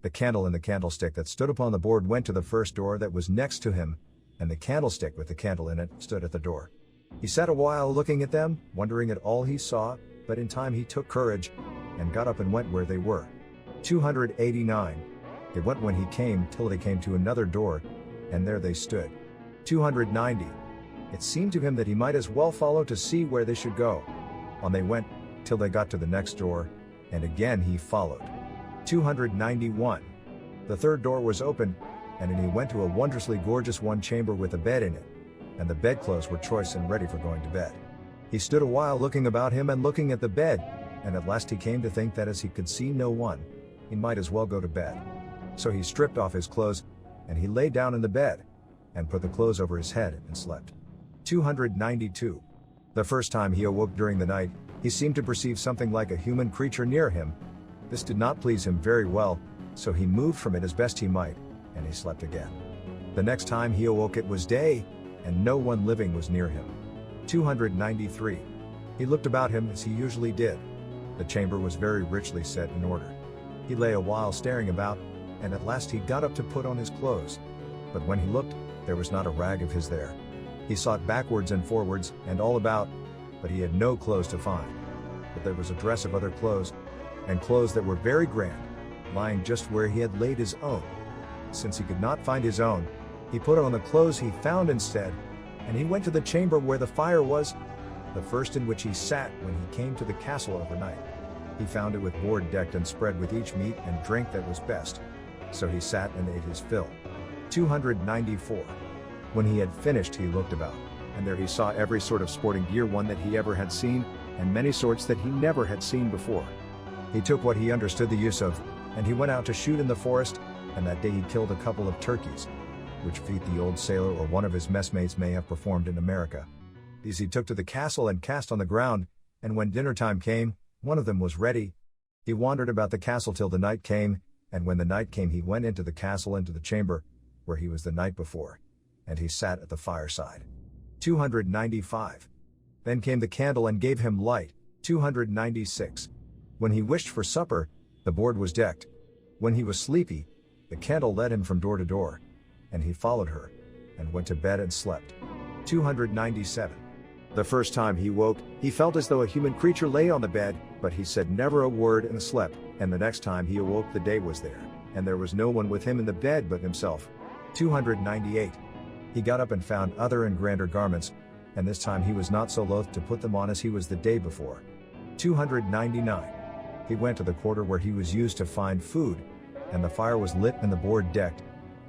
Speaker 1: The candle and the candlestick that stood upon the board went to the first door that was next to him, and the candlestick with the candle in it stood at the door. He sat a while looking at them, wondering at all he saw, but in time he took courage, and got up and went where they were. 289. They went when he came till they came to another door, and there they stood. 290. It seemed to him that he might as well follow to see where they should go. On they went, till they got to the next door, and again he followed. 291. The third door was open, and in he went to a wondrously gorgeous one chamber with a bed in it, and the bedclothes were choice and ready for going to bed. He stood a while looking about him and looking at the bed, and at last he came to think that as he could see no one, he might as well go to bed. So he stripped off his clothes, and he lay down in the bed, and put the clothes over his head and slept. 292. The first time he awoke during the night, he seemed to perceive something like a human creature near him. This did not please him very well, so he moved from it as best he might, and he slept again. The next time he awoke it was day, and no one living was near him. 293. He looked about him as he usually did. The chamber was very richly set in order. He lay a while staring about, and at last he got up to put on his clothes. But when he looked, there was not a rag of his there. He sought backwards and forwards, and all about, but he had no clothes to find. But there was a dress of other clothes, and clothes that were very grand, lying just where he had laid his own. Since he could not find his own, he put on the clothes he found instead, and he went to the chamber where the fire was, the first in which he sat when he came to the castle overnight. He found it with board decked and spread with each meat and drink that was best. So he sat and ate his fill. 294. When he had finished he looked about, and there he saw every sort of sporting gear one that he ever had seen, and many sorts that he never had seen before. He took what he understood the use of, and he went out to shoot in the forest, and that day he killed a couple of turkeys, which feat the old sailor or one of his messmates may have performed in America. These he took to the castle and cast on the ground, and when dinner time came, one of them was ready. He wandered about the castle till the night came, and when the night came he went into the castle into the chamber, where he was the night before, and he sat at the fireside. 295. Then came the candle and gave him light. 296. When he wished for supper, the board was decked. When he was sleepy, the candle led him from door to door, and he followed her, and went to bed and slept. 297. The first time he woke, he felt as though a human creature lay on the bed, but he said never a word and slept, and the next time he awoke the day was there, and there was no one with him in the bed but himself. 298. He got up and found other and grander garments, and this time he was not so loath to put them on as he was the day before. 299. He went to the quarter where he was used to find food, and the fire was lit and the board decked,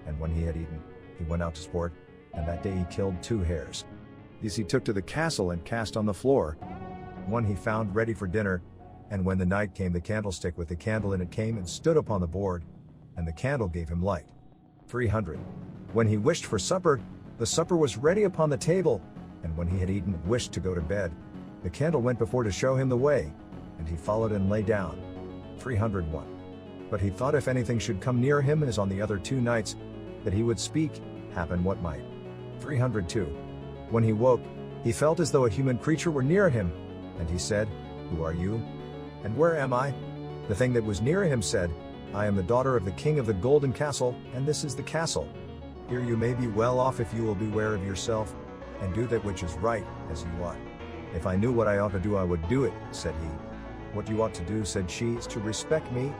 Speaker 1: and when he had eaten, he went out to sport, and that day he killed 2 hares. These he took to the castle and cast on the floor. One he found ready for dinner, and when the night came the candlestick with the candle in it came and stood upon the board, and the candle gave him light. 300. When he wished for supper, the supper was ready upon the table, and when he had eaten and wished to go to bed, the candle went before to show him the way, and he followed and lay down. 301. But he thought if anything should come near him as on the other 2 nights, that he would speak, happen what might. 302. When he woke, he felt as though a human creature were near him, and he said, "Who are you? And where am I?" The thing that was near him said, "I am the daughter of the king of the golden castle, and this is the castle. Here you may be well off if you will beware of yourself, and do that which is right, as you ought." "If I knew what I ought to do I would do it," said he. "What you ought to do," said she, "is to respect me.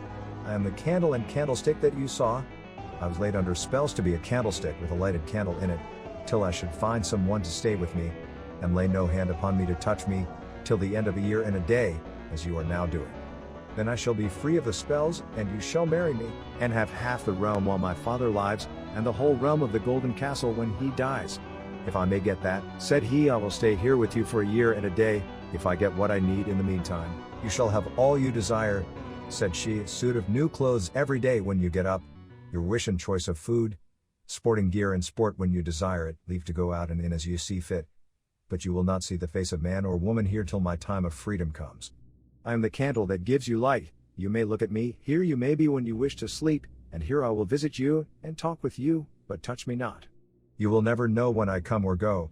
Speaker 1: I am the candle and candlestick that you saw. I was laid under spells to be a candlestick with a lighted candle in it, till I should find some one to stay with me, and lay no hand upon me to touch me, till the end of a year and a day, as you are now doing. Then I shall be free of the spells, and you shall marry me, and have half the realm while my father lives, and the whole realm of the golden castle when he dies. If I may get that," said he, "I will stay here with you for a year and a day. If I get what I need in the meantime, you shall have all you desire," said she, "a suit of new clothes every day when you get up, your wish and choice of food, sporting gear and sport when you desire it, leave to go out and in as you see fit. But you will not see the face of man or woman here till my time of freedom comes. I am the candle that gives you light. You may look at me, here you may be when you wish to sleep, and here I will visit you, and talk with you, but touch me not. You will never know when I come or go.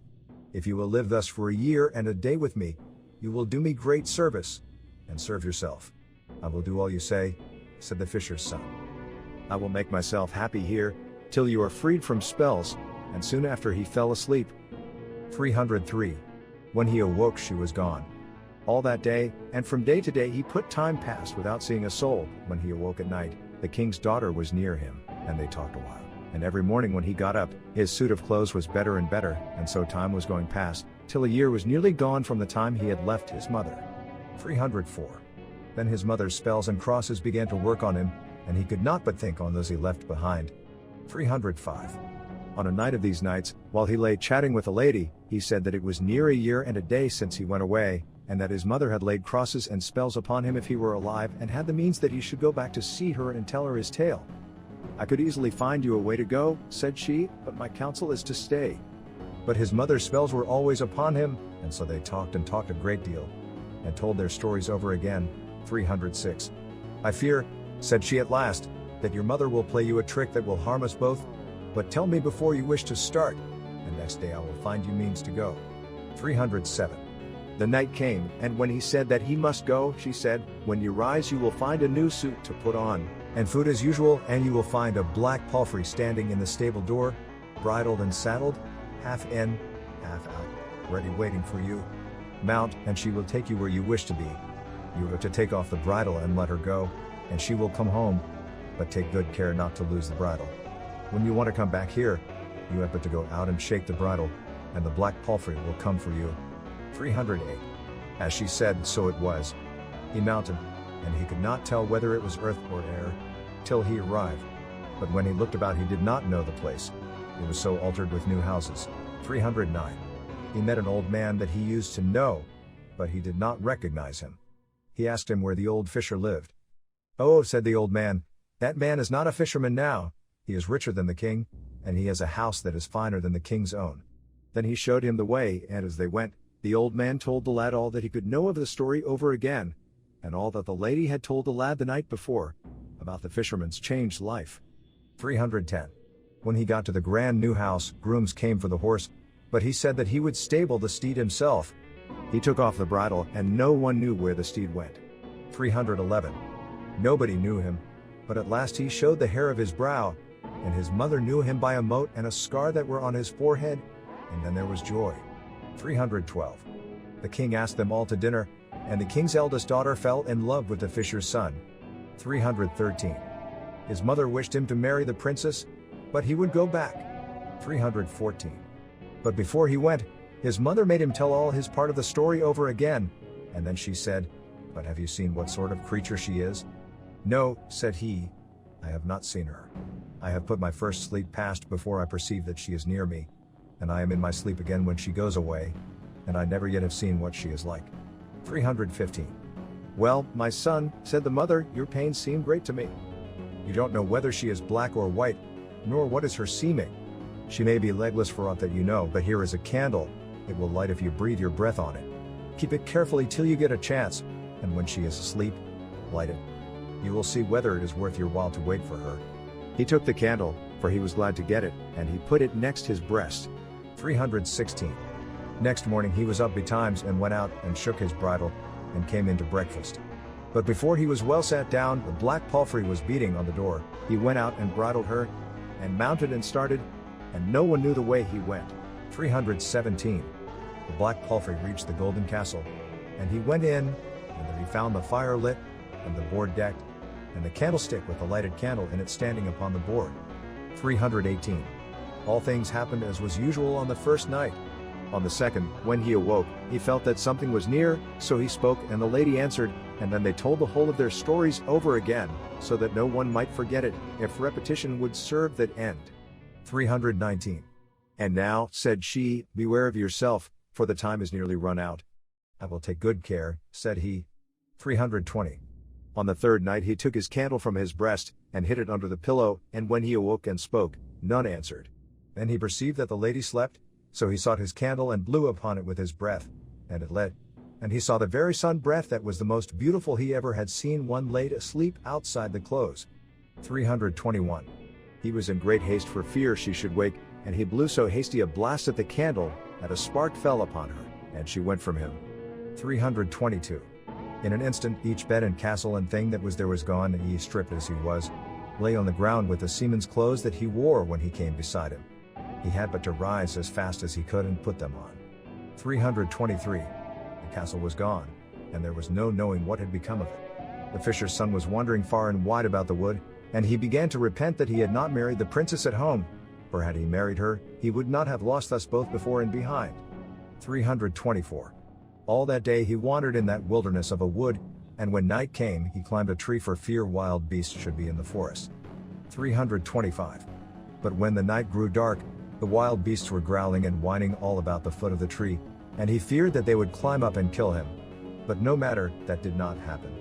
Speaker 1: If you will live thus for a year and a day with me, you will do me great service, and serve yourself. I will do all you say," said the fisher's son. "I will make myself happy here, till you are freed from spells," and soon after he fell asleep. 303. When he awoke she was gone. All that day, and from day to day he put time past without seeing a soul. When he awoke at night, the king's daughter was near him, and they talked a while. And every morning when he got up, his suit of clothes was better and better, and so time was going past, till a year was nearly gone from the time he had left his mother. 304. Then his mother's spells and crosses began to work on him, and he could not but think on those he left behind. 305. On a night of these nights, while he lay chatting with a lady, he said that it was near a year and a day since he went away, and that his mother had laid crosses and spells upon him if he were alive, and had the means that he should go back to see her and tell her his tale. "I could easily find you a way to go," said she, "but my counsel is to stay." But his mother's spells were always upon him, and so they talked and talked a great deal, and told their stories over again. 306. "I fear," said she at last, "that your mother will play you a trick that will harm us both. But tell me before you wish to start, and next day I will find you means to go." 307. The night came, and when he said that he must go, she said, "When you rise you will find a new suit to put on, and food as usual, and you will find a black palfrey standing in the stable door, bridled and saddled, half in, half out, ready waiting for you. Mount, and she will take you where you wish to be. You have to take off the bridle and let her go, and she will come home, but take good care not to lose the bridle. When you want to come back here, you have but to go out and shake the bridle, and the black palfrey will come for you. 308. As she said, so it was. He mounted, and he could not tell whether it was earth or air, till he arrived. But when he looked about he did not know the place. It was so altered with new houses. 309. He met an old man that he used to know, but he did not recognize him. He asked him where the old fisher lived. Oh, said the old man, that man is not a fisherman now, he is richer than the king, and he has a house that is finer than the king's own. Then he showed him the way, and as they went, the old man told the lad all that he could know of the story over again, and all that the lady had told the lad the night before, about the fisherman's changed life. 310. When he got to the grand new house, grooms came for the horse, but he said that he would stable the steed himself. He took off the bridle, and no one knew where the steed went. 311. Nobody knew him, but at last he showed the hair of his brow, and his mother knew him by a mote and a scar that were on his forehead, and then there was joy. 312. The king asked them all to dinner, and the king's eldest daughter fell in love with the fisher's son. 313. His mother wished him to marry the princess, but he would go back. 314. But before he went, his mother made him tell all his part of the story over again, and then she said, "But have you seen what sort of creature she is?" "No," said he, "I have not seen her. I have put my first sleep past before I perceive that she is near me, and I am in my sleep again when she goes away, and I never yet have seen what she is like." 315. "Well, my son," said the mother, "your pains seem great to me. You don't know whether she is black or white, nor what is her seeming. She may be legless for aught that you know, but here is a candle, it will light if you breathe your breath on it. Keep it carefully till you get a chance, and when she is asleep, light it. You will see whether it is worth your while to wait for her." He took the candle, for he was glad to get it, and he put it next his breast. 316. Next morning he was up betimes and went out and shook his bridle, and came in to breakfast. But before he was well sat down, the black palfrey was beating on the door. He went out and bridled her, and mounted and started, and no one knew the way he went. 317. The black palfrey reached the golden castle, and he went in, and there he found the fire lit, and the board decked, and the candlestick with the lighted candle in it standing upon the board. 318. All things happened as was usual on the first night. On the second, when he awoke, he felt that something was near, so he spoke, and the lady answered, and then they told the whole of their stories over again, so that no one might forget it, if repetition would serve that end. 319. "And now," said she, "beware of yourself, for the time is nearly run out." "I will take good care," said he. 320. On the third night he took his candle from his breast, and hid it under the pillow, and when he awoke and spoke, none answered. Then he perceived that the lady slept, so he sought his candle and blew upon it with his breath, and it lit. And he saw the very sun breath that was the most beautiful he ever had seen, one laid asleep outside the close. 321. He was in great haste for fear she should wake, and he blew so hasty a blast at the candle, that a spark fell upon her, and she went from him. 322. In an instant each bed and castle and thing that was there was gone, and he, stripped as he was, lay on the ground with the seaman's clothes that he wore when he came beside him. He had but to rise as fast as he could and put them on. 323. The castle was gone, and there was no knowing what had become of it. The fisher's son was wandering far and wide about the wood, and he began to repent that he had not married the princess at home, for had he married her, he would not have lost us both before and behind. 324. All that day he wandered in that wilderness of a wood, and when night came he climbed a tree for fear wild beasts should be in the forest. 325. But when the night grew dark, the wild beasts were growling and whining all about the foot of the tree, and he feared that they would climb up and kill him. But no matter, that did not happen.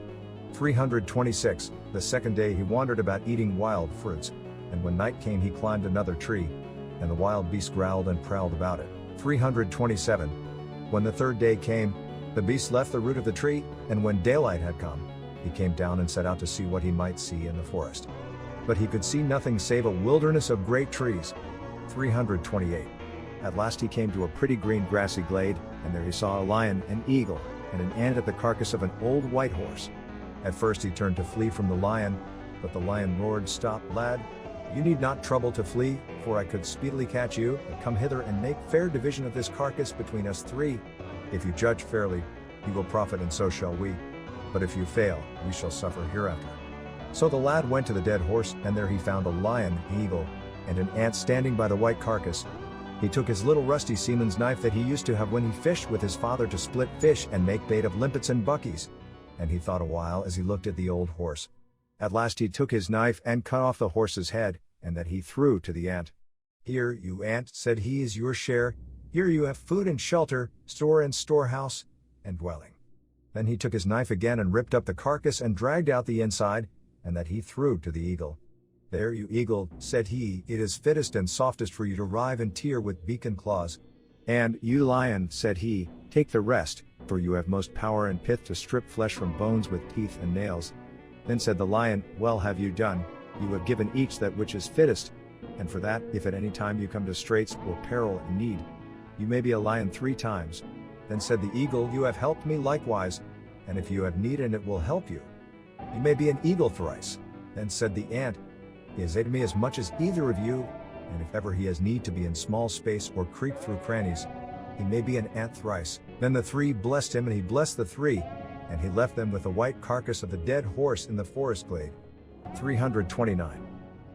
Speaker 1: 326. The second day he wandered about eating wild fruits, and when night came he climbed another tree, and the wild beasts growled and prowled about it. 327. When the third day came, the beast left the root of the tree, and when daylight had come, he came down and set out to see what he might see in the forest. But he could see nothing save a wilderness of great trees. 328. At last he came to a pretty green grassy glade, and there he saw a lion, an eagle, and an ant at the carcass of an old white horse. At first he turned to flee from the lion, But the lion roared, "Stop, lad. You need not trouble to flee, for I could speedily catch you, and come hither and make fair division of this carcass between us three. If you judge fairly, you will profit, and so shall we. But if you fail, we shall suffer hereafter." So the lad went to the dead horse, and there he found a lion, an eagle, and an ant standing by the white carcass. He took his little rusty seaman's knife that he used to have when he fished with his father to split fish and make bait of limpets and buckies. And he thought a while as he looked at the old horse. At last he took his knife and cut off the horse's head, and that he threw to the ant. "Here, you ant," said he, "is your share. Here you have food and shelter, store and storehouse, and dwelling." Then he took his knife again and ripped up the carcass and dragged out the inside, and that he threw to the eagle. "There, you eagle," said he, "it is fittest and softest for you to rive and tear with beak and claws. And, you lion," said he, "take the rest, for you have most power and pith to strip flesh from bones with teeth and nails." Then said the lion, "Well have you done, you have given each that which is fittest, and for that, if at any time you come to straits or peril and need, you may be a lion 3 times. Then said the eagle, "You have helped me likewise, and if you have need and it will help you, you may be an eagle thrice." Then said the ant, "He has aided me as much as either of you, and if ever he has need to be in small space or creep through crannies, he may be an ant thrice." Then the 3 blessed him, and he blessed the 3, and he left them with the white carcass of the dead horse in the forest glade. 329.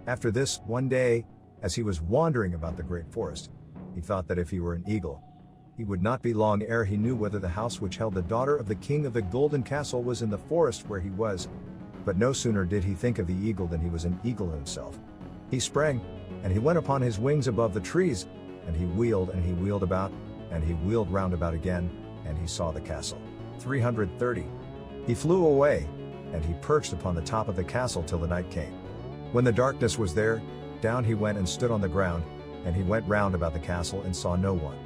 Speaker 1: After this, one day, as he was wandering about the great forest, he thought that if he were an eagle, he would not be long ere he knew whether the house which held the daughter of the king of the golden castle was in the forest where he was. But no sooner did he think of the eagle than he was an eagle himself. He sprang, and he went upon his wings above the trees, and he wheeled about, and he wheeled round about again, and he saw the castle. 330. He flew away, and he perched upon the top of the castle till the night came. When the darkness was there, down he went and stood on the ground, and he went round about the castle and saw no one.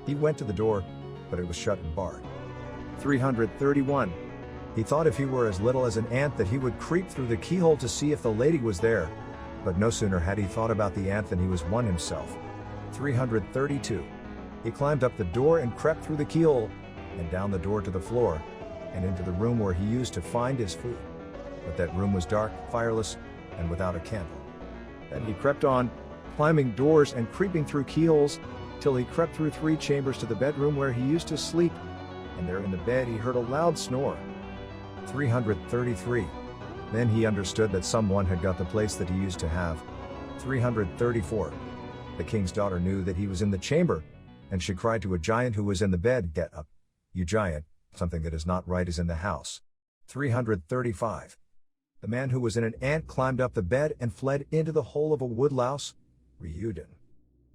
Speaker 1: He went to the door, but it was shut and barred. 331. He thought if he were as little as an ant that he would creep through the keyhole to see if the lady was there, but no sooner had he thought about the ant than he was one himself. 332. He climbed up the door and crept through the keyhole, and down the door to the floor, and into the room where he used to find his food. But that room was dark, fireless, and without a candle. Then he crept on, climbing doors and creeping through keyholes, till he crept through 3 chambers to the bedroom where he used to sleep, and there in the bed he heard a loud snore. 333. Then he understood that someone had got the place that he used to have. 334. The king's daughter knew that he was in the chamber, and she cried to a giant who was in the bed, "Get up, you giant, something that is not right is in the house." 335. The man who was in an ant climbed up the bed and fled into the hole of a woodlouse. Reuden.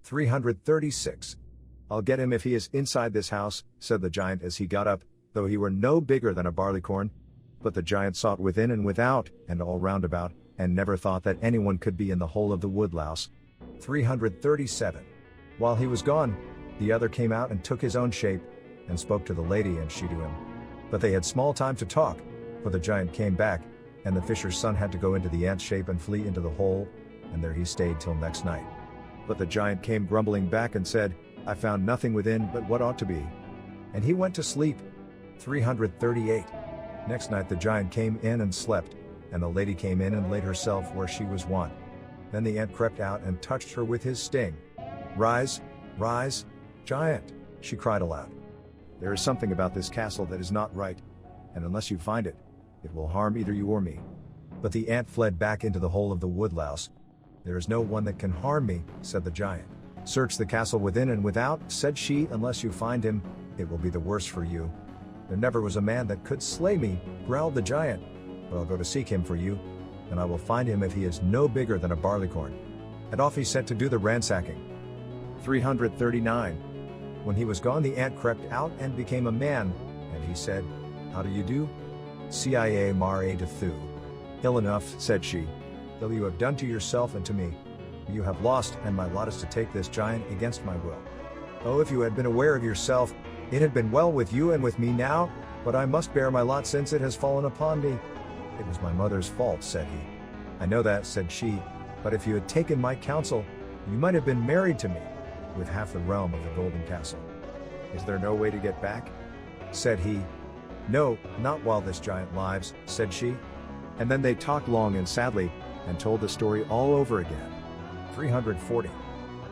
Speaker 1: 336. "I'll get him if he is inside this house," said the giant as he got up, though he were no bigger than a barleycorn. But the giant sought within and without, and all round about, and never thought that anyone could be in the hole of the woodlouse. 337. While he was gone, the other came out and took his own shape, and spoke to the lady, and she to him. But they had small time to talk, for the giant came back, and the fisher's son had to go into the ant's shape and flee into the hole, and there he stayed till next night. But the giant came grumbling back and said, "I found nothing within but what ought to be." And he went to sleep. 338. Next night the giant came in and slept, and the lady came in and laid herself where she was wont. Then the ant crept out and touched her with his sting. "Rise, rise, giant," she cried aloud. "There is something about this castle that is not right, and unless you find it, it will harm either you or me." But the ant fled back into the hole of the woodlouse. "There is no one that can harm me," said the giant. "Search the castle within and without," said she, "unless you find him, it will be the worse for you." "There never was a man that could slay me," growled the giant, "but I'll go to seek him for you, and I will find him if he is no bigger than a barleycorn." And off he set to do the ransacking. 339. When he was gone the ant crept out and became a man, and he said, "How do you do? Cia mare de thu." "Ill enough," said she, "though you have done to yourself and to me. You have lost, and my lot is to take this giant against my will. Oh, if you had been aware of yourself, it had been well with you and with me now, but I must bear my lot since it has fallen upon me." "It was my mother's fault," said he. "I know that," said she, "but if you had taken my counsel, you might have been married to me, with half the realm of the golden castle." "Is there no way to get back?" said he. "No, not while this giant lives," said she. And then they talked long and sadly, and told the story all over again. 340.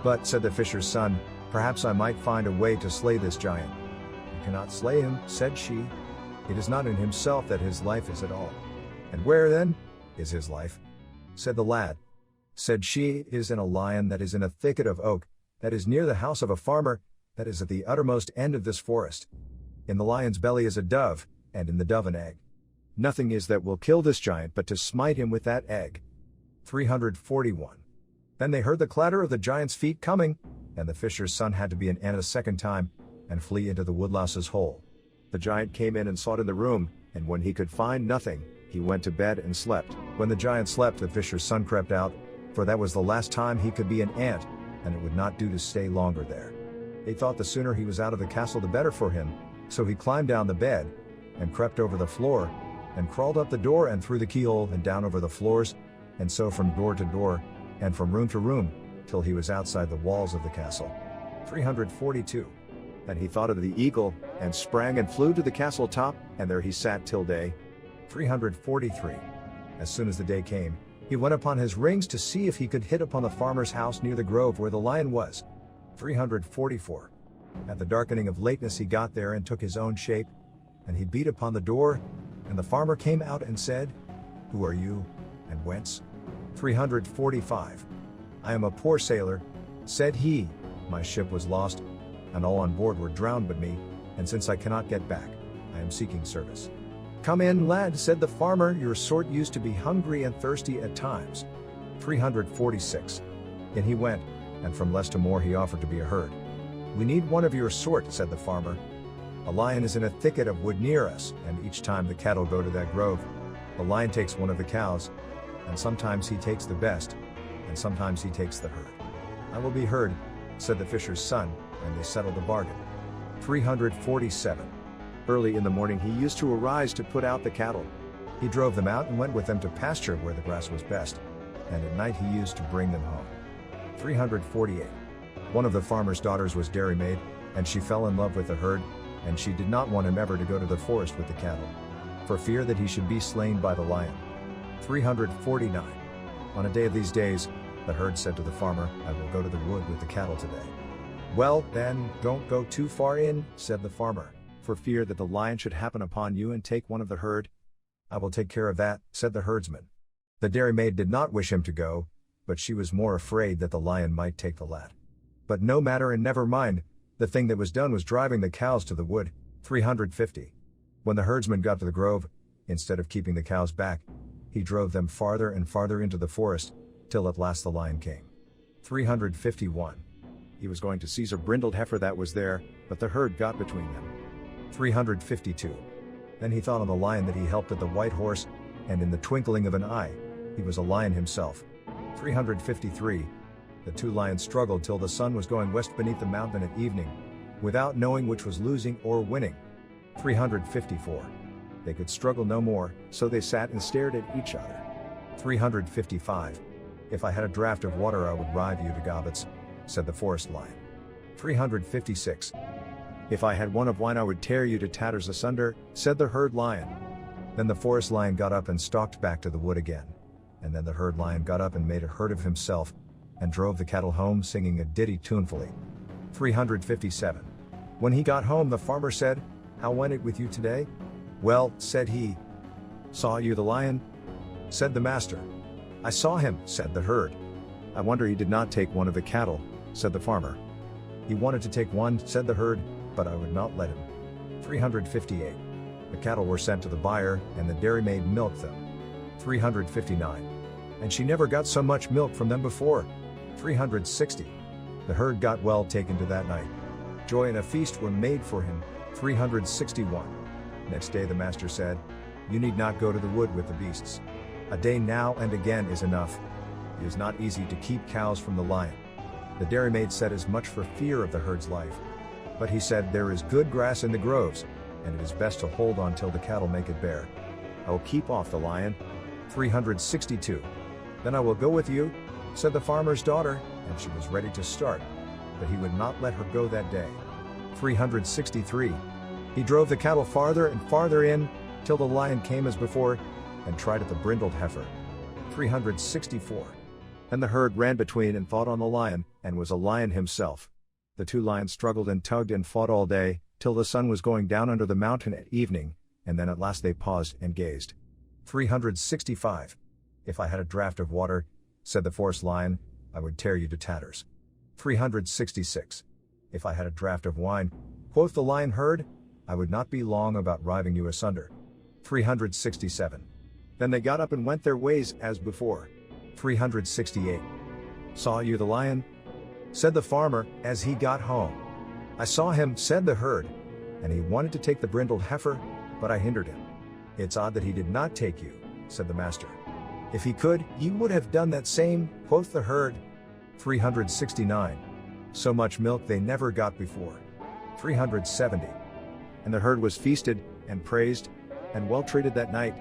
Speaker 1: But, said the fisher's son, perhaps I might find a way to slay this giant. You cannot slay him, said she. It is not in himself that his life is at all. And where then is his life? Said the lad. Said she, it is in a lion that is in a thicket of oak, that is near the house of a farmer, that is at the uttermost end of this forest. In the lion's belly is a dove, and in the dove an egg. Nothing is that will kill this giant but to smite him with that egg. 341. Then they heard the clatter of the giant's feet coming, and the fisher's son had to be an ant a second time, and flee into the woodlouse's hole. The giant came in and sought in the room, and when he could find nothing, he went to bed and slept. When the giant slept, the fisher's son crept out, for that was the last time he could be an ant, and it would not do to stay longer there. They thought the sooner he was out of the castle the better for him, so he climbed down the bed, and crept over the floor, and crawled up the door and through the keyhole and down over the floors, and so from door to door, and from room to room, till he was outside the walls of the castle. 342. Then he thought of the eagle, and sprang and flew to the castle top, and there he sat till day. 343. As soon as the day came, he went upon his rings to see if he could hit upon the farmer's house near the grove where the lion was. 344. At the darkening of lateness he got there and took his own shape, and he beat upon the door, and the farmer came out and said, Who are you, and whence? 345. I am a poor sailor, said he, my ship was lost, and all on board were drowned but me, and since I cannot get back, I am seeking service. Come in, lad, said the farmer, your sort used to be hungry and thirsty at times. 346. In he went, and from less to more he offered to be a herd. We need one of your sort, said the farmer. A lion is in a thicket of wood near us, and each time the cattle go to that grove, the lion takes one of the cows, and sometimes he takes the best, and sometimes he takes the herd. I will be herd, said the fisher's son, and they settled the bargain. 347. Early in the morning he used to arise to put out the cattle. He drove them out and went with them to pasture where the grass was best, and at night he used to bring them home. 348. One of the farmer's daughters was dairymaid, and she fell in love with the herd, and she did not want him ever to go to the forest with the cattle, for fear that he should be slain by the lion. 349. On a day of these days, the herd said to the farmer, I will go to the wood with the cattle today. Well, then, don't go too far in, said the farmer, for fear that the lion should happen upon you and take one of the herd. I will take care of that, said the herdsman. The dairymaid did not wish him to go, but she was more afraid that the lion might take the lad. But no matter and never mind, the thing that was done was driving the cows to the wood. 350. When the herdsman got to the grove, instead of keeping the cows back, he drove them farther and farther into the forest, till at last the lion came. 351. He was going to seize a brindled heifer that was there, but the herd got between them. 352. Then he thought on the lion that he helped at the white horse, and in the twinkling of an eye, he was a lion himself. 353. The two lions struggled till the sun was going west beneath the mountain at evening, without knowing which was losing or winning. 354. They could struggle no more, so they sat and stared at each other. 355. If I had a draught of water I would rive you to gobbets, said the forest lion. 356. If I had one of wine I would tear you to tatters asunder, said the herd lion. Then the forest lion got up and stalked back to the wood again. And then the herd lion got up and made a herd of himself, and drove the cattle home singing a ditty tunefully. 357. When he got home the farmer said, How went it with you today? Well, said he. Saw you the lion? Said the master. I saw him, said the herd. I wonder he did not take one of the cattle, said the farmer. He wanted to take one, said the herd, but I would not let him. 358. The cattle were sent to the buyer, and the dairymaid milked them. 359. And she never got so much milk from them before. 360. The herd got well taken to that night. Joy and a feast were made for him. 361. Next day the master said, You need not go to the wood with the beasts. A day now and again is enough. It is not easy to keep cows from the lion. The dairymaid said as much for fear of the herd's life. But he said, There is good grass in the groves, and it is best to hold on till the cattle make it bare. I will keep off the lion. 362. Then I will go with you, said the farmer's daughter, and she was ready to start, but he would not let her go that day. 363. He drove the cattle farther and farther in, till the lion came as before, and tried at the brindled heifer. 364. And the herd ran between and fought on the lion, and was a lion himself. The two lions struggled and tugged and fought all day, till the sun was going down under the mountain at evening, and then at last they paused and gazed. 365. If I had a draught of water, said the forest lion, I would tear you to tatters. 366. If I had a draught of wine, quoth the lion herd, I would not be long about riving you asunder. 367. Then they got up and went their ways as before. 368. Saw you the lion? Said the farmer, as he got home. I saw him, said the herd, and he wanted to take the brindled heifer, but I hindered him. It's odd that he did not take you, said the master. If he could, he would have done that same, quoth the herd. 369. So much milk they never got before. 370. And the herd was feasted, and praised, and well treated that night.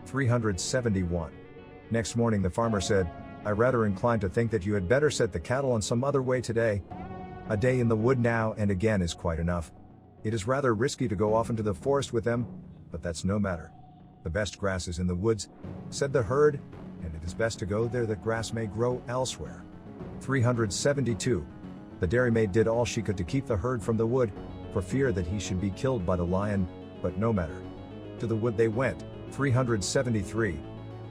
Speaker 1: 371. Next morning the farmer said, I rather incline to think that you had better set the cattle on some other way today. A day in the wood now and again is quite enough. It is rather risky to go off into the forest with them, but that's no matter. The best grass is in the woods, said the herd, and it is best to go there that grass may grow elsewhere. 372. The dairymaid did all she could to keep the herd from the wood, for fear that he should be killed by the lion, but no matter. To the wood they went. 373.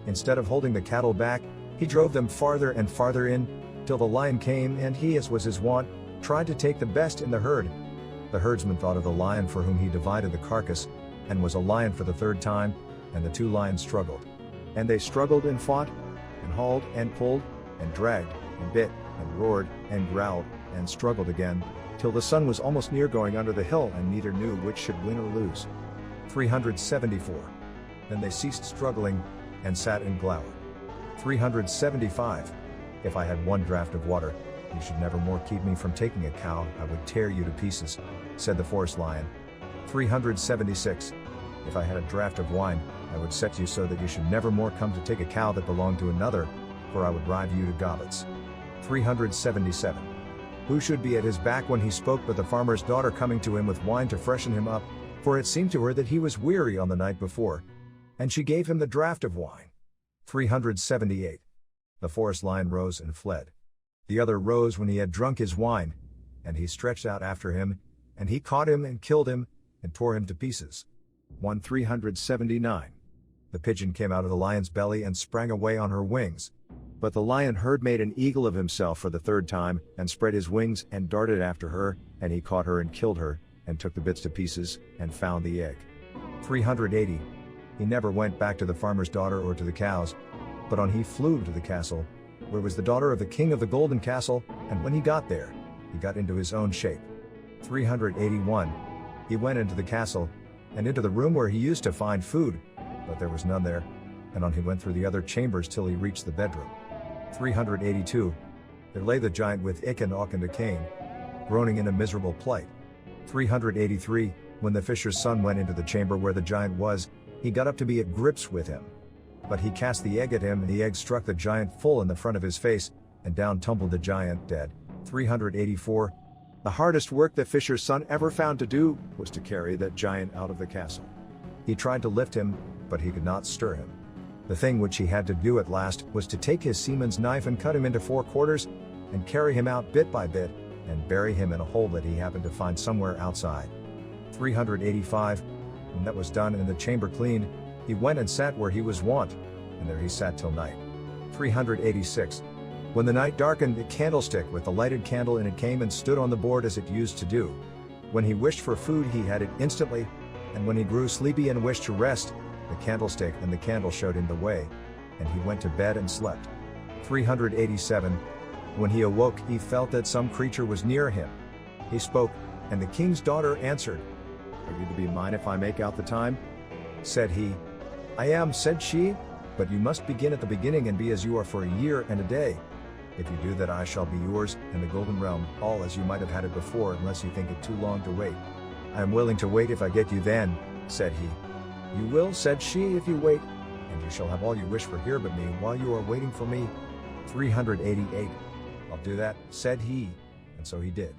Speaker 1: Instead of holding the cattle back, he drove them farther and farther in, till the lion came, and he, as was his wont, tried to take the best in the herd. The herdsman thought of the lion for whom he divided the carcass, and was a lion for the third time, and the two lions struggled. And they struggled and fought, and hauled and pulled, and dragged, and bit, and roared, and growled, and struggled again, till the sun was almost near going under the hill, and neither knew which should win or lose. 374. Then they ceased struggling, and sat and glowered. 375. If I had one draught of water, you should never more keep me from taking a cow, I would tear you to pieces, said the forest lion. 376. If I had a draught of wine, I would set you so that you should never more come to take a cow that belonged to another, for I would rive you to gobbets. 377. Who should be at his back when he spoke but the farmer's daughter coming to him with wine to freshen him up, for it seemed to her that he was weary on the night before, and she gave him the draught of wine. 378. The forest lion rose and fled. The other rose when he had drunk his wine, and he stretched out after him, and he caught him and killed him, and tore him to pieces. 379. The pigeon came out of the lion's belly and sprang away on her wings. But the lion herd made an eagle of himself for the third time, and spread his wings and darted after her, and he caught her and killed her, and took the bits to pieces, and found the egg. 380. He never went back to the farmer's daughter or to the cows, but on he flew to the castle, where was the daughter of the king of the golden castle, and when he got there, he got into his own shape. 381. He went into the castle, and into the room where he used to find food, but there was none there, and on he went through the other chambers till he reached the bedroom. 382. There lay the giant with ick and auk and a cane, groaning in a miserable plight. 383. When the fisher's son went into the chamber where the giant was, he got up to be at grips with him. But he cast the egg at him, and the egg struck the giant full in the front of his face, and down tumbled the giant dead. 384. The hardest work the fisher's son ever found to do was to carry that giant out of the castle. He tried to lift him, but he could not stir him. The thing which he had to do at last was to take his seaman's knife and cut him into 4 quarters, and carry him out bit by bit, and bury him in a hole that he happened to find somewhere outside. 385. When that was done and the chamber cleaned, he went and sat where he was wont, and there he sat till night. 386. When the night darkened, a candlestick with the lighted candle in it came and stood on the board as it used to do. When he wished for food he had it instantly, and when he grew sleepy and wished to rest, the candlestick and the candle showed him the way, and he went to bed and slept. 387. When he awoke he felt that some creature was near him. He spoke, and the king's daughter answered, Are you to be mine if I make out the time? Said he. I am, said she, but you must begin at the beginning and be as you are for a year and a day. If you do that I shall be yours, and the golden realm, all as you might have had it before, unless you think it too long to wait. I am willing to wait if I get you then, said he. You will, said she, if you wait, and you shall have all you wish for here but me while you are waiting for me. 388. I'll do that, said he, and so he did.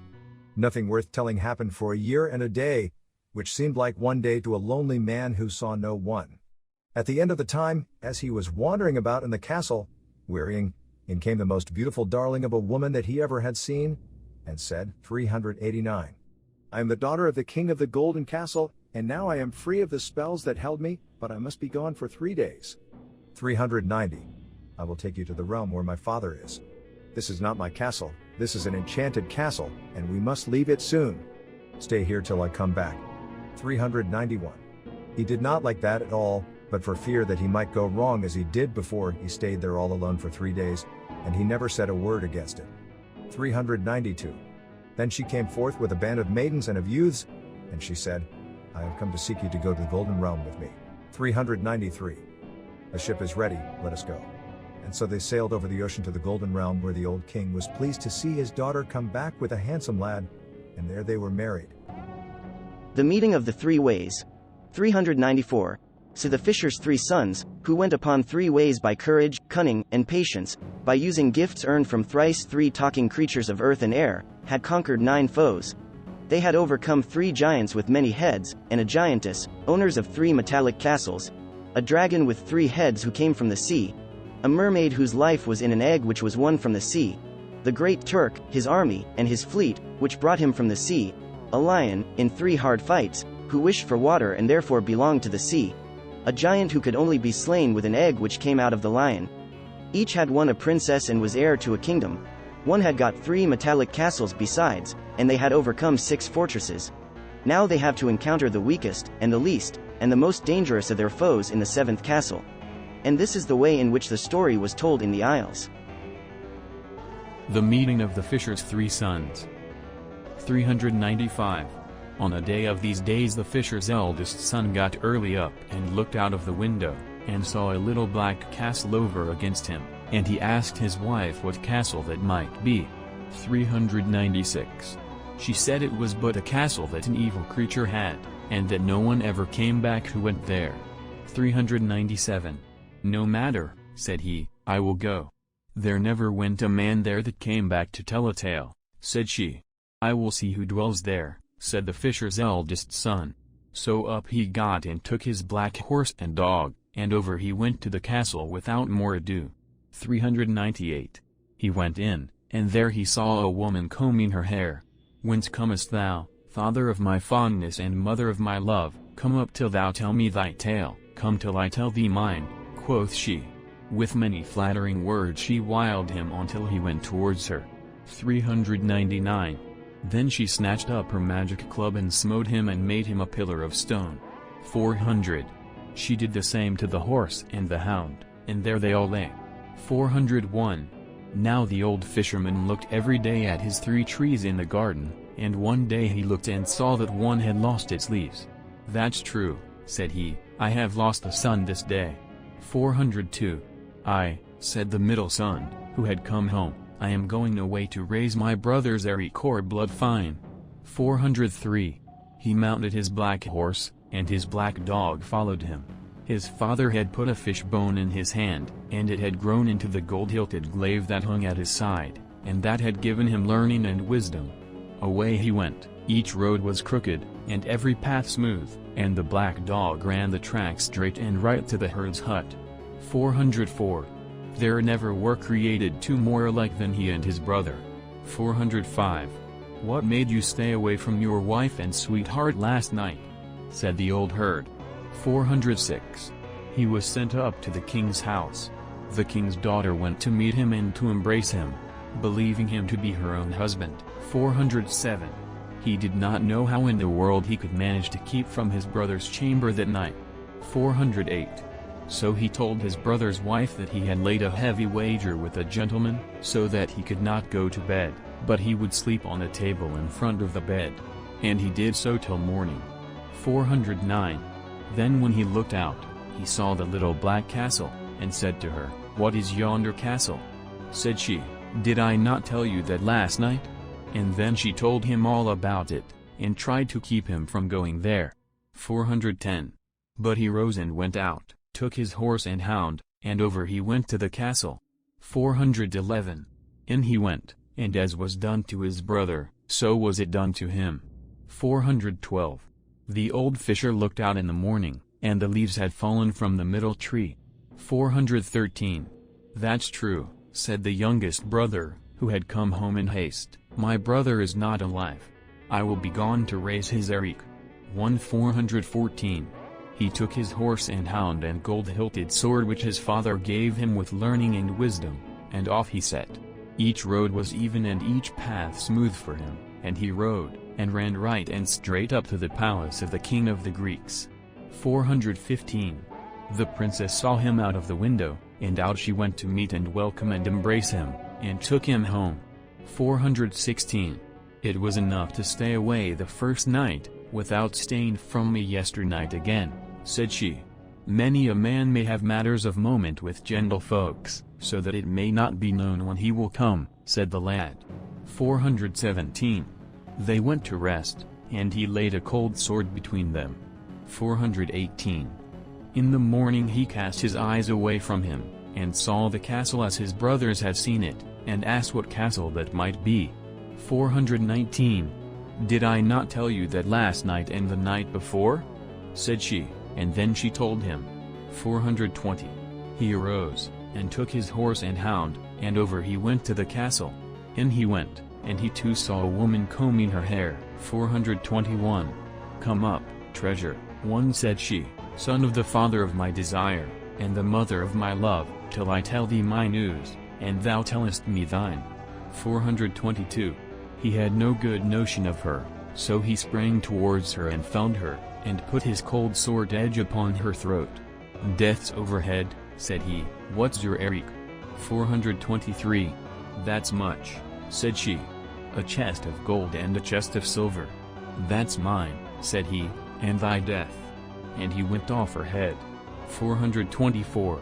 Speaker 1: Nothing worth telling happened for a year and a day, which seemed like one day to a lonely man who saw no one. At the end of the time, as he was wandering about in the castle, wearying, in came the most beautiful darling of a woman that he ever had seen, and said, 389. I am the daughter of the king of the golden castle, and now I am free of the spells that held me, but I must be gone for 3 days. 390. I will take you to the realm where my father is. This is not my castle, this is an enchanted castle, and we must leave it soon. Stay here till I come back. 391. He did not like that at all, but for fear that he might go wrong as he did before, he stayed there all alone for 3 days, and he never said a word against it. 392. Then she came forth with a band of maidens and of youths, and she said, I have come to seek you to go to the golden realm with me. 393. A ship is ready, let us go. And so they sailed over the ocean to the golden realm, where the old king was pleased to see his daughter come back with a handsome lad, and there they were married.
Speaker 2: The meeting of the three ways. 394. So the fisher's 3 sons, who went upon 3 ways by courage, cunning, and patience, by using gifts earned from thrice 3 talking creatures of earth and air, had conquered 9 foes. They had overcome 3 giants with many heads, and a giantess, owners of 3 metallic castles, a dragon with 3 heads who came from the sea, a mermaid whose life was in an egg which was won from the sea, the great Turk, his army, and his fleet, which brought him from the sea, a lion, in 3 hard fights, who wished for water and therefore belonged to the sea, a giant who could only be slain with an egg which came out of the lion. Each had won a princess and was heir to a kingdom. One had got 3 metallic castles besides, and they had overcome 6 fortresses. Now they have to encounter the weakest, and the least, and the most dangerous of their foes in the 7th castle. And this is the way in which the story was told in the Isles.
Speaker 3: The meeting of the fisher's 3 sons. 395. On a day of these days the fisher's eldest son got early up and looked out of the window, and saw a little black castle over against him, and he asked his wife what castle that might be. 396. She said it was but a castle that an evil creature had, and that no one ever came back who went there. 397. No matter, said he, I will go. There never went a man there that came back to tell a tale, said she. I will see who dwells there, said the fisher's eldest son. So up he got and took his black horse and dog, and over he went to the castle without more ado. 398. He went in, and there he saw a woman combing her hair. Whence comest thou, father of my fondness and mother of my love? Come up till thou tell me thy tale, come till I tell thee mine, quoth she. With many flattering words she wiled him on till he went towards her. 399. Then she snatched up her magic club and smote him and made him a pillar of stone. 400. She did the same to the horse and the hound, and there they all lay. 401. Now the old fisherman looked every day at his 3 trees in the garden, and one day he looked and saw that one had lost its leaves. That's true, said he, I have lost a son this day. 402. I, said the middle son, who had come home, I am going away to raise my brother's Ericor blood fine. 403. He mounted his black horse, and his black dog followed him. His father had put a fish bone in his hand, and it had grown into the gold-hilted glaive that hung at his side, and that had given him learning and wisdom. Away he went, each road was crooked, and every path smooth, and the black dog ran the track straight and right to the herd's hut. 404. There never were created 2 more alike than he and his brother. 405. What made you stay away from your wife and sweetheart last night? Said the old herd. 406. He was sent up to the king's house. The king's daughter went to meet him and to embrace him, believing him to be her own husband. 407. He did not know how in the world he could manage to keep from his brother's chamber that night. 408. So he told his brother's wife that he had laid a heavy wager with a gentleman, so that he could not go to bed, but he would sleep on a table in front of the bed. And he did so till morning. 409. Then when he looked out, he saw the little black castle, and said to her, What is yonder castle? Said she, Did I not tell you that last night? And then she told him all about it, and tried to keep him from going there. 410. But he rose and went out, took his horse and hound, and over he went to the castle. 411. In he went, and as was done to his brother, so was it done to him. 412. The old fisher looked out in the morning, and the leaves had fallen from the middle tree. 413. That's true, said the youngest brother, who had come home in haste. My brother is not alive. I will be gone to raise his Eric. 414. He took his horse and hound and gold-hilted sword which his father gave him with learning and wisdom, and off he set. Each road was even and each path smooth for him, and he rode, and ran right and straight up to the palace of the king of the Greeks. 415. The princess saw him out of the window, and out she went to meet and welcome and embrace him, and took him home. 416. It was enough to stay away the first night, without staying from me yesternight again, said she. Many a man may have matters of moment with gentlefolks, so that it may not be known when he will come, said the lad. 417. They went to rest, and he laid a cold sword between them. 418. In the morning he cast his eyes away from him, and saw the castle as his brothers had seen it, and asked what castle that might be. 419. Did I not tell you that last night and the night before? Said she, and then she told him. 420. He arose, and took his horse and hound, and over he went to the castle. In he went, and he too saw a woman combing her hair. 421. Come up, treasure, one said she, son of the father of my desire, and the mother of my love, till I tell thee my news, and thou tellest me thine. 422. He had no good notion of her, so he sprang towards her and found her, and put his cold sword edge upon her throat. Death's overhead, said he, what's your Eric? 423. That's much, said she. A chest of gold and a chest of silver. That's mine, said he, and thy death. And he whipped off her head. 424.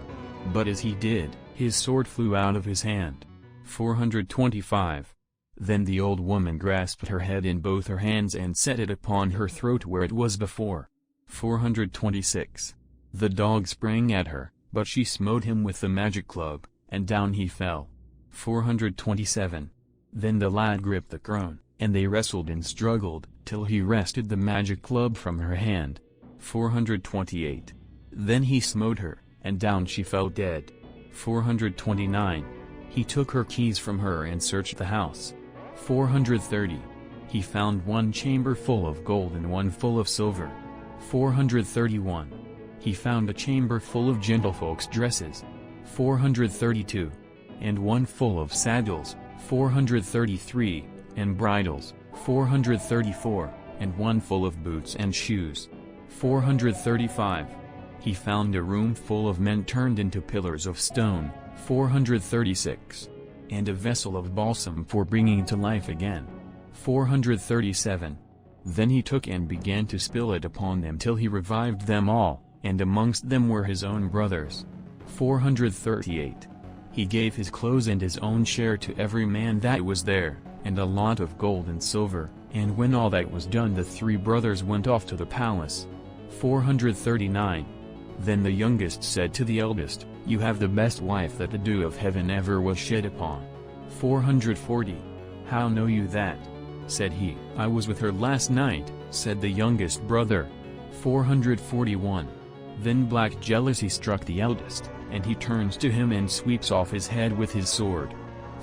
Speaker 3: But as he did, his sword flew out of his hand. 425. Then the old woman grasped her head in both her hands and set it upon her throat where it was before. 426. The dog sprang at her, but she smote him with the magic club, and down he fell. 427. Then the lad gripped the crone, and they wrestled and struggled, till he wrested the magic club from her hand. 428. Then he smote her, and down she fell dead. 429. He took her keys from her and searched the house. 430. He found one chamber full of gold and one full of silver. 431. He found a chamber full of gentlefolks' dresses. 432. And one full of saddles. 433. And bridles. 434. And one full of boots and shoes. 435. He found a room full of men turned into pillars of stone. 436. And a vessel of balsam for bringing to life again. 437. Then he took and began to spill it upon them till he revived them all, and amongst them were his own brothers. 438. He gave his clothes and his own share to every man that was there, and a lot of gold and silver, and when all that was done the three brothers went off to the palace. 439. Then the youngest said to the eldest, You have the best wife that the dew of heaven ever was shed upon. 440. How know you that? Said he. I was with her last night, said the youngest brother. 441. Then black jealousy struck the eldest, and he turns to him and sweeps off his head with his sword.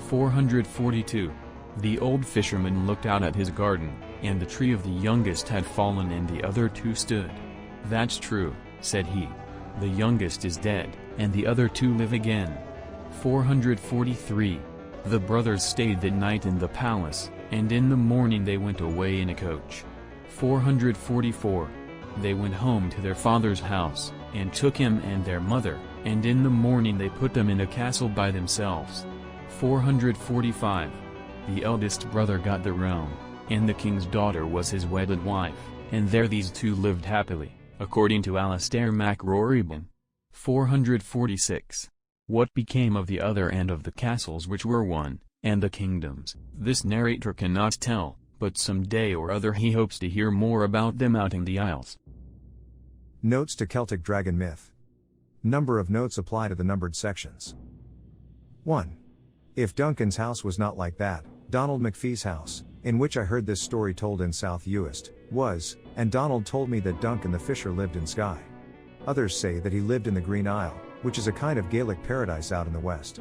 Speaker 3: 442. The old fisherman looked out at his garden, and the tree of the youngest had fallen and the other two stood. That's true, said he. The youngest is dead, and the other two live again. 443. The brothers stayed the night in the palace, and in the morning they went away in a coach. 444. They went home to their father's house, and took him and their mother, and in the morning they put them in a castle by themselves. 445. The eldest brother got the realm, and the king's daughter was his wedded wife, and there these two lived happily, according to Alistair MacRoryban. 446. What became of the other and of the castles which were won, and the kingdoms, this narrator cannot tell, but some day or other he hopes to hear more about them out in the Isles.
Speaker 1: Notes to Celtic Dragon Myth. Number of notes apply to the numbered sections. 1. If Duncan's house was not like that, Donald McPhee's house, in which I heard this story told in South Uist, was, and Donald told me that Duncan the fisher lived in Skye. Others say that he lived in the Green Isle, which is a kind of Gaelic paradise out in the west.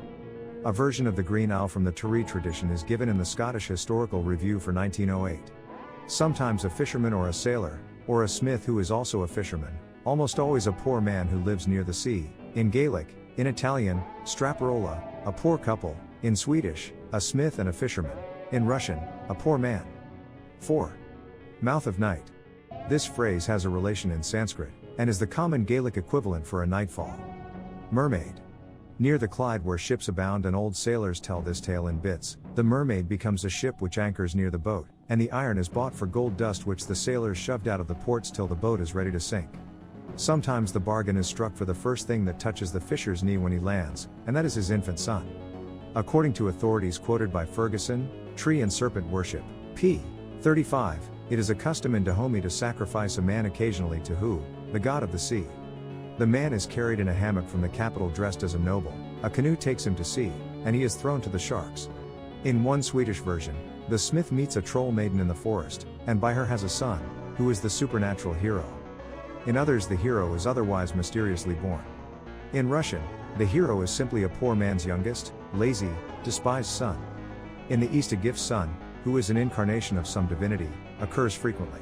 Speaker 1: A version of the Green Isle from the Tory tradition is given in the Scottish Historical Review for 1908. Sometimes a fisherman or a sailor, or a smith who is also a fisherman, almost always a poor man who lives near the sea, in Gaelic, in Italian, straparola, a poor couple, in Swedish, a smith and a fisherman, in Russian, a poor man. 4. Mouth of night. This phrase has a relation in Sanskrit, and is the common Gaelic equivalent for a nightfall. Mermaid. Near the Clyde where ships abound and old sailors tell this tale in bits, the mermaid becomes a ship which anchors near the boat, and the iron is bought for gold dust which the sailors shoved out of the ports till the boat is ready to sink. Sometimes the bargain is struck for the first thing that touches the fisher's knee when he lands, and that is his infant son. According to authorities quoted by Ferguson, Tree and Serpent Worship, p. 35, it is a custom in Dahomey to sacrifice a man occasionally to Hu, the god of the sea. The man is carried in a hammock from the capital dressed as a noble, a canoe takes him to sea, and he is thrown to the sharks. In one Swedish version, the smith meets a troll maiden in the forest, and by her has a son, who is the supernatural hero. In others the hero is otherwise mysteriously born. In Russian, the hero is simply a poor man's youngest, lazy, despised son. In the East a gift son, who is an incarnation of some divinity, occurs frequently.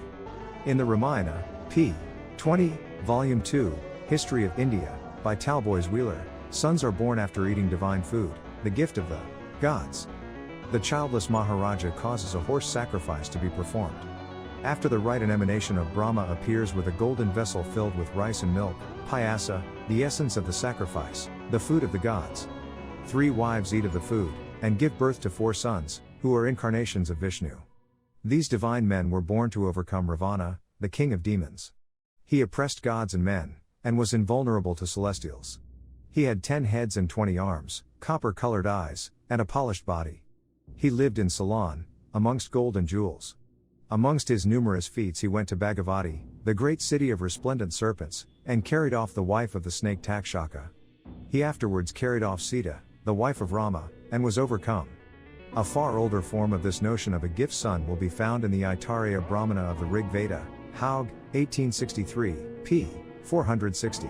Speaker 1: In the Ramayana, p. 20, Volume 2, History of India, by Talboys Wheeler, sons are born after eating divine food, the gift of the gods. The childless Maharaja causes a horse sacrifice to be performed. After the rite, an emanation of Brahma appears with a golden vessel filled with rice and milk, payasa, the essence of the sacrifice, the food of the gods. 3 wives eat of the food, and give birth to 4 sons, who are incarnations of Vishnu. These divine men were born to overcome Ravana, the king of demons. He oppressed gods and men, and was invulnerable to celestials. He had 10 heads and 20 arms, copper-colored eyes, and a polished body. He lived in Ceylon, amongst gold and jewels. Amongst his numerous feats he went to Bhagavati, the great city of resplendent serpents, and carried off the wife of the snake Takshaka. He afterwards carried off Sita, the wife of Rama, and was overcome. A far older form of this notion of a gift son will be found in the Aitareya Brahmana of the Rig Veda, Haug, 1863, p. 460.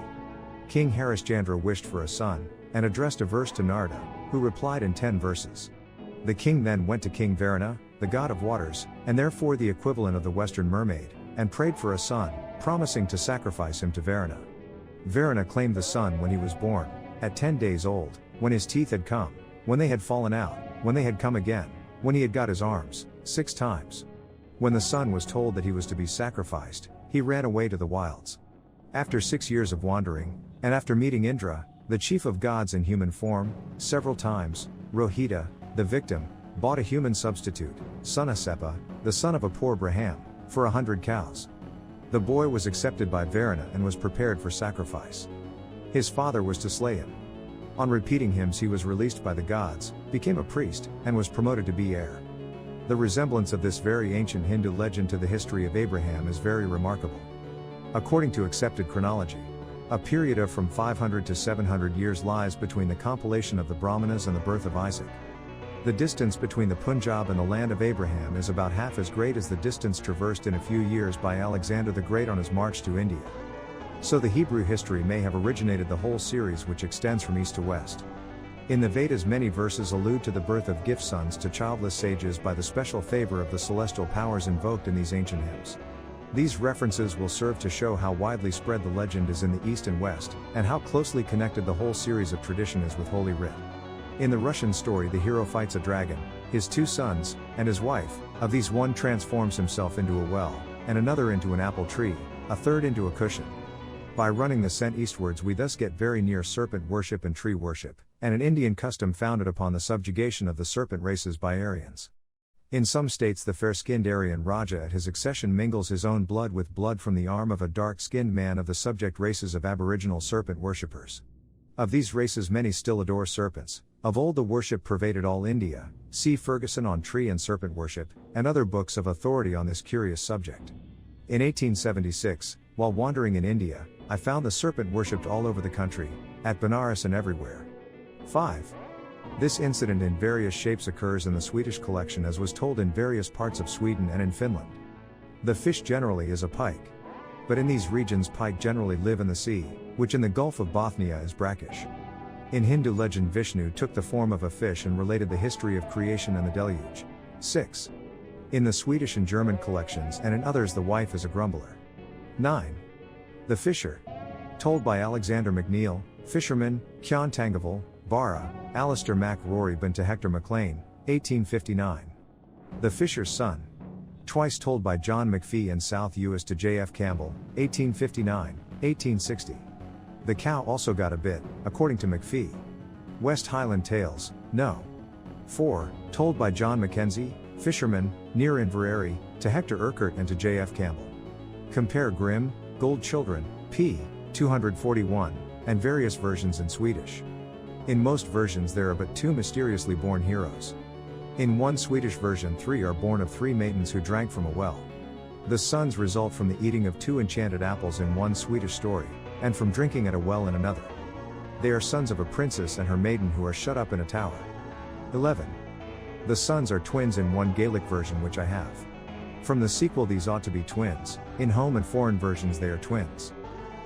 Speaker 1: King Harishchandra wished for a son, and addressed a verse to Narada, who replied in 10 verses. The king then went to King Varuna, the god of waters, and therefore the equivalent of the Western mermaid, and prayed for a son, promising to sacrifice him to Varuna. Varuna claimed the son when he was born, at 10 days old, when his teeth had come, when they had fallen out, when they had come again, when he had got his arms, 6 times. When the son was told that he was to be sacrificed, he ran away to the wilds. After 6 years of wandering, and after meeting Indra, the chief of gods in human form, several times, Rohita, the victim, bought a human substitute, Sunasepa, the son of a poor Braham, for 100 cows. The boy was accepted by Varuna and was prepared for sacrifice. His father was to slay him. On repeating hymns he was released by the gods, became a priest, and was promoted to be heir. The resemblance of this very ancient Hindu legend to the history of Abraham is very remarkable. According to accepted chronology, a period of from 500 to 700 years lies between the compilation of the Brahmanas and the birth of Isaac. The distance between the Punjab and the land of Abraham is about half as great as the distance traversed in a few years by Alexander the Great on his march to India. So the Hebrew history may have originated the whole series, which extends from east to west. In the Vedas, many verses allude to the birth of gift sons to childless sages by the special favor of the celestial powers invoked in these ancient hymns. These references will serve to show how widely spread the legend is in the East and West, and how closely connected the whole series of tradition is with Holy Writ. In the Russian story, the hero fights a dragon, his 2 sons, and his wife. Of these, one transforms himself into a well, and another into an apple tree, a third into a cushion. By running the scent eastwards we thus get very near serpent worship and tree worship, and an Indian custom founded upon the subjugation of the serpent races by Aryans. In some states the fair-skinned Aryan Raja at his accession mingles his own blood with blood from the arm of a dark-skinned man of the subject races of aboriginal serpent worshippers. Of these races many still adore serpents. Of old the worship pervaded all India, see Ferguson on tree and serpent worship, and other books of authority on this curious subject. In 1876, while wandering in India, I found the serpent worshipped all over the country, at Benares and everywhere. 5. This incident in various shapes occurs in the Swedish collection, as was told in various parts of Sweden and in Finland. The fish generally is a pike. but in these regions pike generally live in the sea, which in the Gulf of Bothnia is brackish. In Hindu legend, Vishnu took the form of a fish and related the history of creation and the deluge. 6. In the Swedish and German collections and in others, the wife is a grumbler. 9. The Fisher. Told by Alexander McNeill, Fisherman, Kjan Tangeval, Barra, Alistair Mac Rory to Hector MacLean, 1859. The Fisher's Son. Twice told by John McPhee and South Uis to J.F. Campbell, 1859, 1860. The Cow also got a bit, according to McPhee. West Highland Tales, No. 4, told by John Mackenzie, Fisherman, near Inverary, to Hector Urquhart and to J.F. Campbell. Compare Grimm, Gold Children, p. 241, and various versions in Swedish. In most versions there are but 2 mysteriously born heroes. In one Swedish version 3 are born of 3 maidens who drank from a well. The sons result from the eating of 2 enchanted apples in one Swedish story, and from drinking at a well in another. They are sons of a princess and her maiden who are shut up in a tower. 11. The sons are twins in one Gaelic version which I have. From the sequel these ought to be twins, in home and foreign versions they are twins.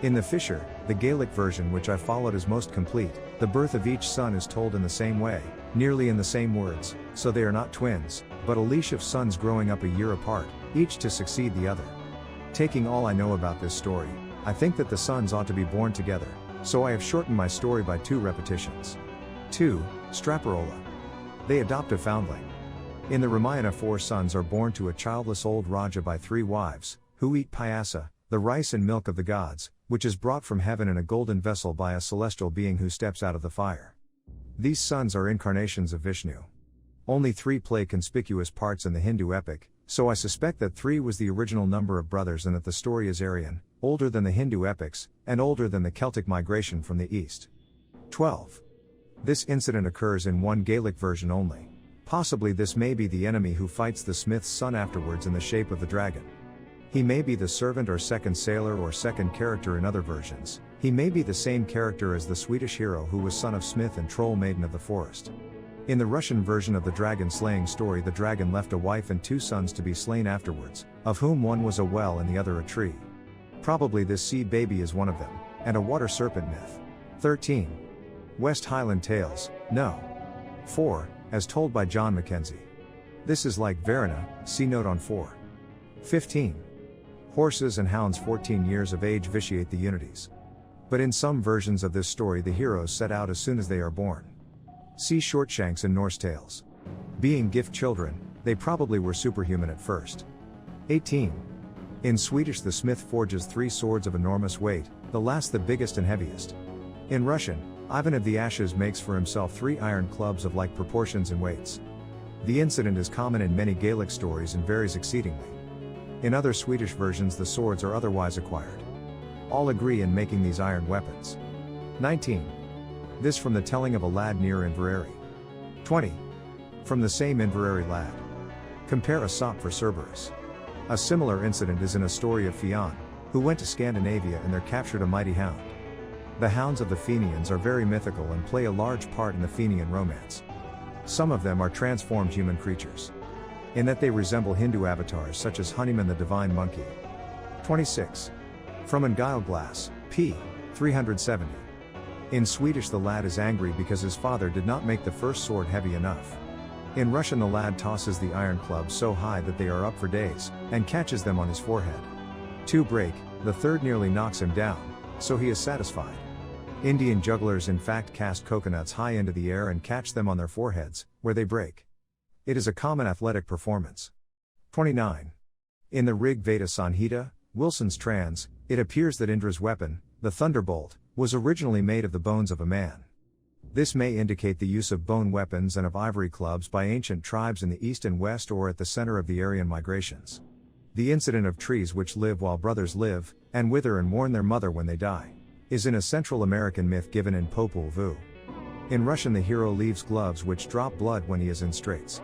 Speaker 1: In The Fisher, the Gaelic version which I followed is most complete, the birth of each son is told in the same way, nearly in the same words, so they are not twins, but a leash of sons growing up a year apart, each to succeed the other. Taking all I know about this story, I think that the sons ought to be born together, so I have shortened my story by 2 repetitions. 2. Straparola. They adopt a foundling. In the Ramayana 4 sons are born to a childless old Raja by 3 wives, who eat payasa, the rice and milk of the gods, which is brought from heaven in a golden vessel by a celestial being who steps out of the fire. These sons are incarnations of Vishnu. Only 3 play conspicuous parts in the Hindu epic, so I suspect that 3 was the original number of brothers and that the story is Aryan, older than the Hindu epics, and older than the Celtic migration from the east. 12. This incident occurs in one Gaelic version only. Possibly this may be the enemy who fights the smith's son afterwards in the shape of the dragon. He may be the servant or second sailor or second character in other versions. He may be the same character as the Swedish hero who was son of smith and troll maiden of the forest. In the Russian version of the dragon slaying story, the dragon left a wife and 2 sons to be slain afterwards, of whom one was a well and the other a tree. Probably this sea baby is one of them, and a water serpent myth. 13. West Highland Tales, No. 4, as told by John Mackenzie. This is like Verona, see note on 4. 15. Horses and hounds 14 years of age vitiate the unities. But in some versions of this story the heroes set out as soon as they are born. See Shortshanks in Norse tales. Being gift children, they probably were superhuman at first. 18. In Swedish the smith forges 3 swords of enormous weight, the last the biggest and heaviest. In Russian, Ivan of the Ashes makes for himself 3 iron clubs of like proportions and weights. The incident is common in many Gaelic stories and varies exceedingly. In other Swedish versions the swords are otherwise acquired. All agree in making these iron weapons. 19. This from the telling of a lad near Inverary. 20. From the same Inverary lad. Compare Aesop for Cerberus. A similar incident is in a story of Fionn, who went to Scandinavia and there captured a mighty hound. The hounds of the Fenians are very mythical and play a large part in the Fenian romance. Some of them are transformed human creatures, in that they resemble Hindu avatars such as Hanuman the divine monkey. 26. From Engilglass, p. 370. In Swedish the lad is angry because his father did not make the first sword heavy enough. In Russian the lad tosses the iron clubs so high that they are up for days, and catches them on his forehead. 2 break, the third nearly knocks him down, so he is satisfied. Indian jugglers in fact cast coconuts high into the air and catch them on their foreheads, where they break. It is a common athletic performance. 29. In the Rig Veda Sanhita, Wilson's Trans, it appears that Indra's weapon, the thunderbolt, was originally made of the bones of a man. This may indicate the use of bone weapons and of ivory clubs by ancient tribes in the east and west or at the center of the Aryan migrations. The incident of trees which live while brothers live, and wither and mourn their mother when they die, is in a Central American myth given in Popol Vuh. In Russian the hero leaves gloves which drop blood when he is in straits.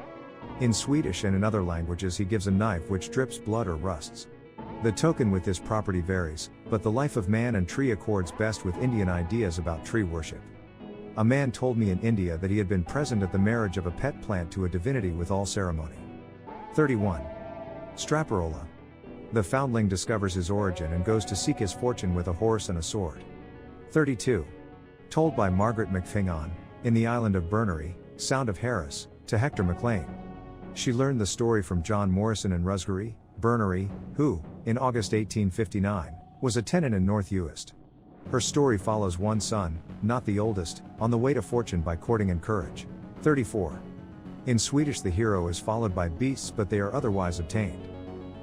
Speaker 1: In Swedish and in other languages he gives a knife which drips blood or rusts. The token with this property varies, but the life of man and tree accords best with Indian ideas about tree worship. A man told me in India that he had been present at the marriage of a pet plant to a divinity with all ceremony. 31. Straparola. The foundling discovers his origin and goes to seek his fortune with a horse and a sword. 32. Told by Margaret McFingon, in the island of Bernery, Sound of Harris, to Hector MacLean. She learned the story from John Morrison in Rusgarry, Bernery, who, in August 1859, was a tenant in North Uist. Her story follows one son, not the oldest, on the way to fortune by courting and courage. 34. In Swedish the hero is followed by beasts but they are otherwise obtained.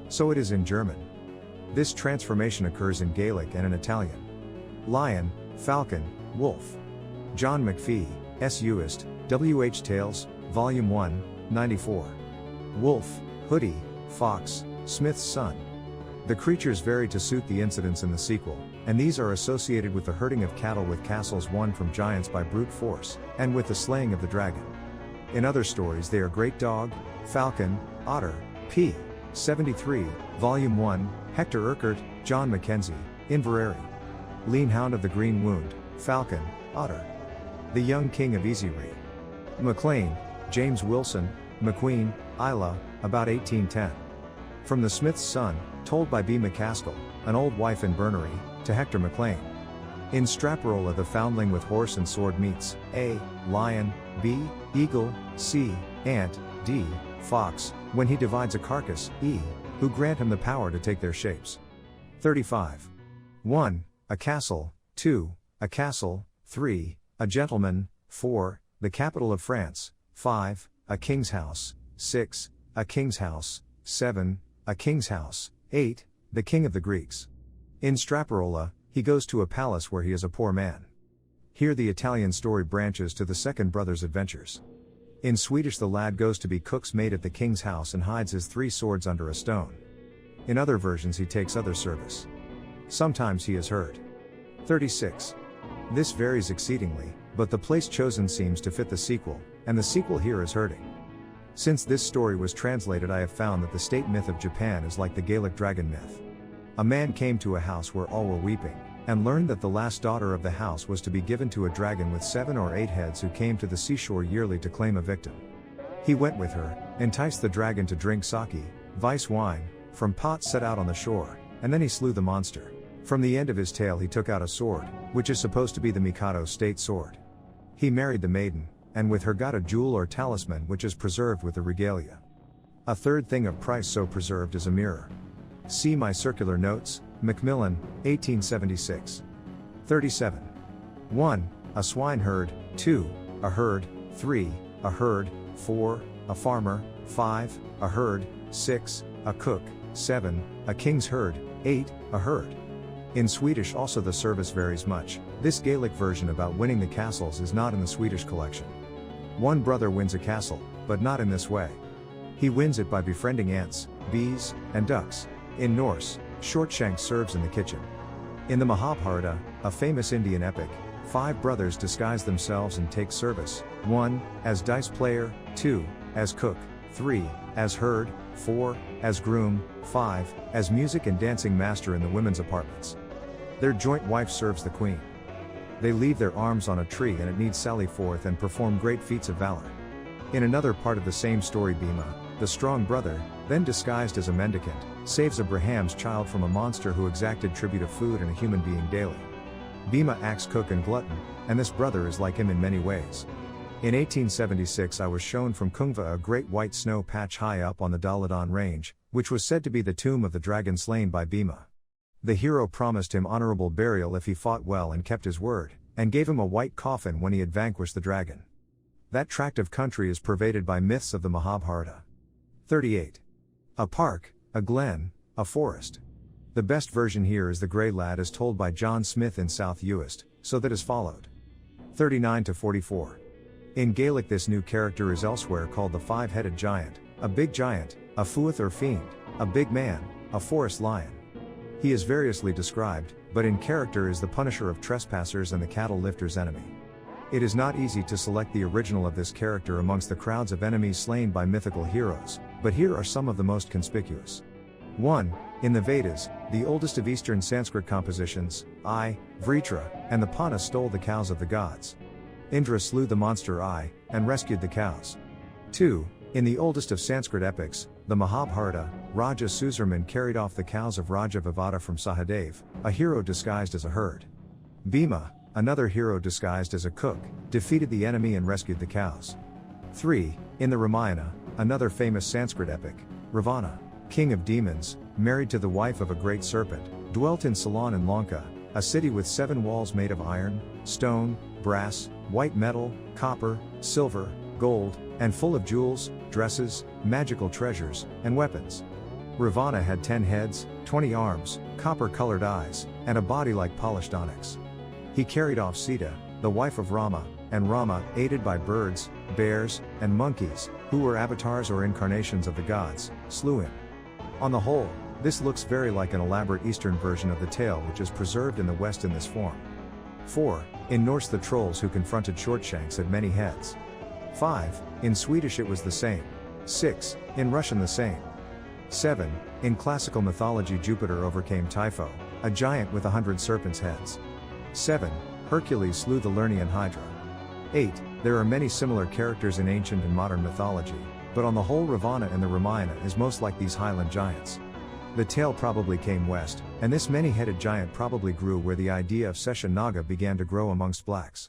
Speaker 1: So it is in German. This transformation occurs in Gaelic and in Italian. Lion, falcon, wolf. John McPhee, S. Uist, W. H. Tales, Volume 1, 94. Wolf, hoodie, fox, Smith's son. The creatures vary to suit the incidents in the sequel, and these are associated with the herding of cattle with castles won from giants by brute force, and with the slaying of the dragon. In other stories they are great dog, falcon, otter, p. 73, Volume 1, Hector Urquhart, John Mackenzie, Inverary. Lean hound of the green wound, falcon, otter. The young king of Easyrie. MacLean, James Wilson, McQueen, Isla, about 1810. From the Smith's son, told by B. McCaskill, an old wife in Bernery, to Hector MacLean. In Straparola the foundling with horse and sword meets, A. Lion, B. Eagle, C. Ant, D. Fox, when he divides a carcass, E. who grant him the power to take their shapes. 35. 1. A castle, 2. A castle, 3. A gentleman, 4. The capital of France, 5. A king's house, 6. A king's house, 7. A king's house, 8. The king of the Greeks. In Straparola, he goes to a palace where he is a poor man. Here the Italian story branches to the second brother's adventures. In Swedish the lad goes to be cook's mate at the king's house and hides his 3 swords under a stone. In other versions he takes other service. Sometimes he is heard. 36. This varies exceedingly, but the place chosen seems to fit the sequel, and the sequel here is herding. Since this story was translated I have found that the state myth of Japan is like the Gaelic dragon myth. A man came to a house where all were weeping, and learned that the last daughter of the house was to be given to a dragon with 7 or 8 heads who came to the seashore yearly to claim a victim. He went with her, enticed the dragon to drink sake, vice wine, from pots set out on the shore, and then he slew the monster. From the end of his tail he took out a sword, which is supposed to be the Mikado's state sword. He married the maiden, and with her got a jewel or talisman which is preserved with the regalia. A third thing of price so preserved is a mirror. See my circular notes, Macmillan, 1876. 37. 1. A swineherd, 2. A herd, 3. A herd, 4. A farmer, 5. A herd, 6. A cook, 7. A king's herd, 8. A herd. In Swedish also the service varies much. This Gaelic version about winning the castles is not in the Swedish collection. One brother wins a castle, but not in this way. He wins it by befriending ants, bees, and ducks. In Norse, Shortshanks serves in the kitchen. In the Mahabharata, a famous Indian epic, 5 brothers disguise themselves and take service, 1. as dice player, 2. as cook, 3. as herd, 4. as groom, 5. as music and dancing master in the women's apartments. Their joint wife serves the queen. They leave their arms on a tree and it needs sally forth and perform great feats of valor. In another part of the same story Bhima, the strong brother, then disguised as a mendicant, saves Abraham's child from a monster who exacted tribute of food and a human being daily. Bhima acts cook and glutton, and this brother is like him in many ways. In 1876 I was shown from Kungva a great white snow patch high up on the Daladon range, which was said to be the tomb of the dragon slain by Bhima. The hero promised him honorable burial if he fought well and kept his word, and gave him a white coffin when he had vanquished the dragon. That tract of country is pervaded by myths of the Mahabharata. 38. A park, a glen, a forest. The best version here is the Grey Lad as told by John Smith in South Uist, so that is followed. 39-44. In Gaelic this new character is elsewhere called the 5-headed giant, a big giant, a fuath or fiend, a big man, a forest lion. He is variously described, but in character is the punisher of trespassers and the cattle lifter's enemy. It is not easy to select the original of this character amongst the crowds of enemies slain by mythical heroes, but here are some of the most conspicuous. 1. In the Vedas, the oldest of Eastern Sanskrit compositions, Vritra, and the Pana stole the cows of the gods. Indra slew the monster and rescued the cows. 2. In the oldest of Sanskrit epics, the Mahabharata, Raja Suzerman carried off the cows of Raja Vivada from Sahadev, a hero disguised as a herd. Bhima, another hero disguised as a cook, defeated the enemy and rescued the cows. 3. In the Ramayana, another famous Sanskrit epic, Ravana, king of demons, married to the wife of a great serpent, dwelt in Ceylon in Lanka, a city with 7 walls made of iron, stone, brass, white metal, copper, silver, gold, and full of jewels, dresses, magical treasures, and weapons. Ravana had 10 heads, 20 arms, copper-colored eyes, and a body like polished onyx. He carried off Sita, the wife of Rama, and Rama, aided by birds, bears, and monkeys, who were avatars or incarnations of the gods, slew him. On the whole, this looks very like an elaborate Eastern version of the tale which is preserved in the West in this form. 4. In Norse the trolls who confronted Shortshanks had many heads. 5. In Swedish it was the same. 6. In Russian the same. 7. In classical mythology Jupiter overcame Typho, a giant with 100 serpents' heads. 7. Hercules slew the Lernaean Hydra. 8. There are many similar characters in ancient and modern mythology, but on the whole Ravana in the Ramayana is most like these highland giants. The tale probably came west, and this many-headed giant probably grew where the idea of Sesha Naga began to grow amongst blacks.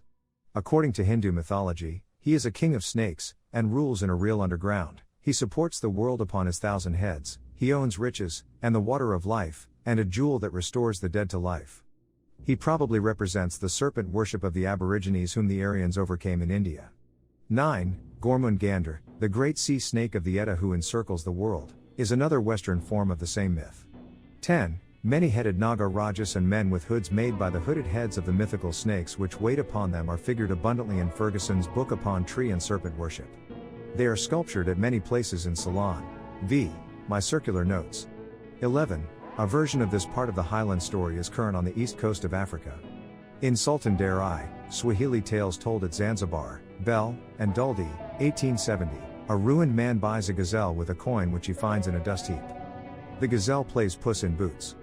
Speaker 1: According to Hindu mythology, he is a king of snakes, and rules in a real underground. He supports the world upon his 1,000 heads, he owns riches, and the water of life, and a jewel that restores the dead to life. He probably represents the serpent worship of the Aborigines whom the Aryans overcame in India. 9. Gormund the great sea snake of the Edda who encircles the world, is another Western form of the same myth. 10. Many-headed Naga Rajas and men with hoods made by the hooded heads of the mythical snakes which wait upon them are figured abundantly in Ferguson's book upon tree and serpent worship. They are sculptured at many places in Ceylon. V. My circular notes. 11. A version of this part of the Highland story is current on the east coast of Africa. In Sultan Dare I, Swahili tales told at Zanzibar, Bell, and Duldi, 1870, a ruined man buys a gazelle with a coin which he finds in a dust heap. The gazelle plays Puss in Boots.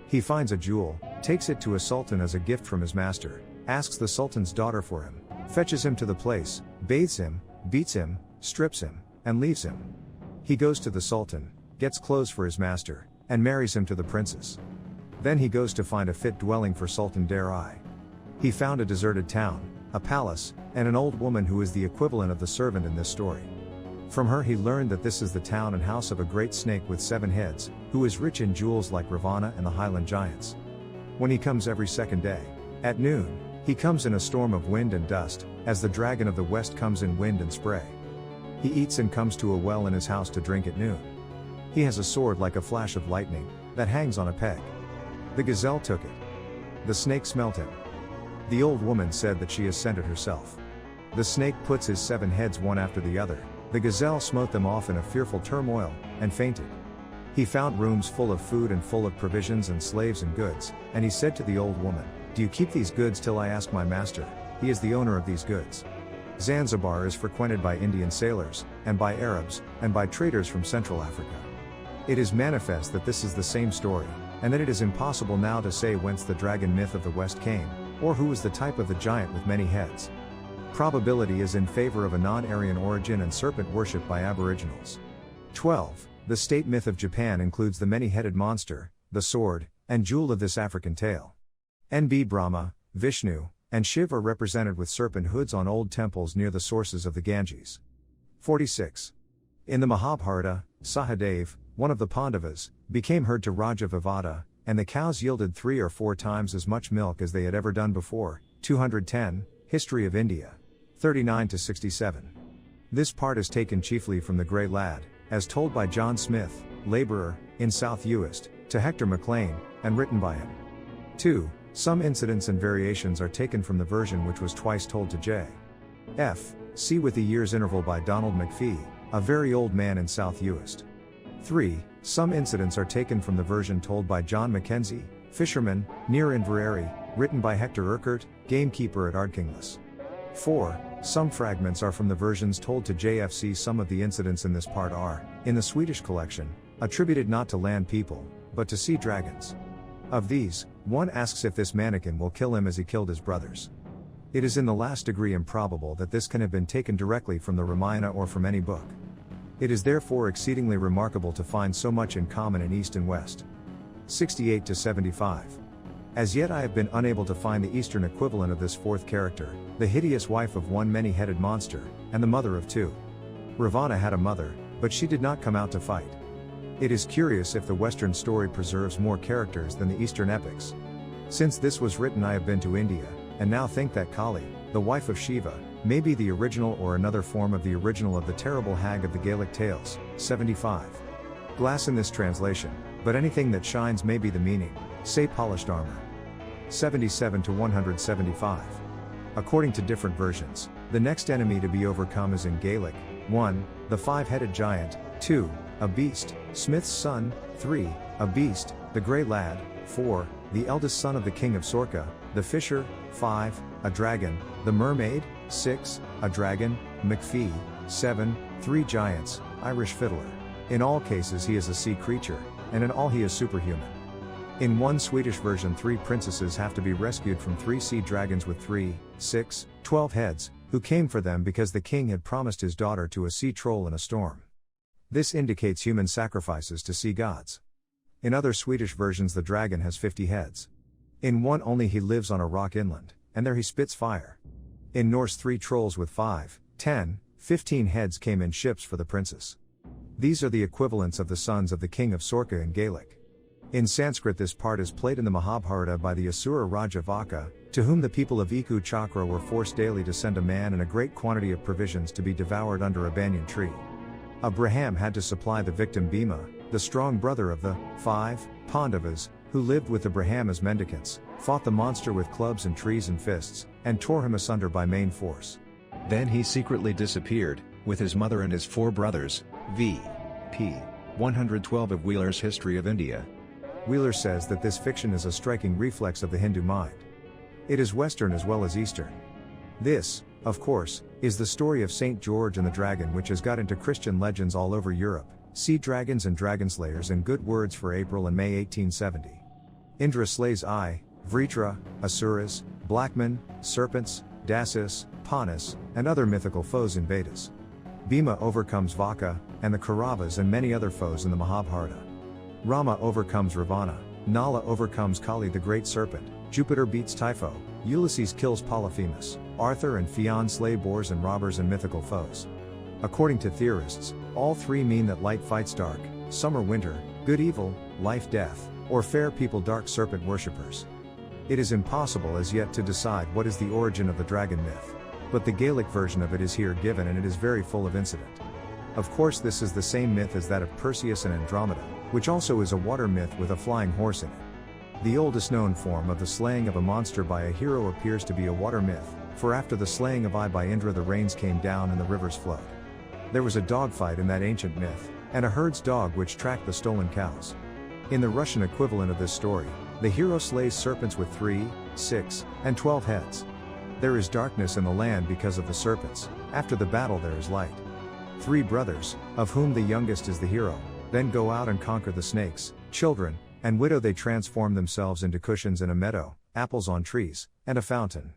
Speaker 1: He finds a jewel, takes it to a sultan as a gift from his master, asks the sultan's daughter for him, fetches him to the place, bathes him, beats him, strips him, and leaves him. He goes to the sultan, gets clothes for his master, and marries him to the princess. Then he goes to find a fit dwelling for Sultan Dare I. He found a deserted town, a palace, and an old woman who is the equivalent of the servant in this story. From her he learned that this is the town and house of a great snake with 7 heads, who is rich in jewels like Ravana and the Highland giants. When he comes every second day, at noon, he comes in a storm of wind and dust, as the dragon of the west comes in wind and spray. He eats and comes to a well in his house to drink at noon. He has a sword like a flash of lightning, that hangs on a peg. The gazelle took it. The snake smelt him. The old woman said that she has sent it herself. The snake puts his 7 heads one after the other. The gazelle smote them off in a fearful turmoil, and fainted. He found rooms full of food and full of provisions and slaves and goods, and he said to the old woman, "Do you keep these goods till I ask my master? He is the owner of these goods." Zanzibar is frequented by Indian sailors, and by Arabs, and by traders from Central Africa. It is manifest that this is the same story, and that it is impossible now to say whence the dragon myth of the West came, or who was the type of the giant with many heads. Probability is in favor of a non-Aryan origin and serpent worship by Aboriginals. 12. The state myth of Japan includes the many-headed monster, the sword, and jewel of this African tale. N.B. Brahma, Vishnu, and Shiv are represented with serpent hoods on old temples near the sources of the Ganges. 46. In the Mahabharata, Sahadev, one of the Pandavas, became herd to Raja Vivada, and the cows yielded 3 or 4 times as much milk as they had ever done before. 210, History of India. 39-67. This part is taken chiefly from The Grey Lad, as told by John Smith, laborer, in South Uist, to Hector MacLean, and written by him. 2. Some incidents and variations are taken from the version which was twice told to J.F. C. with the year's interval by Donald McPhee, a very old man in South Uist. 3. Some incidents are taken from the version told by John Mackenzie, fisherman, near Inverary, written by Hector Urquhart, gamekeeper at Ardkinglas. 4. Some fragments are from the versions told to JFC. Some of the incidents in this part are, in the Swedish collection, attributed not to land people, but to sea dragons. Of these, one asks if this mannequin will kill him as he killed his brothers. It is in the last degree improbable that this can have been taken directly from the Ramayana or from any book. It is therefore exceedingly remarkable to find so much in common in East and West. 68 to 75. As yet I have been unable to find the Eastern equivalent of this fourth character, the hideous wife of one many-headed monster, and the mother of two. Ravana had a mother, but she did not come out to fight. It is curious if the Western story preserves more characters than the Eastern epics. Since this was written I have been to India, and now think that Kali, the wife of Shiva, may be the original or another form of the original of the terrible hag of the Gaelic tales. 75. Glass in this translation, but anything that shines may be the meaning, say polished armor. 77 to 175. According to different versions, the next enemy to be overcome is in Gaelic: 1. The five-headed giant, 2. A beast, Smith's son, 3. A beast, the grey lad, 4. The eldest son of the king of Sorka, the fisher, 5. A dragon, the mermaid, 6. A dragon, McPhee, 7. 3 giants, Irish fiddler. In all cases he is a sea creature, and in all he is superhuman. In one Swedish version 3 princesses have to be rescued from 3 sea dragons with 3, 6, 12 heads, who came for them because the king had promised his daughter to a sea troll in a storm. This indicates human sacrifices to sea gods. In other Swedish versions the dragon has 50 heads. In one only he lives on a rock inland, and there he spits fire. In Norse 3 trolls with 5, 10, 15 heads came in ships for the princess. These are the equivalents of the sons of the king of Sorka in Gaelic. In Sanskrit this part is played in the Mahabharata by the Asura Raja Vaka, to whom the people of Iku Chakra were forced daily to send a man and a great quantity of provisions to be devoured under a banyan tree. Abraham had to supply the victim Bhima, the strong brother of the 5 Pandavas, who lived with Abraham as mendicants, fought the monster with clubs and trees and fists, and tore him asunder by main force.
Speaker 4: Then he secretly disappeared, with his mother and his 4 brothers, v. p. 112 of Wheeler's History of India.
Speaker 1: Wheeler says that this fiction is a striking reflex of the Hindu mind. It is Western as well as Eastern. This, of course, is the story of St. George and the Dragon, which has got into Christian legends all over Europe. See Dragons and Dragonslayers in Good Words for April and May 1870. Indra slays Vritra, Asuras, Blackmen, serpents, Dasis, Panis, and other mythical foes in Vedas. Bhima overcomes Vaka, and the Kauravas and many other foes in the Mahabharata. Rama overcomes Ravana, Nala overcomes Kali the great serpent, Jupiter beats Typho, Ulysses kills Polyphemus, Arthur and Fionn slay boars and robbers and mythical foes. According to theorists, all 3 mean that light fights dark, summer winter, good evil, life death, or fair people dark serpent worshippers. It is impossible as yet to decide what is the origin of the dragon myth, but the Gaelic version of it is here given and it is very full of incident. Of course this is the same myth as that of Perseus and Andromeda, which also is a water myth with a flying horse in it. The oldest known form of the slaying of a monster by a hero appears to be a water myth, for after the slaying of Ai by Indra the rains came down and the rivers flowed. There was a dogfight in that ancient myth, and a herd's dog which tracked the stolen cows. In the Russian equivalent of this story, the hero slays serpents with 3, 6, and 12 heads. There is darkness in the land because of the serpents, after the battle there is light. 3 brothers, of whom the youngest is the hero, then go out and conquer the snakes, children, and widow. They transform themselves into cushions in a meadow, apples on trees, and a fountain.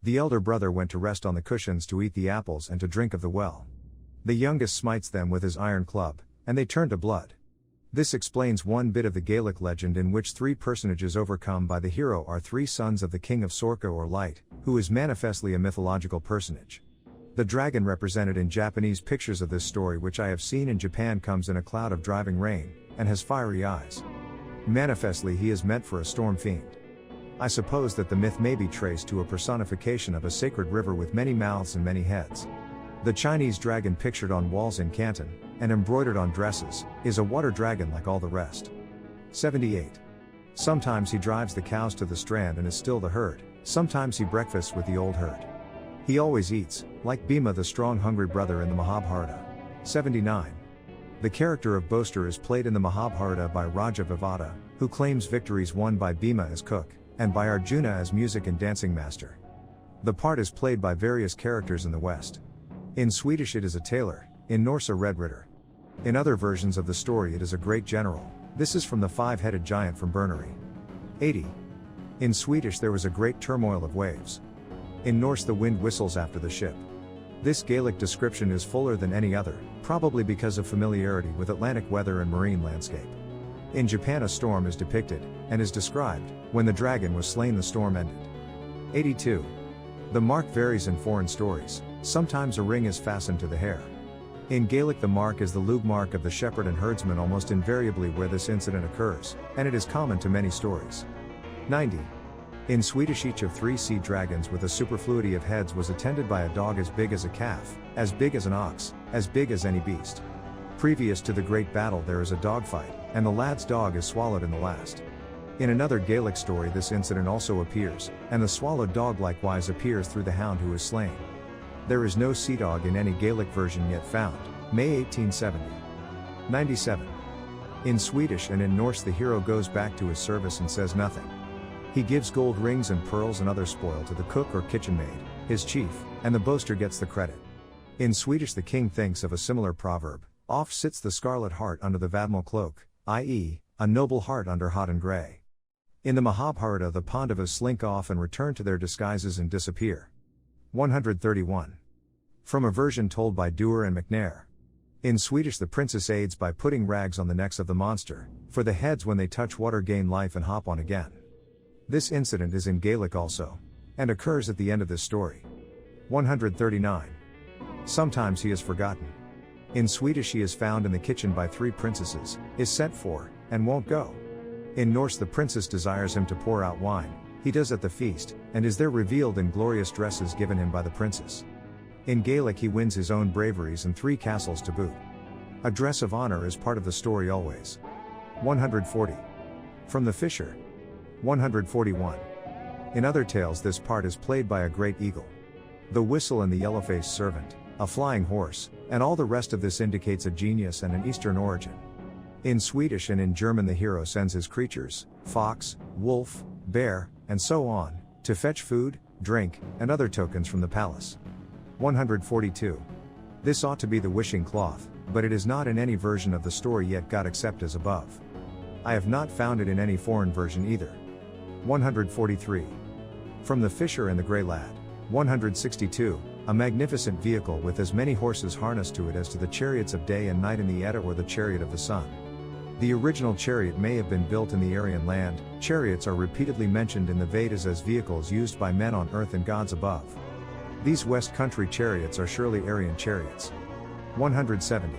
Speaker 1: The elder brother went to rest on the cushions to eat the apples and to drink of the well. The youngest smites them with his iron club, and they turn to blood. This explains one bit of the Gaelic legend in which 3 personages overcome by the hero are 3 sons of the king of Sorka or Light, who is manifestly a mythological personage. The dragon represented in Japanese pictures of this story which I have seen in Japan comes in a cloud of driving rain, and has fiery eyes. Manifestly he is meant for a storm fiend. I suppose that the myth may be traced to a personification of a sacred river with many mouths and many heads. The Chinese dragon pictured on walls in Canton, and embroidered on dresses, is a water dragon like all the rest. 78. Sometimes he drives the cows to the strand and is still the herd, sometimes he breakfasts with the old herd. He always eats, like Bhima the strong hungry brother in the Mahabharata. 79. The character of Boaster is played in the Mahabharata by Raja Vivada, who claims victories won by Bhima as cook, and by Arjuna as music and dancing master. The part is played by various characters in the West. In Swedish it is a tailor, in Norse a red ritter. In other versions of the story it is a great general. This is from the 5-headed giant from Bernery. 80. In Swedish there was a great turmoil of waves. In Norse the wind whistles after the ship. This Gaelic description is fuller than any other, probably because of familiarity with Atlantic weather and marine landscape. In Japan, a storm is depicted, and is described, when the dragon was slain, the storm ended. 82. The mark varies in foreign stories, sometimes a ring is fastened to the hair. In Gaelic, the mark is the lug mark of the shepherd and herdsman, almost invariably where this incident occurs, and it is common to many stories. 90. In Swedish, each of 3 sea dragons with a superfluity of heads was attended by a dog as big as a calf, as big as an ox, as big as any beast. Previous to the great battle there is a dogfight, and the lad's dog is swallowed in the last. In another Gaelic story this incident also appears, and the swallowed dog likewise appears through the hound who is slain. There is no sea dog in any Gaelic version yet found, May 1870. 97. In Swedish and in Norse the hero goes back to his service and says nothing. He gives gold rings and pearls and other spoil to the cook or kitchen maid, his chief, and the boaster gets the credit. In Swedish the king thinks of a similar proverb, oft sits the scarlet hart under the vadmal cloak, i.e., a noble heart under hodden grey. In the Mahabharata the Pandavas slink off and return to their disguises and disappear. 131. From a version told by Dewar and McNair. In Swedish the princess aids by putting rags on the necks of the monster, for the heads when they touch water gain life and hop on again. This incident is in Gaelic also, and occurs at the end of this story. 139. Sometimes he is forgotten. In Swedish he is found in the kitchen by 3 princesses, is sent for, and won't go. In Norse the princess desires him to pour out wine, he does at the feast, and is there revealed in glorious dresses given him by the princess. In Gaelic he wins his own braveries and 3 castles to boot. A dress of honor is part of the story always. 140. From the Fisher. 141. In other tales this part is played by a great eagle. The whistle and the yellow-faced servant, a flying horse, and all the rest of this indicates a genius and an Eastern origin. In Swedish and in German the hero sends his creatures, fox, wolf, bear, and so on, to fetch food, drink, and other tokens from the palace. 142. This ought to be the wishing cloth, but it is not in any version of the story yet got except as above. I have not found it in any foreign version either. 143. From the Fisher and the Grey Lad. 162. A magnificent vehicle with as many horses harnessed to it as to the chariots of day and night in the Edda or the chariot of the sun. The original chariot may have been built in the Aryan land. Chariots are repeatedly mentioned in the Vedas as vehicles used by men on earth and gods above. These West Country chariots are surely Aryan chariots. 170.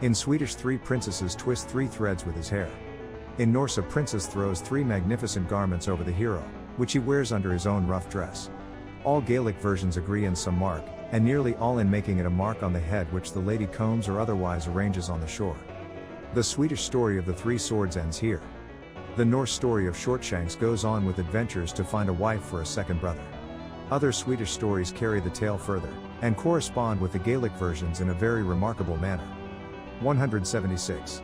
Speaker 1: In Swedish 3 princesses twist 3 threads with his hair. In Norse a princess throws 3 magnificent garments over the hero, which he wears under his own rough dress. All Gaelic versions agree in some mark, and nearly all in making it a mark on the head which the lady combs or otherwise arranges on the shore. The Swedish story of the 3 swords ends here. The Norse story of Shortshanks goes on with adventures to find a wife for a second brother. Other Swedish stories carry the tale further, and correspond with the Gaelic versions in a very remarkable manner. 176.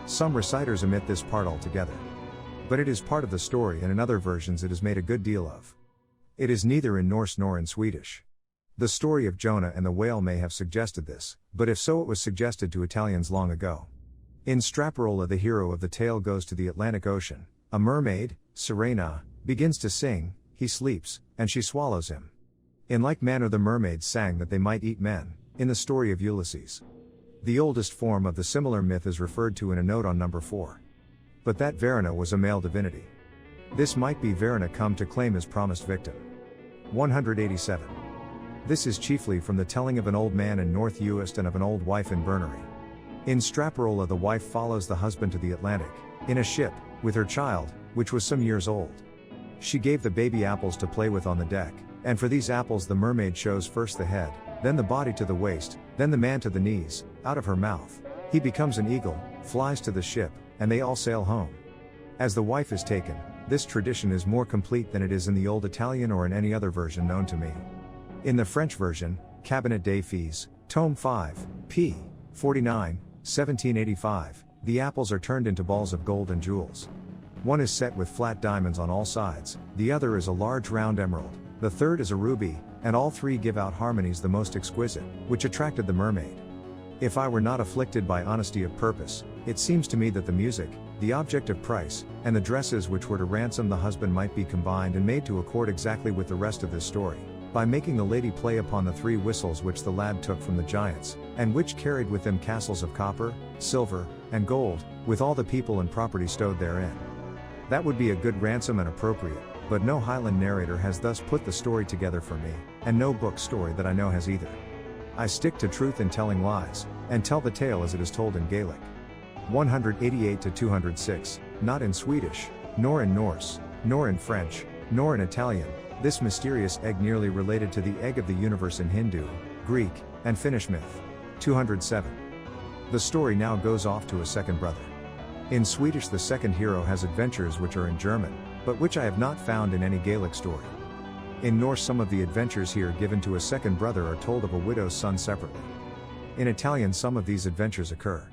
Speaker 1: Some reciters omit this part altogether. But it is part of the story, and in other versions it is made a good deal of. It is neither in Norse nor in Swedish. The story of Jonah and the whale may have suggested this, but if so it was suggested to Italians long ago. In Straparola the hero of the tale goes to the Atlantic Ocean, a mermaid, Sirena, begins to sing, he sleeps, and she swallows him. In like manner the mermaids sang that they might eat men, in the story of Ulysses. The oldest form of the similar myth is referred to in a note on number 4. But that Varuna was a male divinity. This might be Varuna come to claim his promised victim. 187. This is chiefly from the telling of an old man in North Uist and of an old wife in Bernery. In Straparola the wife follows the husband to the Atlantic, in a ship, with her child, which was some years old. She gave the baby apples to play with on the deck, and for these apples the mermaid shows first the head, then the body to the waist, then the man to the knees, out of her mouth. He becomes an eagle, flies to the ship, and they all sail home. As the wife is taken, this tradition is more complete than it is in the Old Italian or in any other version known to me. In the French version, Cabinet des Filles, Tome 5, p. 49, 1785, the apples are turned into balls of gold and jewels. One is set with flat diamonds on all sides, the other is a large round emerald, the third is a ruby, and all 3 give out harmonies the most exquisite, which attracted the mermaid. If I were not afflicted by honesty of purpose, it seems to me that the music, the object of price, and the dresses which were to ransom the husband might be combined and made to accord exactly with the rest of this story, by making the lady play upon the 3 whistles which the lad took from the giants, and which carried with them castles of copper, silver, and gold, with all the people and property stowed therein. That would be a good ransom and appropriate, but no Highland narrator has thus put the story together for me, and no book story that I know has either. I stick to truth in telling lies, and tell the tale as it is told in Gaelic. 188-206, not in Swedish, nor in Norse, nor in French, nor in Italian, this mysterious egg nearly related to the egg of the universe in Hindu, Greek, and Finnish myth. 207. The story now goes off to a second brother. In Swedish the second hero has adventures which are in German, but which I have not found in any Gaelic story. In Norse some of the adventures here given to a second brother are told of a widow's son separately. In Italian some of these adventures occur.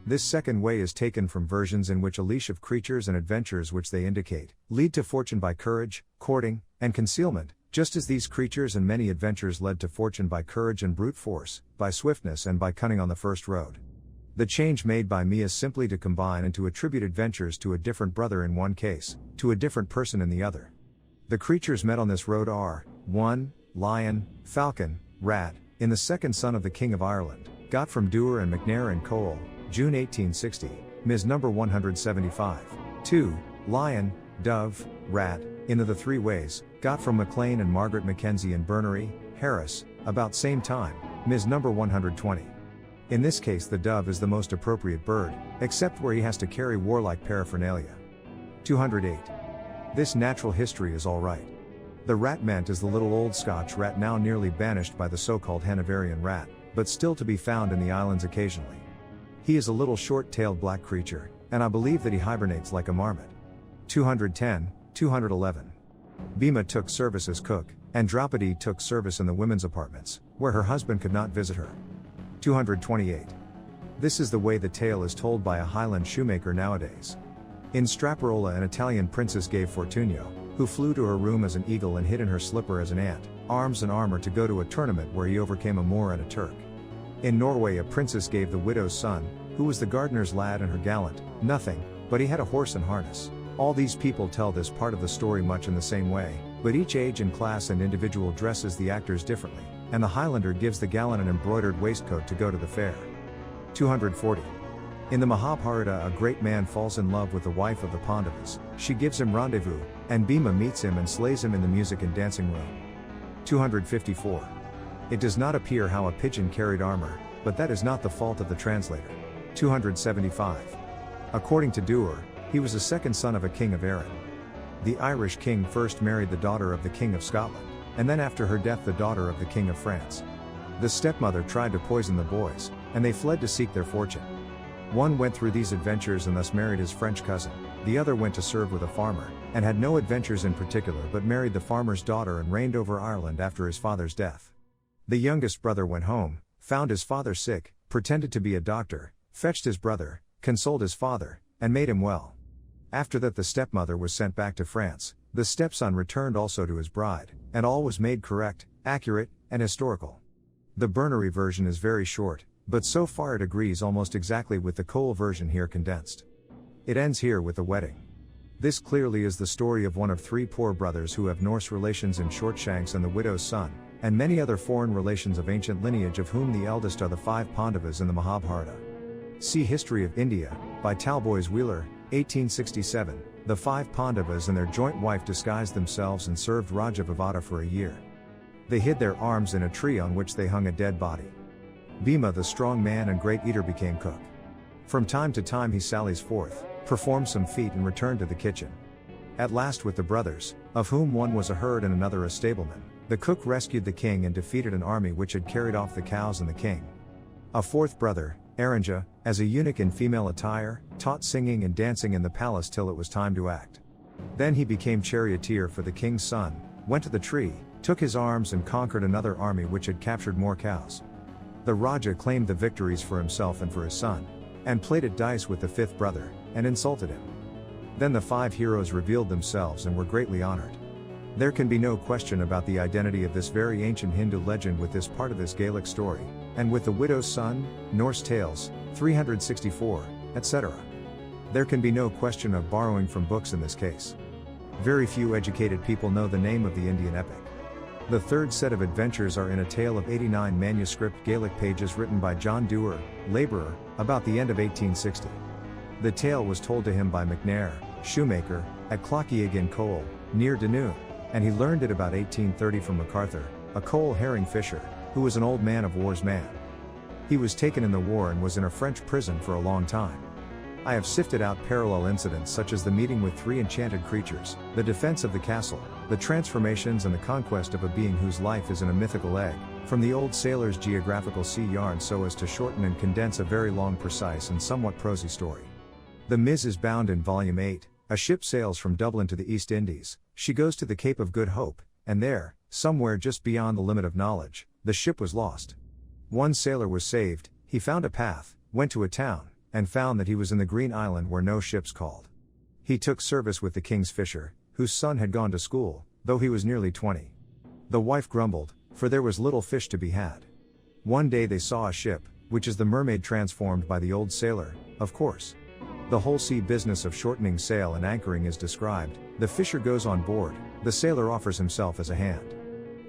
Speaker 1: This second way is taken from versions in which a leash of creatures and adventures which they indicate, lead to fortune by courage, courting, and concealment, just as these creatures and many adventures led to fortune by courage and brute force, by swiftness and by cunning on the first road. The change made by me is simply to combine and to attribute adventures to a different brother in one case, to a different person in the other. The creatures met on this road are, 1. Lion, falcon, rat, in the second son of the King of Ireland, got from Dewar and McNair and Cole, June 1860, Ms. number 175. 2. Lion, dove, rat, in the 3 ways, got from McLean and Margaret Mackenzie and Bernery, Harris, about same time, Ms. number 120. In this case the dove is the most appropriate bird, except where he has to carry warlike paraphernalia. 208. This natural history is all right. The rat meant is the little old Scotch rat now nearly banished by the so-called Hanoverian rat, but still to be found in the islands occasionally. He is a little short-tailed black creature, and I believe that he hibernates like a marmot. 210, 211. Bhima took service as cook, and Draupadi took service in the women's apartments, where her husband could not visit her. 228. This is the way the tale is told by a Highland shoemaker nowadays. In Straparola an Italian princess gave Fortunio, who flew to her room as an eagle and hid in her slipper as an ant, arms and armor to go to a tournament where he overcame a Moor and a Turk. In Norway a princess gave the widow's son, who was the gardener's lad and her gallant, nothing, but he had a horse and harness. All these people tell this part of the story much in the same way, but each age and class and individual dresses the actors differently, and the Highlander gives the gallant an embroidered waistcoat to go to the fair. 240. In the Mahabharata a great man falls in love with the wife of the Pandavas, she gives him rendezvous, and Bhima meets him and slays him in the music and dancing room. 254. It does not appear how a pigeon carried armor, but that is not the fault of the translator. 275. According to Dewar, he was a second son of a king of Erin. The Irish king first married the daughter of the King of Scotland, and then after her death the daughter of the King of France. The stepmother tried to poison the boys, and they fled to seek their fortune. One went through these adventures and thus married his French cousin, the other went to serve with a farmer, and had no adventures in particular but married the farmer's daughter and reigned over Ireland after his father's death. The youngest brother went home, found his father sick, pretended to be a doctor, fetched his brother, consoled his father, and made him well. After that the stepmother was sent back to France, the stepson returned also to his bride, and all was made correct, accurate, and historical. The Bernery version is very short, but so far it agrees almost exactly with the Cole version here condensed. It ends here with the wedding. This clearly is the story of one of 3 poor brothers who have Norse relations in Shortshanks and the widow's son, and many other foreign relations of ancient lineage of whom the eldest are the 5 Pandavas in the Mahabharata. See History of India, by Talboys Wheeler, 1867. The 5 Pandavas and their joint wife disguised themselves and served Raja Vivada for a year. They hid their arms in a tree on which they hung a dead body. Bhima the strong man and great eater became cook. From time to time he sallies forth, performs some feat and returned to the kitchen. At last with the brothers, of whom one was a herd and another a stableman, the cook rescued the king and defeated an army which had carried off the cows and the king. A 4th brother, Arinja, as a eunuch in female attire, taught singing and dancing in the palace till it was time to act. Then he became charioteer for the king's son, went to the tree, took his arms and conquered another army which had captured more cows. The Raja claimed the victories for himself and for his son, and played at dice with the 5th brother, and insulted him. Then the 5 heroes revealed themselves and were greatly honored. There can be no question about the identity of this very ancient Hindu legend with this part of this Gaelic story, and with the widow's son, Norse Tales, 364, etc. There can be no question of borrowing from books in this case. Very few educated people know the name of the Indian epic. The third set of adventures are in a tale of 89 manuscript Gaelic pages written by John Dewar, labourer, about the end of 1860. The tale was told to him by McNair, shoemaker, at Clockyeag in Cole, near Dunoon, and he learned it about 1830 from MacArthur, a Cole herring fisher, who was an old man of war's man. He was taken in the war and was in a French prison for a long time. I have sifted out parallel incidents such as the meeting with 3 enchanted creatures, the defense of the castle, the transformations and the conquest of a being whose life is in a mythical egg, from the old sailor's geographical sea yarn so as to shorten and condense a very long, precise and somewhat prosy story. The Ms. is bound in Volume 8, a ship sails from Dublin to the East Indies, she goes to the Cape of Good Hope, and there, somewhere just beyond the limit of knowledge, the ship was lost. One sailor was saved, he found a path, went to a town, and found that he was in the Green Island where no ships called. He took service with the king's fisher, whose son had gone to school, though he was nearly 20. The wife grumbled, for there was little fish to be had. One day they saw a ship, which is the mermaid transformed by the old sailor, of course. The whole sea business of shortening sail and anchoring is described, the fisher goes on board, the sailor offers himself as a hand.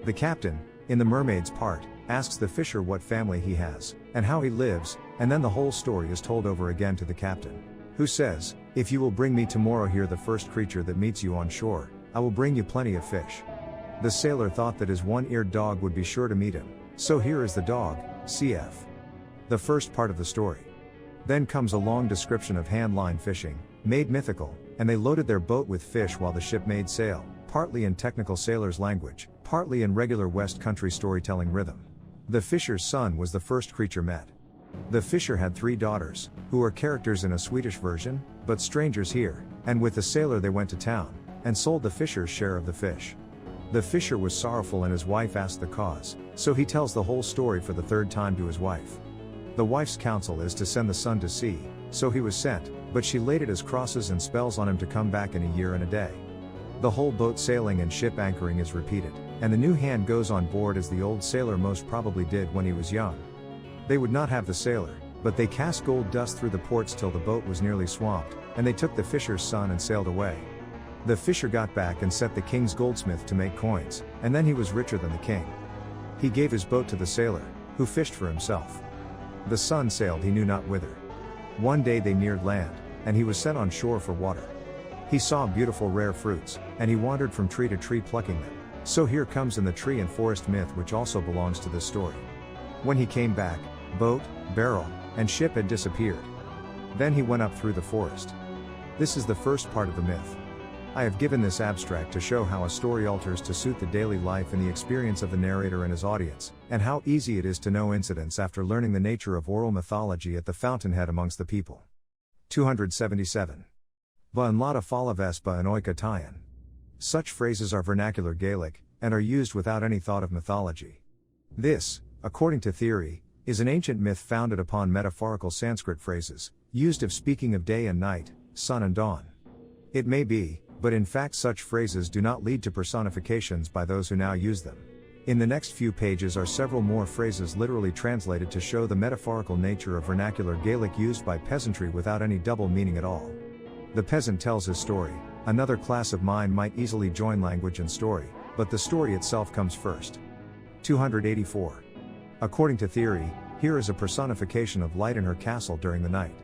Speaker 1: The captain, in the mermaid's part, asks the fisher what family he has, and how he lives, and then the whole story is told over again to the captain, who says, "If you will bring me tomorrow here the first creature that meets you on shore, I will bring you plenty of fish." The sailor thought that his one-eared dog would be sure to meet him, so here is the dog, cf. the first part of the story. Then comes a long description of hand-line fishing, made mythical, and they loaded their boat with fish while the ship made sail, partly in technical sailor's language, partly in regular West Country storytelling rhythm. The fisher's son was the first creature met. The fisher had 3 daughters, who are characters in a Swedish version, but strangers here, and with the sailor they went to town, and sold the fisher's share of the fish. The fisher was sorrowful and his wife asked the cause, so he tells the whole story for the 3rd time to his wife. The wife's counsel is to send the son to sea, so he was sent, but she laid it as crosses and spells on him to come back in a year and a day. The whole boat sailing and ship anchoring is repeated, and the new hand goes on board as the old sailor most probably did when he was young. They would not have the sailor, but they cast gold dust through the ports till the boat was nearly swamped, and they took the fisher's son and sailed away. The fisher got back and set the king's goldsmith to make coins, and then he was richer than the king. He gave his boat to the sailor, who fished for himself. The son sailed he knew not whither. One day they neared land, and he was set on shore for water. He saw beautiful rare fruits, and he wandered from tree to tree plucking them. So here comes in the tree and forest myth which also belongs to this story. When he came back, boat, barrel, and ship had disappeared. Then he went up through the forest. This is the first part of the myth. I have given this abstract to show how a story alters to suit the daily life and the experience of the narrator and his audience, and how easy it is to know incidents after learning the nature of oral mythology at the fountainhead amongst the people. 277. Ba an lada fala vespa an oika tyan. Such phrases are vernacular Gaelic, and are used without any thought of mythology. This, according to theory, is an ancient myth founded upon metaphorical Sanskrit phrases, used of speaking of day and night, sun and dawn. It may be, but in fact such phrases do not lead to personifications by those who now use them. In the next few pages are several more phrases literally translated to show the metaphorical nature of vernacular Gaelic used by peasantry without any double meaning at all. The peasant tells his story, another class of mind might easily join language and story, but the story itself comes first. 284. According to theory, here is a personification of light in her castle during the night.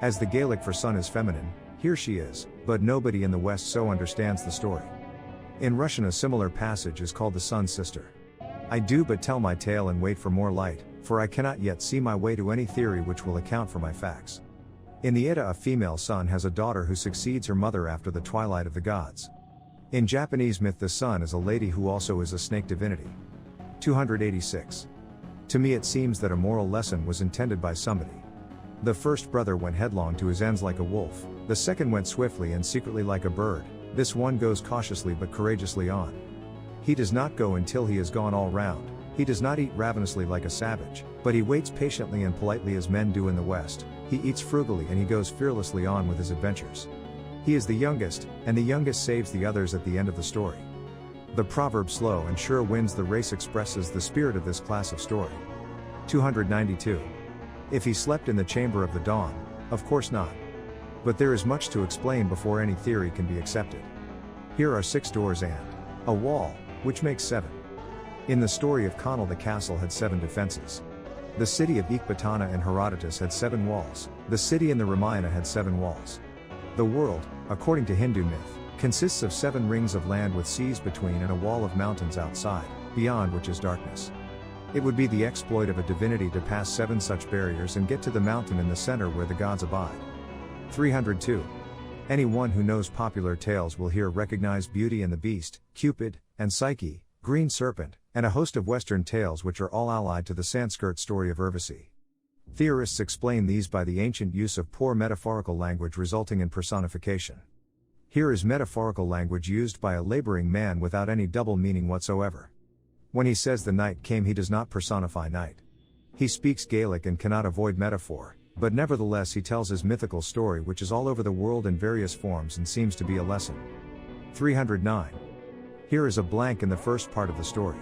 Speaker 1: As the Gaelic for sun is feminine, here she is, but nobody in the West so understands the story. In Russian a similar passage is called the sun's sister. I do but tell my tale and wait for more light, for I cannot yet see my way to any theory which will account for my facts. In the Edda a female sun has a daughter who succeeds her mother after the twilight of the gods. In Japanese myth the sun is a lady who also is a snake divinity. 286. To me it seems that a moral lesson was intended by somebody. The first brother went headlong to his ends like a wolf, the second went swiftly and secretly like a bird, this one goes cautiously but courageously on. He does not go until he has gone all round, he does not eat ravenously like a savage, but he waits patiently and politely as men do in the West, he eats frugally and he goes fearlessly on with his adventures. He is the youngest, and the youngest saves the others at the end of the story. The proverb slow and sure wins the race expresses the spirit of this class of story. 292. If he slept in the chamber of the dawn, of course not. But there is much to explain before any theory can be accepted. Here are 6 doors and a wall, which makes 7. In the story of Conall, the castle had 7 defenses. The city of Ecbatana in Herodotus had 7 walls. The city in the Ramayana had 7 walls. The world, according to Hindu myth, consists of 7 rings of land with seas between and a wall of mountains outside, beyond which is darkness. It would be the exploit of a divinity to pass 7 such barriers and get to the mountain in the center where the gods abide. 302. Anyone who knows popular tales will here recognize Beauty and the Beast, Cupid, and Psyche, Green Serpent, and a host of Western tales which are all allied to the Sanskrit story of Urvasi. Theorists explain these by the ancient use of poor metaphorical language resulting in personification. Here is metaphorical language used by a laboring man without any double meaning whatsoever. When he says the night came, he does not personify night. He speaks Gaelic and cannot avoid metaphor, but nevertheless he tells his mythical story which is all over the world in various forms and seems to be a lesson. 309. Here is a blank in the first part of the story.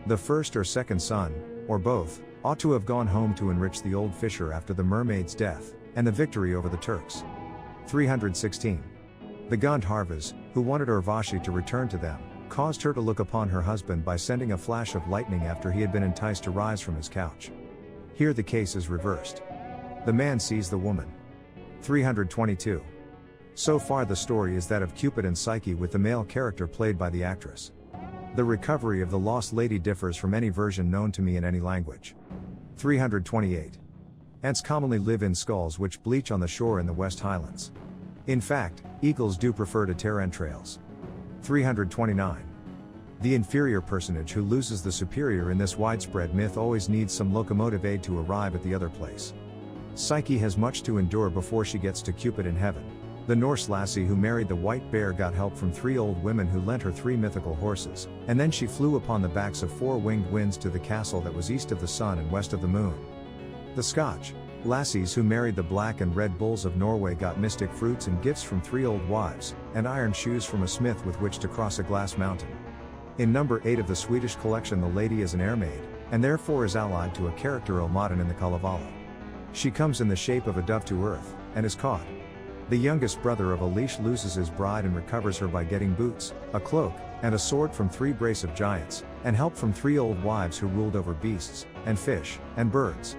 Speaker 1: The first or second son, or both, ought to have gone home to enrich the old fisher after the mermaid's death, and the victory over the Turks. 316. The Gandharvas, who wanted Urvashi to return to them, caused her to look upon her husband by sending a flash of lightning after he had been enticed to rise from his couch. Here the case is reversed. The man sees the woman. 322. So far the story is that of Cupid and Psyche with the male character played by the actress. The recovery of the lost lady differs from any version known to me in any language. 328. Ants commonly live in skulls which bleach on the shore in the West Highlands. In fact, eagles do prefer to tear entrails. 329. The inferior personage who loses the superior in this widespread myth always needs some locomotive aid to arrive at the other place. Psyche has much to endure before she gets to Cupid in heaven. The Norse lassie who married the white bear got help from 3 old women who lent her 3 mythical horses, and then she flew upon the backs of 4 winged winds to the castle that was east of the sun and west of the moon. The Scotch lassies who married the black and red bulls of Norway got mystic fruits and gifts from 3 old wives, and iron shoes from a smith with which to cross a glass mountain. In number 8 of the Swedish collection, the lady is an air maid, and therefore is allied to a character Ilmaten in the Kalevala. She comes in the shape of a dove to earth, and is caught. The youngest brother of Elish loses his bride and recovers her by getting boots, a cloak, and a sword from 3 brace of giants, and help from 3 old wives who ruled over beasts, and fish, and birds.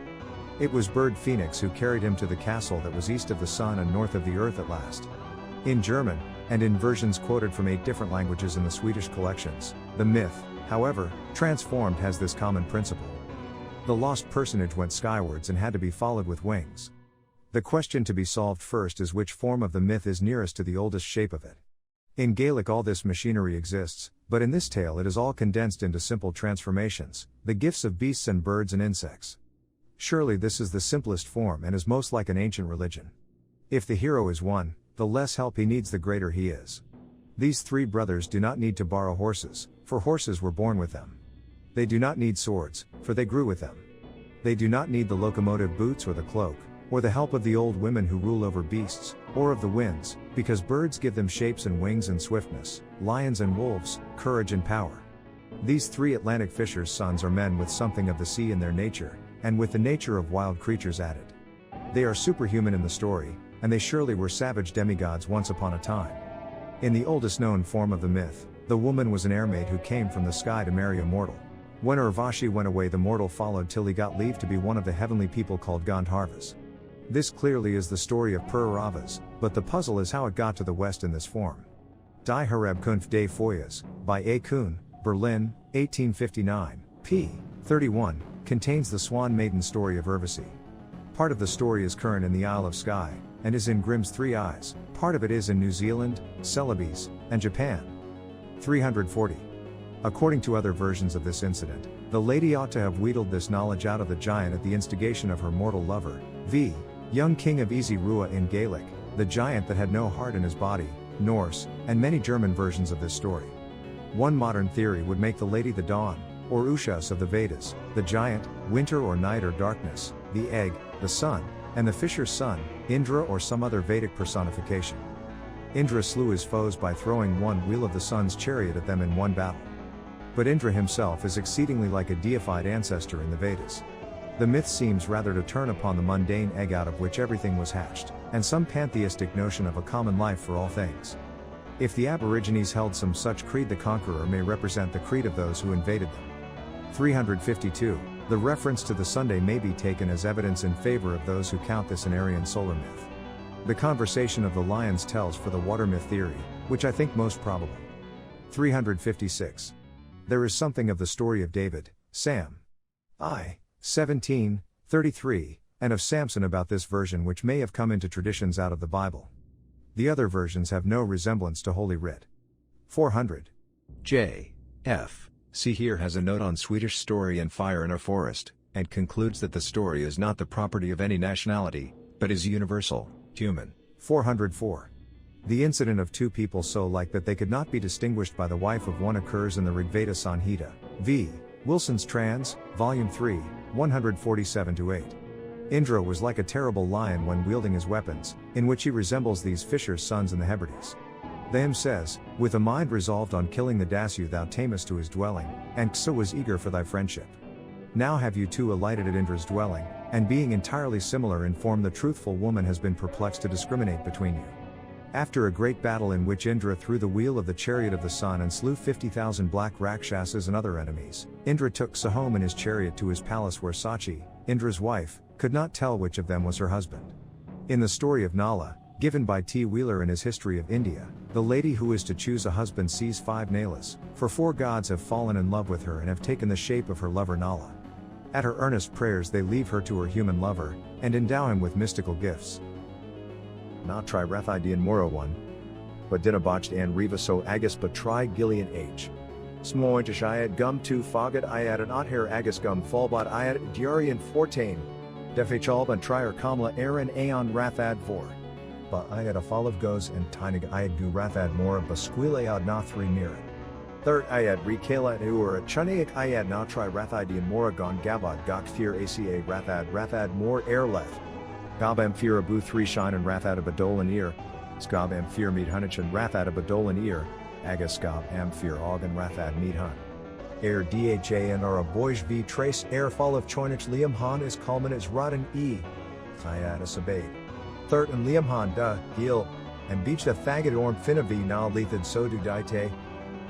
Speaker 1: It was Bird Phoenix who carried him to the castle that was east of the sun and north of the earth at last. In German, and in versions quoted from 8 different languages in the Swedish collections, the myth, however, transformed has this common principle. The lost personage went skywards and had to be followed with wings. The question to be solved first is which form of the myth is nearest to the oldest shape of it. In Gaelic all this machinery exists, but in this tale it is all condensed into simple transformations, the gifts of beasts and birds and insects. Surely this is the simplest form and is most like an ancient religion. If the hero is one, the less help he needs the greater he is. These 3 brothers do not need to borrow horses, for horses were born with them. They do not need swords, for they grew with them. They do not need the locomotive boots or the cloak, or the help of the old women who rule over beasts, or of the winds, because birds give them shapes and wings and swiftness, lions and wolves, courage and power. These 3 Atlantic fishers' sons are men with something of the sea in their nature, and with the nature of wild creatures added. They are superhuman in the story, and they surely were savage demigods once upon a time. In the oldest known form of the myth, the woman was an air maid who came from the sky to marry a mortal. When Urvashi went away, the mortal followed till he got leave to be one of the heavenly people called Gandharvas. This clearly is the story of Puravas, but the puzzle is how it got to the West in this form. Die Herabkunft des Feuilles, by A. Kuhn, Berlin, 1859, p. 31, contains the Swan Maiden story of Urvasi. Part of the story is current in the Isle of Skye, and is in Grimm's 3 Eyes, part of it is in New Zealand, Celebes, and Japan. 340. According to other versions of this incident, the lady ought to have wheedled this knowledge out of the giant at the instigation of her mortal lover, v. young king of Easy Rua in Gaelic, the giant that had no heart in his body, Norse, and many German versions of this story. One modern theory would make the lady the dawn, or Ushas of the Vedas, the giant, winter or night or darkness, the egg, the sun, and the fisher's son, Indra or some other Vedic personification. Indra slew his foes by throwing one wheel of the sun's chariot at them in one battle. But Indra himself is exceedingly like a deified ancestor in the Vedas. The myth seems rather to turn upon the mundane egg out of which everything was hatched, and some pantheistic notion of a common life for all things. If the Aborigines held some such creed, the conqueror may represent the creed of those who invaded them. 352. The reference to the Sunday may be taken as evidence in favor of those who count this an Aryan solar myth. The conversation of the lions tells for the water myth theory, which I think most probable. 356. There is something of the story of David, Sam. I. 17:33, and of Samson about this version which may have come into traditions out of the Bible. The other versions have no resemblance to Holy Writ. 400.
Speaker 4: J. F. C. here has a note on Swedish story and fire in a forest, and concludes that the story is not the property of any nationality, but is universal, human.
Speaker 1: 404. The incident of two people so like that they could not be distinguished by the wife of one occurs in the Rigveda Sanhita, v. Wilson's Trans, Volume 3, 147-8. Indra was like a terrible lion when wielding his weapons, in which he resembles these fishers' sons in the Hebrides. The hymn says, with a mind resolved on killing the Dasu thou tamest to his dwelling, and Ksa was eager for thy friendship. Now have you two alighted at Indra's dwelling, and being entirely similar in form the truthful woman has been perplexed to discriminate between you. After a great battle in which Indra threw the wheel of the chariot of the sun and slew 50,000 black Rakshasas and other enemies, Indra took Ksa home in his chariot to his palace where Sachi, Indra's wife, could not tell which of them was her husband. In the story of Nala, given by T. Wheeler in his History of India, the lady who is to choose a husband sees 5 Nalas, for 4 gods have fallen in love with her and have taken the shape of her lover Nala. At her earnest prayers they leave her to her human lover, and endow him with mystical gifts.
Speaker 4: Not try Rathidian Mora 1. But dinabotched and riva so agus but try Gillian H. Smointish iad gum 2 fogget iad an othair agus gum fallbot iad diarian 14. Defachalb and trier kamla aaron aeon rathad 4. Ba iad a fall of goes and tinig iad gu rathad mora basquilead na 3 miran. Third iad rekala and ur chuniak iad na try Rathidian Mora gon gabad gok fear aca rathad more air left. Gabam fear abu 3 shine and rathad a badolan ear. Skabam fear meet hunich and rathad a badolan ear. Agus skab am fear og and rathad meet hun. Air dha and a boyj v trace air fall of choinich liam han is kalman is rodden e. Sayad a sabade. Third and liam han da, gil, and beach the thagid orm finna v na lethid so do dite.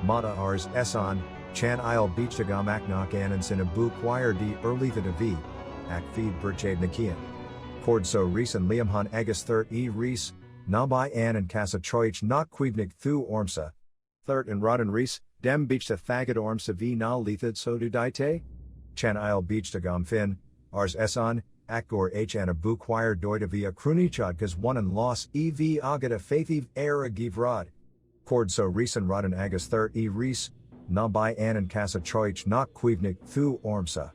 Speaker 4: Mata ars esan, chan isle beach the gam aknok anans in a bu choir d lethid a v. Ak feed burchade nakian. Cord so rees and liam han agus third e rees, na by an and casa choich not quivnik thu ormsa. Third and rodden rees, dem beach the thagid ormsa v na lethid so do dite. Chan isle beach the gam fin, ars esan, akgor h and a bu choir doida via krunichad cause one and loss ev agata faithiv air a givrod. Cord so rees and rodden agus third e rees, na by an and casa choich not quivnik thu ormsa.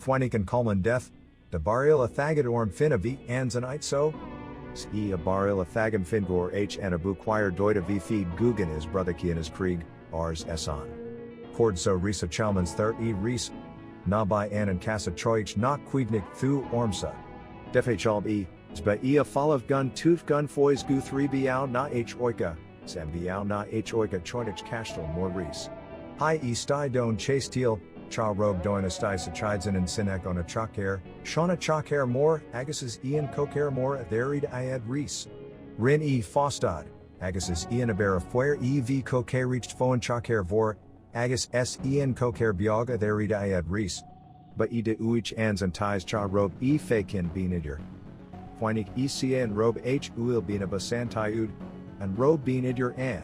Speaker 4: Fwinik and Kalman death, the baril a thagid orm fin a v ans an so? E a baril a thagam fingor h and a bu choir doida v feed gugan is brotherki and his krieg, ars esan. Cord so risa chalmans third e rees, na by an and casa choich not quivnik thu ormsa. Defachalb e, spa e a falav gun tooth gun foys gu 3 biao na h oika, sam biao na h oika choinich castle more rees. Hi e sty don chase teal, cha robe doina sty sachides and sinek on a chakher, shana chakher more, agasis ian kokher more therid iad rees. Rin e fostad, agasis ian abera foyer ev kokher reached foen chakher vor, agus s ian kokher bioga therid iad rees. But e de uich ans and ties cha robe e fakin beanidir. Fwinik e cia and robe h uil beana basantiud, and robe beanidir an.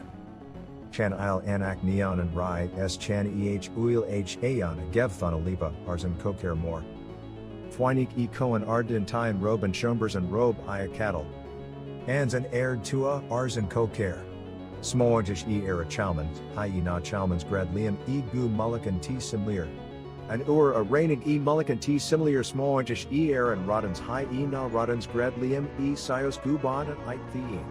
Speaker 4: Chan il anak neon and rai s chan eh uil h aeon gevthon aliba arzen kokher more. Fwinik e koan ardin time robe and shombers and robe ia cattle. Ans and aired tua arzen kokher. Smoajish e era chalmans, hi e na chalmans grad liam e gu mullikan t simlir. And a rainig e mullikan t simlir smoajish e era and rodens hi e na rodens grad liam e sios guban and ite theen.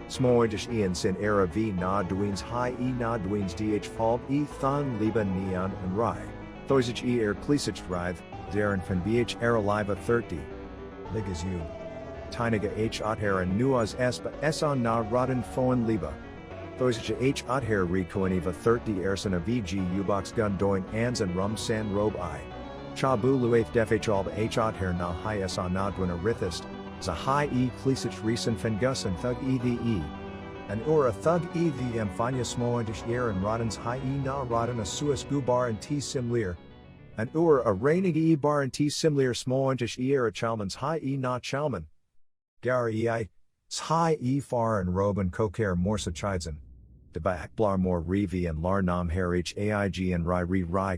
Speaker 4: Smoajish e and sin era v na duins hi e na duins dh falb e thun liban neon and rai. Thoisich e er clisich rith, zaren fan bh era liva 30. Ligas u. Tyniga h other and nuaz espa eson na rodden foen liba. Thoisich h other recoiniva 30 erson a vg ubox gun doin ans and rum san robe I. Chabu luath defachalb h other na hi eson na dwin arithist. Za high e clisich recent fengus and thug e the e. And a thug e the amphania smoandish yer and rodens high e na rodden a suis gubar and t simlir. An a raining e bar and t similar smointish e era chalmans high e not chalman. Gar ei, high e far and roban koker morsa chidzen. De back blar more revi and lar nam herich aig and rai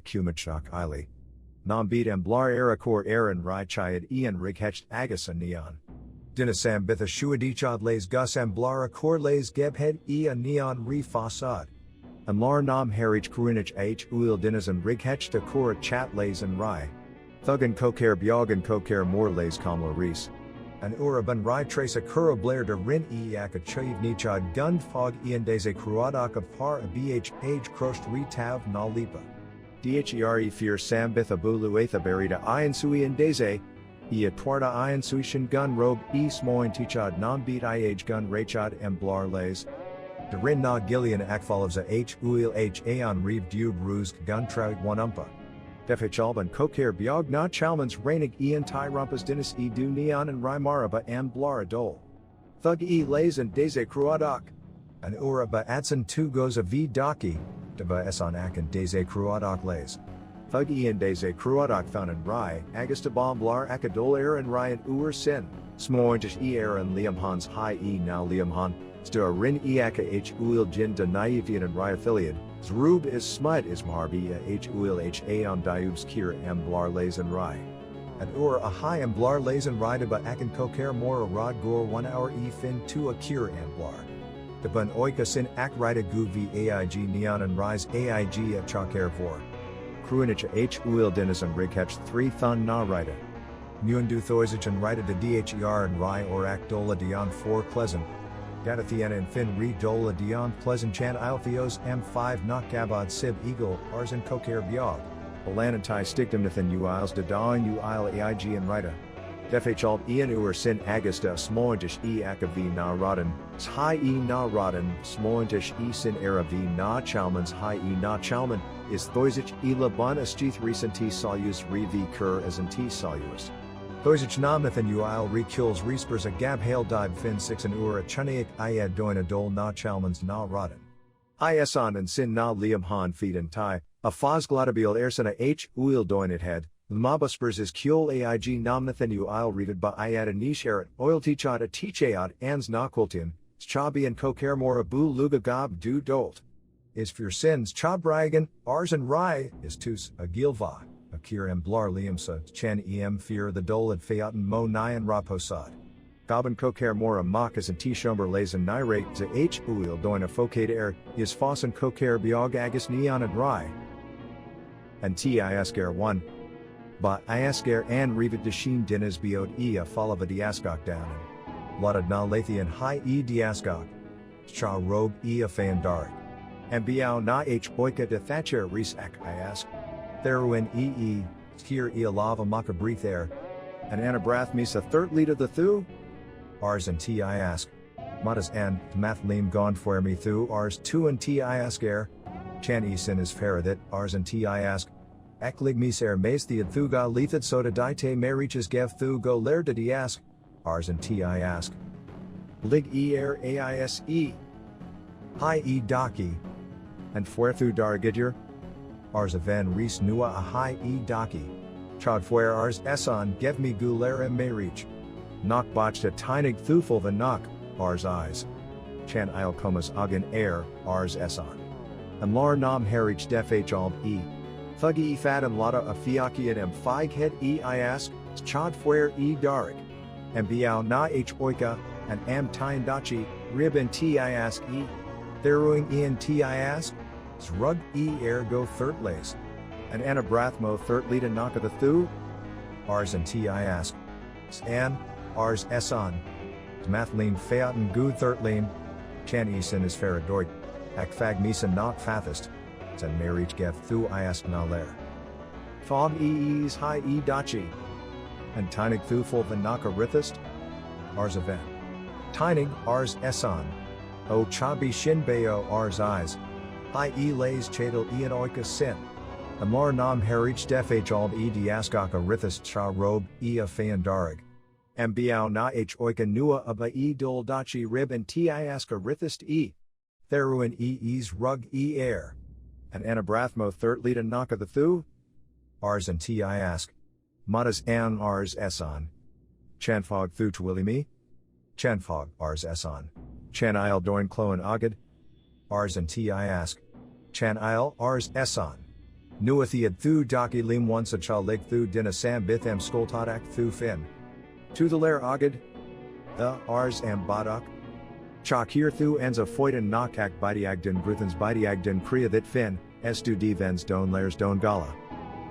Speaker 4: kumachak ili. Nam beat and blar era kor aaron rai chayad ian righecht agus and neon. Dinasam bitha shuadichad lays gus and blara kor lays gebhead a neon re fasad. And lar nam herich kurinich h uil dinas and righech de kor chat lays and rai. Thugan koker biog and koker more lays kamla rees. An uraban rai trace a kuro blair de rin eak a chayiv nichad gun fog ian deze kruadak of par a bh page crushed retav na lipa. Dhere fear sam bitha bulu atha berida ian sui and deze. E a twarda ian suishin gun robe e smoin tichad nam beat ih gun rachad and blar lays. De rin na gillian akfalovza h uil h aon reeve dube ruse gun trout one umpa. Defich alban koker biog na chalmans rainig ian tai rumpas dinis e du neon and rimaraba and blar adol. Thug e lays and deze kruadak. An uraba adson tu goes a v daki. Deba eson ak and deze kruadak lays. Thug ian deze kruadak found in rai, agasta bomb blar akadol air and ryan ur sin. Smointish e air and liam hans high e now liam han. Stir rin eaka h uil jin de naivian and rai affiliate. Zrub is smut is marbi h uil h aon diubs kir m blar lays and rai. And a high and blar lays and rai deba akan koker more a rod gor 1 hour e fin to a kir and blar. Deban oika sin ak rida gu v aig neon and rise aig at chaker vor. Kruinich h uil dinas and righech 3 thun na rida. Muandu thoisich and rida de dher and rai or ak dola dion 4 pleasant. Gadathiana and Fin re dola dion pleasant chan iltheos m5 not gabad sib eagle ars and koker biog. Balanantai stigdimnathan uils de dawn uil aig and rida. Defh alt ian ur sin agasta smointish e akav na rodden, high e na rodden, smointish e sin era v na chalmans high e na chalman, is thoisich e laban astith recent t solus re v cur as in t solus. Thoisich namnathan uil re kills respers a gab hail dive fin 6 and ur a chunaic iad doin a dol na chalmans na rodden. Ison and sin na liam han feet and tai, a faz gladabil ersana h uil doin it head. Mabaspers is Kjol aig namnathan uil readed by iad a niche eret oil tichad a tichead ans nakultian, chabi and koker mor abu luga gob du dolt. Is for sins chabragan, ars and rai, is tus, a gilva, a kir em blar liamsa, chen em fear the dolad featen mo nyan raposad. Goban koker mora makas and t-shumber lays and nirate ze h uil doin a focade air, is fos and koker biog agus neon and rai. And tisker 1. Ba iasker an revet deshin dinas biod a folava diaskok down and lotad na lathian high e diaskok. Cha robe a fan dark. And biao na h boika de thatcher res ak iask. Theruin kir lava maka breath air. And anabrath misa third lead of the thu? Ars and ti ask. Matas and mathlim gone for me thu ars 2 and ti ask air. Chan sin is faradit ars and ti ask. Eklig miser mace the thuga lethid soda dite me reaches gev thu go lair de diask. Ars and ti ask. Lig air ais Hi daki. And fuerthu dargidger. Ars aven res nua a high daki. Chad fuer ars eson gev me gulera me reach. Knock botched a teinig thuful the knock, ars eyes. Chan il comas agan air, ars eson. And lar nam herich def h alb e. Thuggy fad and lotta a fiakian em fig head ask, chad fuer darik. And biao na h oika, and am tine dachi, rib and ask e. Theruing ian ask, zrug ergo third lays. And anabrathmo third lead and knock of the thu? Ars and ask. An, ars eson. Mathleen featen good thirtleen. Chan eson is faradoit. Ak fag misa not fathest. And marriage gev thu iask na lair. Fog ees high dachi. And teinig thuful the naka rithist? Ars aven. Teinig ars eson. O chabi shinbeo ars eyes. High lays chadel ian oika sin. Amar nam herich def h alb diaskaka rithist cha robe a fan darig. Mbiao na h oika nua aba dol dachi rib and tiaska rithist e. Theruin e's rug air. And anabrathmo third lead and knock of the thu? ars and ti ask. Matas an ars eson. Chanfog thu twilly me? Chanfog ars eson. Chan isle doin cloan agad? Ars and ti ask. Chan isle ars eson. Nuathiad thu doki lim once a cha lake thu dina sam bitham skoltadak thu fin. To the lair agad? The ars am badak? Chak hier thu enza foiten nakak bidiagden gruthens bidiagden kriya that fin, estu divens don lairs don gala.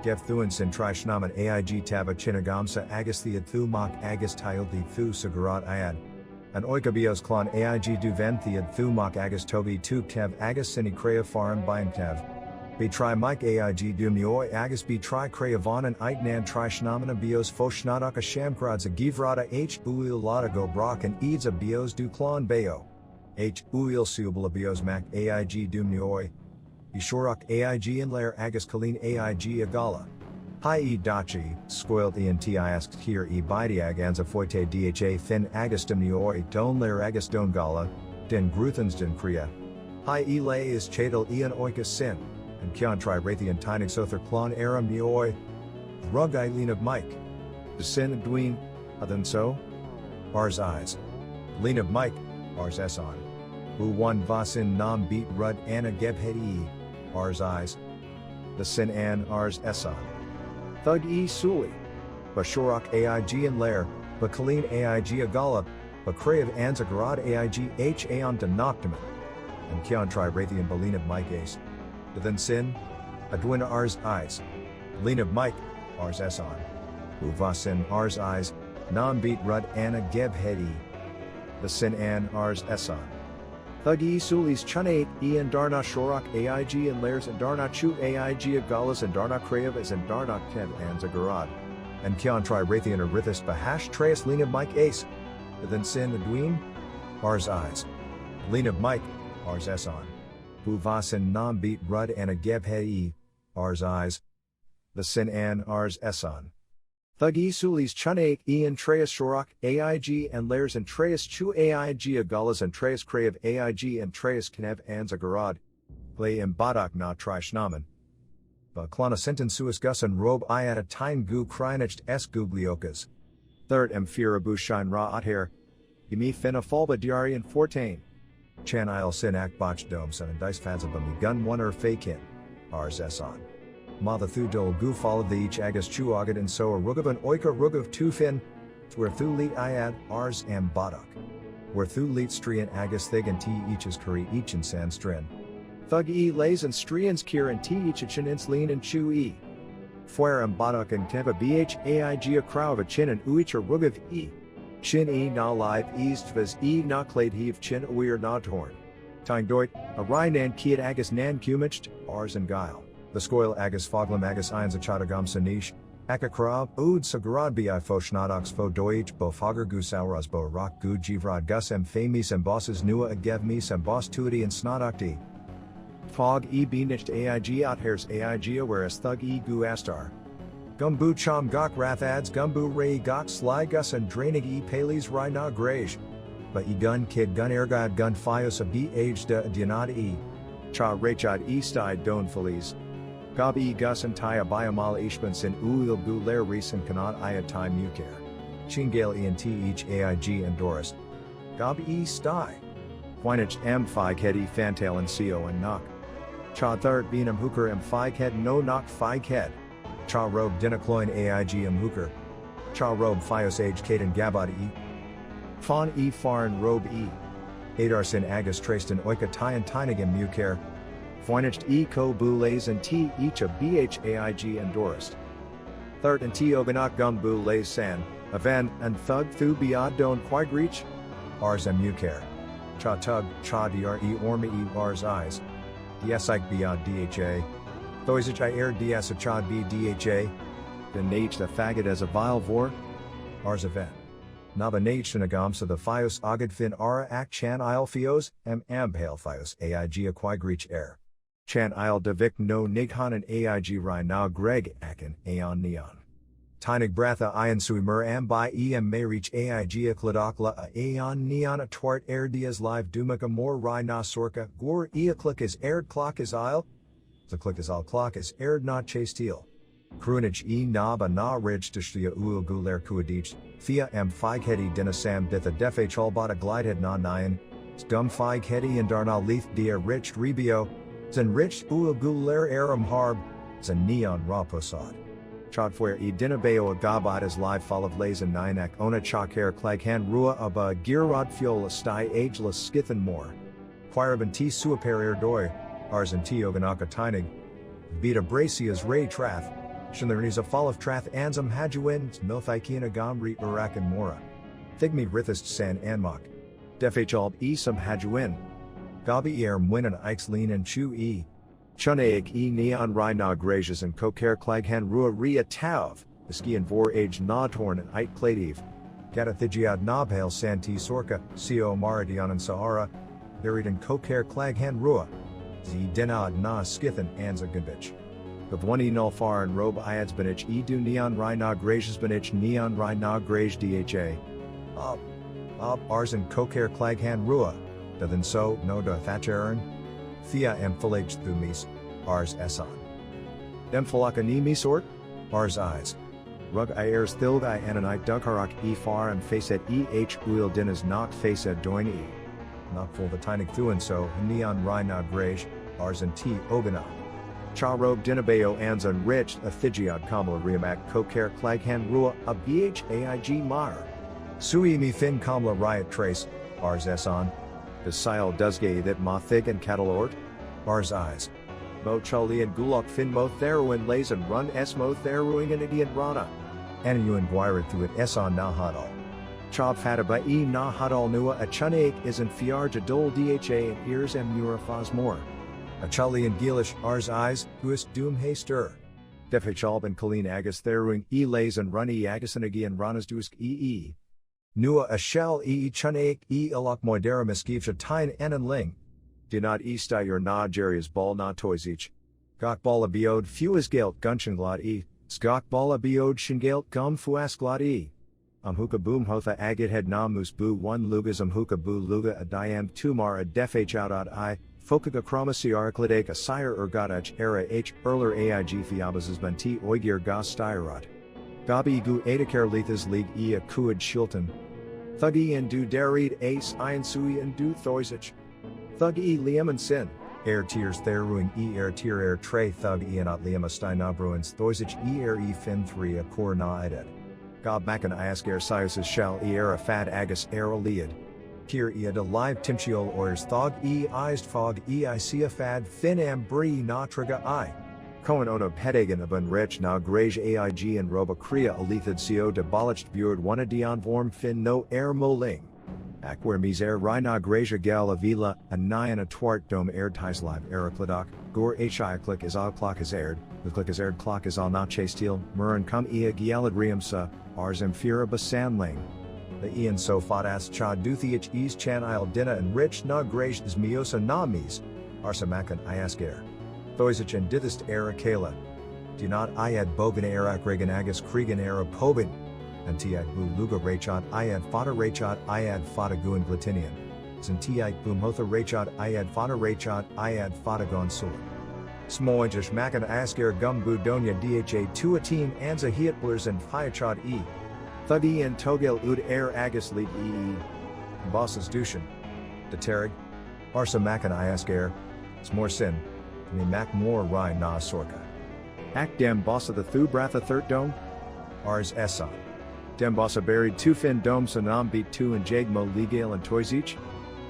Speaker 4: Gef thuan sin trishnaman aig tava chinagamsa agasthiad thu mak agast tyildi thu sagarat iad. An oikabios klon aig du venthiad thu mak agast togi tu tev agast sini kreya faran bayan tev. Be try mike aig du mioi agast be try kreya vonan eitnan trishnamana bios foshnadaka shamkrads a givrada h uil lada go brock and eads a bios du klon bayo. H uil subala bios mac aig du mioi. Ishorak aig in lair agus kalin aig agala. Hi e dachi, spoiled ent asks here e bidiag anza foite dha thin agustum nioi don lair agus don gala, den gruthens den kriya. Hi e lay is chadal ian oikus sin, and kyan tri rathian tinig sother klon aram nioi. Rug eileen of Mike. The sin of Dween, than so? Ars eyes. Lean of Mike, ars eson. U one vasin nam beat rud anna gebhed e. Ars eyes. The sin an ars eson. Thug e suli. Bashorak aig and lair, Bakalin aig agala, Bakrav anzagarad aig h aon de noctamen. And kyan tri rathian balin of Mike ace. Then sin. Adwin ars eyes. Lean of Mike, ars eson. Uvasin ars eyes, nam beat rud anna gebhed e. The sin an ars eson. Thug e sulis chunate e and darna shorak aig and lairs and darna chu aig agalas and darna krav as and darna kev and zagarad. And kyan tri rathian arithis bahash treus lean of Mike ace. Then sin adween. Ars eyes. Lean of Mike, ars eson. Buvasin nam beat rud and a gebhe e. Ars eyes. The sin an ars eson. Thug e sulis chunate e and treus shorak aig and lairs and treus chu aig agalas and treus krav aig and treus kenev and zagarad. Glay im badak na trishnaman. Ba klana senten suis gus and robe iata tine gu krinicht es gugliokas. Third em firabu shine ra ather. Yemi fena falba diarian fortain. Chan isle sin ak botch dome son and dice fadzabami gun one or fakin. Ars eson. Ma the thu dol gu follow the each agus chu agad and so a rugav an oika rugav tu fin. Where thu leet iad ars am badak. Where thu leet strian agus thig and t each is curry each in san strin. Thug e lays and strians kir and t each a chin ins lean and chu e. Fuer am badak and tempa bh aig a crow of a chin and uich a rugav e. Chin e na live east vas e na clade heave chin uir na torn. Tang doit, a rye nan kiet agus nan cumicht, ars and guile. The scoil agus foglam agus ions a chatagam sanish, akakra, ood sagarad bi foshnadax fo doich bo fogger gusauras bo rock gu jivrad gus em famis and bosses nua agev mis and boss tuity and snodakti. Fog e beanicht aig out hairs aig whereas thug e gu astar. Gumbu cham gok rathads gumbu ray gok sly gus and drainig e pales ry na grage. But e gun kid gun ergad gun fios a b age de dianad e. Cha rachad e stide don feliz. Gob e gus and taya biomal ishbansin uil gu lair recent kanat ayat time uker. Chingale ent each aig and doris. Gob e sty. Weinich m fig head e fantail and co and knock. Cha third beanam hooker m fig head no knock fig head. Cha robe dinacloin aig m hooker. Cha robe fios age caden gabad e. Fawn e farin robe e. Adarsin agus traced in oika tyan tinigam muker. Foinich e ko bu lays and t each a bhaig and dorist. Third and t oganak gum bu lays san, avan and thug thu biad don quigreach. Ars em muker. Cha tug, cha dre orma e ars eyes. Diasik biad dha. Thoisich I air dias a chad b dha. Den nage the faggot as a vile vor. Ars event. Naba nage shinagams of the fios agad fin ara ak chan isle fios, ambhale fios aig a quigreach air. Chan isle de vic no nighan and aig ry na greg akin aeon neon. Tinig bratha ion sui mur am by em may reach aig a kladokla a aeon neon a twart air dias live dumaka more ry na sorka gor ea click is aired clock is isle. The click is all clock is aired not chase teal.
Speaker 1: Kruinich e nab a na ridge tishtia uil guler kuadich, thea am figheady dinasam bitha defe chalbata glidehead na nyan, scum figheady and darna leith dia rich rebio, zen rich uil guler aram harb, zen neon raposad. Chodfware e dinabeo agabad as live fall of lays and ninak ona chakher klaghan rua aba girod fiola sty ageless skithen more. Quiraban t suaper doi, ars and t oganaka tinig. Beta bracias ray trath, shinlernies a fall of trath ansam hajuin, milthikina gomri urak and mora. Thigme rithist san anmok. Defachalb e some hajuin. Gabi er mwin ikes lean and chu e. Chunaik e neon rhina gracious and koker klaghan rua ria tav, the ski and vor age nodhorn and ite cladiv. Gatathigiad nobhail santi sorka, co maradion and sahara, buried in koker klaghan rua. Z denad na skithen anza gambich. Of one e nulfar and robe iads benich e du neon rhina gracious benich neon rhina grage dha. Up ars and koker klaghan rua, than so no da thatcherin. Thea emphalage thumis, ars esan. Emphalaka sort, ars eyes. Rug iers thilgai ananite dugharak e far and facet uil dinas knock facet doin e. Not full the tinic thuan so, neon rhina grage, ars and t ogana. Cha robe dinabeo anzan rich, a thigiad kamala riamak koker klaghan rua, a bhaig mar. Sui mi thin kamla riot trace, ars esan. Besile dusgay that ma thig and catalort? Ars eyes. Mo chali and gulok fin mo theruin lays and run es mo theruing and idiot rana. Anayuan guirid through it esan na hadal. Chob fataba e na hadal nua a chunaik is an fiar jadol dha and ears em murafaz more. A chali and gilish ars eyes, huis doom hay stir. Defachalb and colleen agus theruing e lays and run e agus and agi and ranas dusk e. Nua a shell chunaik alok moidera miskivsha tine enan ling. Dinad esta your na jerias ball na toysich. Gok balla biod fuas galt gunchenglad skok balla biod shingalt gum fuasglad Amhuka boom hotha agit head na mus boo one lugas amhuka boo luga a diam tumar a defh outad I, fokaga chromasiaraclidake a sire ergodach era h erler aig theabazes banti oigir gas styrot. Gabi gu edakar lethas league a kuad shilton. Thuggy and do darid ace ian sui and do thoisich. Thug liam and sin. Air tears theruing air tier air tray thug not liam a steinabruins thoisich fin 3 a core na idet. Gob makan iask air siuses shall a fad agus air aliad. Kier de live timchiol oirs thog eised fog eic a fad fin am brie na triga I. Cohen ono pedagan abun rich na grage aig and roba kria alethid co de bolicht bured one dion vorm fin no air moling. Aquer mis air rhina graja gal avila a nyan a twart dome air ties live eraclidoc, gore hi click is all clock is aired, the click is aired clock is all not chase steel, murin cum ea gialad riamsa, ars emphira basanling. The ian so fought as cha duthiich ease chan isle dinna and rich na grage is miosa na mis, arsamakan iasker. Thoisich and dithist era kala. Do not iad bogan erak regan agus krigan era pobin. And tiad bu luga rachot iad fata rachot iad fata guan glatinian. Zintiite boom hotha rachot iad fata gon sul. Smoijish makan asker gum bu donya dha tuatin anza hiatblers and fiachot e. Thuggy and togel ud air agus lead Bosses dushan. Deterig. Arsa makan iasker. Smorsin. Me mac more rye na sorka. Ak dem bossa the thu bratha third dome? Ars esan. Dem bossa buried two fin dome sanam beat two and jagmo legal and toysich?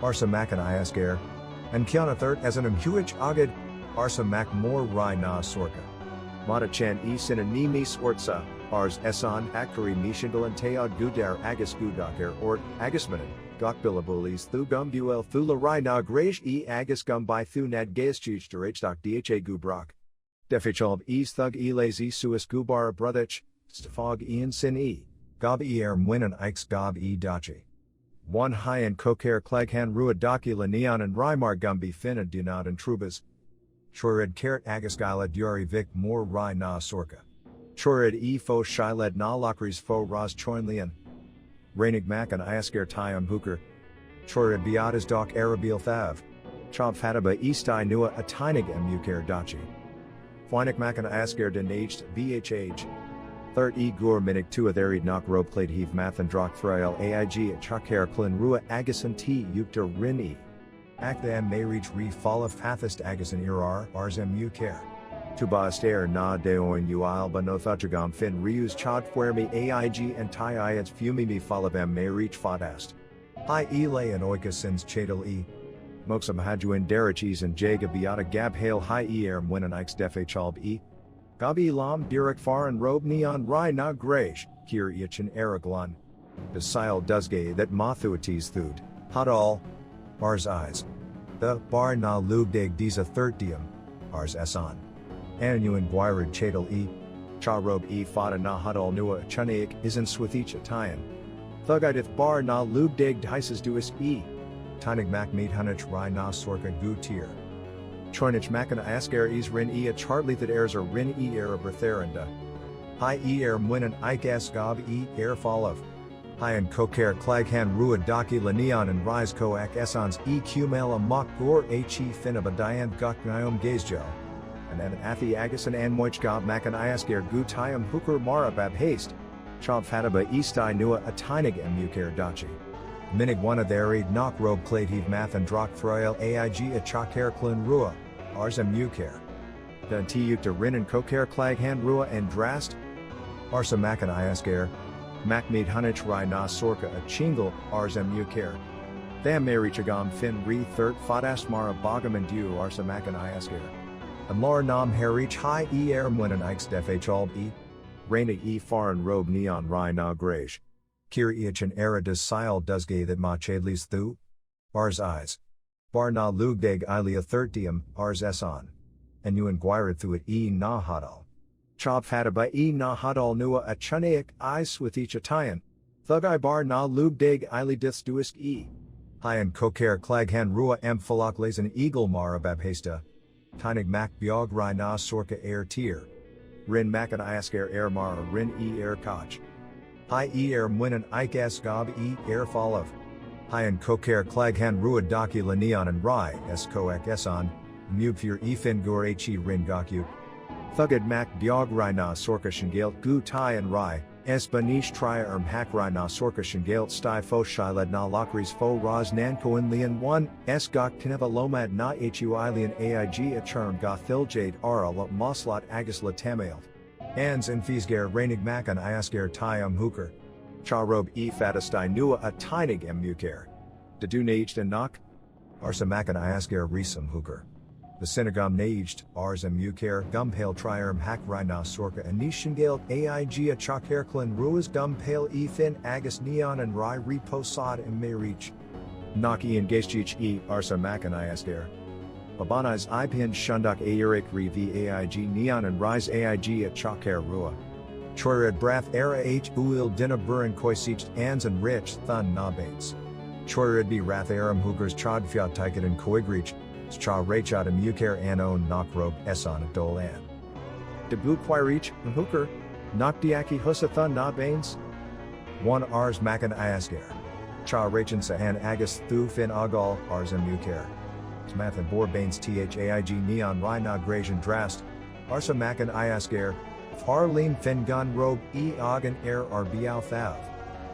Speaker 1: Arsa makan iasker. And kiana third as an huich agad, arsa mac more rye na sorka. Mata chan e sinanimi swartsa, ars esan akari mishingal and teod gudar agus gudaker or agismanin. Gok billabulis thu gum buel thula rai na grage agus gum by thu nad gaischich derach dha gubrak. Defachalb thug lazy suis gubar brothich, stafog ian sin gob er mwin ikes gob dachi. One high and koker klaghan rua daki neon and rymar gumbi fin and dunad and trubas. Chorid karat agus gila duri vic more rai na sorka. Chorid fo shiled na lakris fo raz choinlian. Rainig Mac and Iasker Tyam Hooker. Chorid Beatas Doc Arabil Thav. Chob Fataba Eastai Nua a Tainig Muker Dachi.
Speaker 4: Fwynik makan asker den aged bhh. Third e gur minig tu atherid knock rope played heave math and drock thrail aig at chakar klin rua agason t yukter rin e. Ak them may reach re fall of pathist agason irar arzem u care. Tuba aster na deoin uil ba no thuchagam fin reuse chod fuermi aig and tai iats fumi mi folabem may reach fodast. Hi elay and oikasins chadal e. Moksam hajuin derachis and jaga biata gab hail hi erm winan ikes defe chalb e. Gabi lam direk faran robe neon rai na grage, kir ichin araglon. Desil dusgay that mathuates thud, hadal. Ars eyes. The bar na lugdeg disa thirtium, ars esan. Anuin guirid chadal e. Cha robe e fada na hadal nua chunaik isn't swithich atayan. Thugidith bar na lugdeg dices duis e. Tinig mac meet hunich rai na sorka gu tier. Choinich makana asker is rin e a chartly that airs or rin e air a bertherenda. Hi e air mwinan ikas gob e air fall of. Hi and kokare klaghan rua daki lanion and rise koak essons e qmel a mock gor he finabadian gok nyom gazjo. And an athi agason and moich gob makan iasker gu tiam hooker marabab haste. Chob fataba eastai nua a tinig emukare dachi. Minig one of their aid knock robe clade heave math and drock throil aig a chakare klin rua, arzem ukare. Den t ukta rin and kokare klaghan rua and drast. Arsa makan iasker. Mac mead hunich rai na sorka a chingle, arzem ukare. Tham mary chagam fin re third fodast mara bogam and dew arsa makan iasker. And lar nam herich hi e air mwinan ikes defe chalb e. Raina e foreign robe neon rai na grage. Kir ich an era des sil dusgay that ma chadlis thu? Ars eyes. Bar na lugdeg ilia thirtium, ars eson. And you inquired through it e na hadal. Chob fataba e na hadal nua a chunaik is with each atayan. Thugai bar na lugdeg ili diths duisk e. Hyan kokare klaghan rua em falak lazen eagle mara babhesta. Tinig mac biog rai na sorka air tier. Rin makan iasker air mara rin e air koch. Hi e air mwinan ikas gob e air fall of. Hyan kokare klaghan rua daki lanion and rai es koak eson, mubfir e fin gor he rin gokyu. Thugad mac biog rai na sorka shingalt gu tai and rai, es banish tria hack rai na sorka shingalt stai fo shilad na lakris fo raz nan koin lian 1, es gok tineva lomad na hu ilian aig a churn gothil jade ara la moslot agus la tamailt. Ans and fiesger reinig makan iasker tiam hooker. Cha robe e fatastai nua a tinig emukare. De du neiged and knock? Arsa makan iasker resum hooker. The synagom neiged, ars emukare gum pale triarm hack rina sorka and nishingale aig a chakerklin ruas gum pale e fin agus neon and rai reposad and may reach. Knock e engagech e arsa makan iasker. Babanais ipin shundak airik re vaig neon and rise aig at chakar rua. Choired brath era h uil dina burin koisich ans and rich thun na bates. Choired be rath aram hookers chod fiat tiket and koigrich, cha rachad and mukar anon knockrobe eson dol an. Debu quirich, hooker, knock diaki husathun na banes? 1 ars makan iasker. Cha rachin sa an agus thu fin agal ars and mukar. Math and bor banes thaig neon rina grazian drast, arsa makan iasker, farlean fin gun robe e agan air biao thav.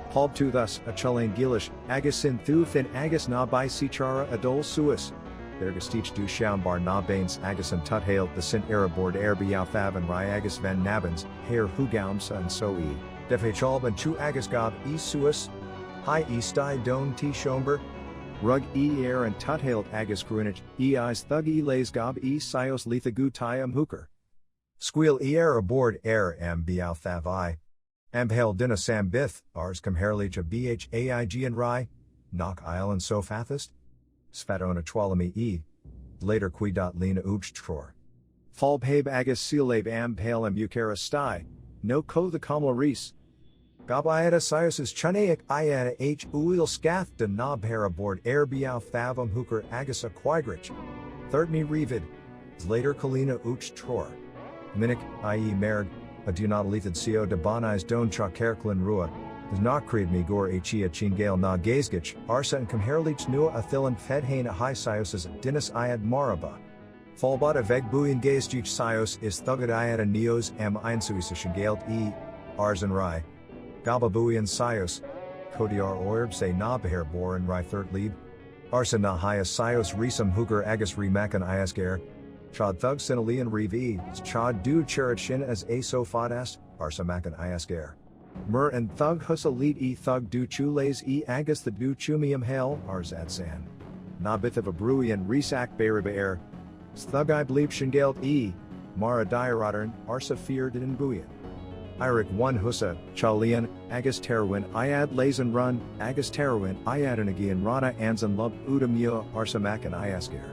Speaker 4: Halb to thus a chulain gilish, agasin thu fin agus na by sichara adol suis. Bergestich du sham bar na banes agasin tut hail the sint arabord biao thav and ryagus van nabans, hair hugaums and so e. Defe chalb and chu agus gob e suis. Hi e stai don t shomber. Rug e air and tuthailed agus grunich, e eyes thug e lays gob e sios letha gu tiam hooker. Squeal e air aboard air biao thav I. Hail dina sam bith, ars comherlich a bhaig and rai, knock isle and so fathest? Sfatona twalami e. Later lena uchtror. Falb habe agus sealab pale bukara stai, no ko the kamla rees. Gabayata sios's chunaic iata h uil scath de nob hair aboard air biao thavam hooker agus a quigrich. Third me revid. Later kalina uch tror. Minik, i.e. merg, a do not lethid co de bonais don cha kerklin rua, does not creed me gor achia chingale na gazgich, arsa and comherlich nua a thilan fedhain a high sios's dinas iad maraba.
Speaker 1: Falbot of Egbuin Geist Juch Sios is Thugadiat and Neos M Einsuisischen Geld E. Arzen Rai. Gababuian Sios. Kodiar Orb say na beher bor and Rai third lead. Arsen na hias Sios Resum Hooker Agus Remakan Iasker. Chad Thug Sinalian Rev Chad Du Cherit Shin as Aso Fadast, Arsamakan Iasker. Mur and Thug Husa Lead E Thug Du Chules E Agus the Du Chumium Hail, Arzat San. Nabith of Abruian Resak Beribaer. Thugai Bleep Shingeld E. Mara Dyerodern, Arsa Feared in Buian. Irik 1 Husa, Chalian, Agus Terwin, Iad Lazen Run, Agus Terwin, Iad and Agian Rana Anzan Lub Udamua, Arsamak and Iasker.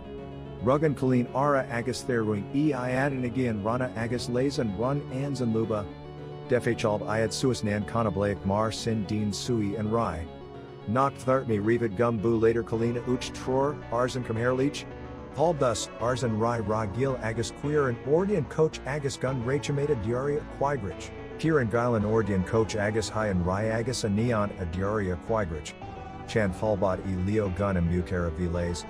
Speaker 1: Rugan Kalin Ara Agus Therwing E. Iad and Agian Rana Agus Lazen Run Anzan Luba. Defachalb Iad Suisnan Kanablaic Mar Sin Din Sui and Rai. Noct Thartmi Revid Gumbu later Kalina Uch Tror, Arzan Kamherlich. Paul thus, Arzan Rai Ra Gil Agus Queer and Ordian Coach Agus Gun Rachamata Diaria Quigrich. Kieran Gilan Ordian Coach Agus High and Rai Agus a Neon a Diaria Quigrich. Chan Falbot E Leo Gun and Mukera Vilays.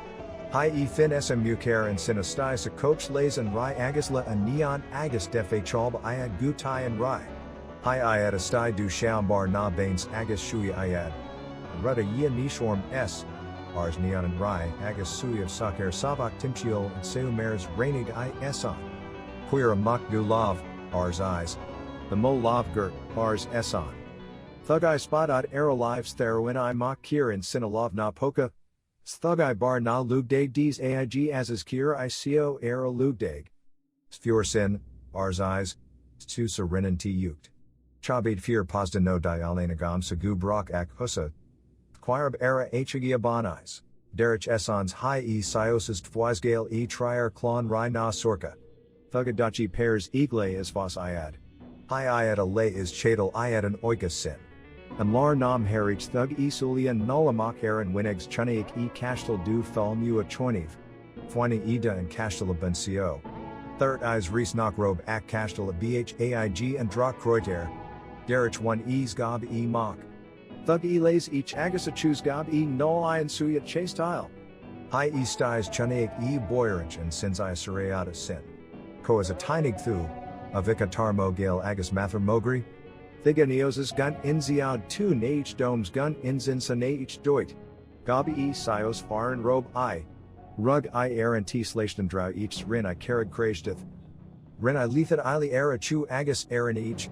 Speaker 1: Hi E Fin SM Mukera and Sinestais a Coach Lays and Rai Agus La a Neon Agus Defe Chalb Iad Gutai and Rai. Hi Iad a Stai Du Sham Bar Na Baines Agus Shui Iad. Rudda Yia Nishorm S. Ars Neon and Rai, Agus Sui of Sakar Savak Timchiol and Seumers Rainig I Eson. Queer Mak Du Lav, Ars Eyes. The Mo Lav Gert, Ars Eson. Thugai Spadot Arrow Lives Therowin I Mak Kir in Sinalov Na Poka. Thugai Bar Na Lugdag Ds Aig Azes Kir I Seo Arrow Lugdag. Sfjor Sin, Ars Eyes. Stu Serenin T Yukt. Chabid Fear Posda No Dialanagam Sagu Brock Ak Husa. Quirab era Hagia Bonais. Derich Essons High E Sioses Tfwisgale E Trier Klon Rai Na Sorka. Thugadachi Pairs Eagle is Vos Iad. High Iad a lay is Chadal Iad an Oikas Sin. And Lar Nam Herich Thug E Sulian Nulamak Aaron Winegs Chunaik E Kashtal Du Thalmu a Choiniv. Fwani Ida and Kashtal a Bensio. Third Eyes Rees Nok Robe Ak Kashtal a Bhaig and Drak Kroiter. Derich 1 E's Gob E Mok. Thug E lays each Agasa choose Gob E Null I and Suya Chase Tile. High E Styes Chunaik E Boyerich and Sins I Surayata Sin. Ko as a Tainig Thu, a Vika Tarmo Gale Agus Mathra Mogri. Thiga Neoses Gun Inziad 2 Naich Domes Gun Inzin Sanaich Doit. Gob E Sios Farin Robe I. Rug I Aaron T Slashton Drow each Rin I Karag Krashtith. Rin I Lethid Ili Era Chu Agus Aaron each.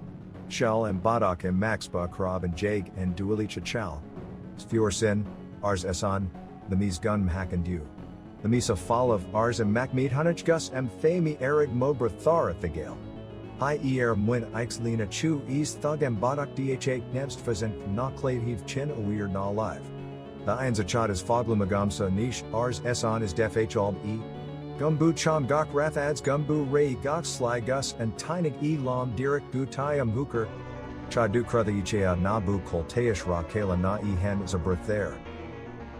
Speaker 1: Shell and Badak and Maxba Krab and Jeg and Duili Chachal. Sfjor Sin, Ars Esan, the Mies Gun Mhak and Du. The Misa Fall of Ars and Macmeet Hunich Gus and Thami Erig Mobra Thar the Gale. Hi Eer Mwin Ikes Lena Chu East Thug and Badak Dha Nebst Fazent Na Clade Heave Chin Awir Na Live. The Ainza Chad is Foglumagamsa Nish Ars Esan is Def Halb E. Gumbu Cham Gok Rathads Gumbu Ray Gok Sly Gus and Tainig E Lam Direk Gutayam Hooker. Chadu Krutha Ichea Nabu Kolteish Rakela Na E Hen is a birth there.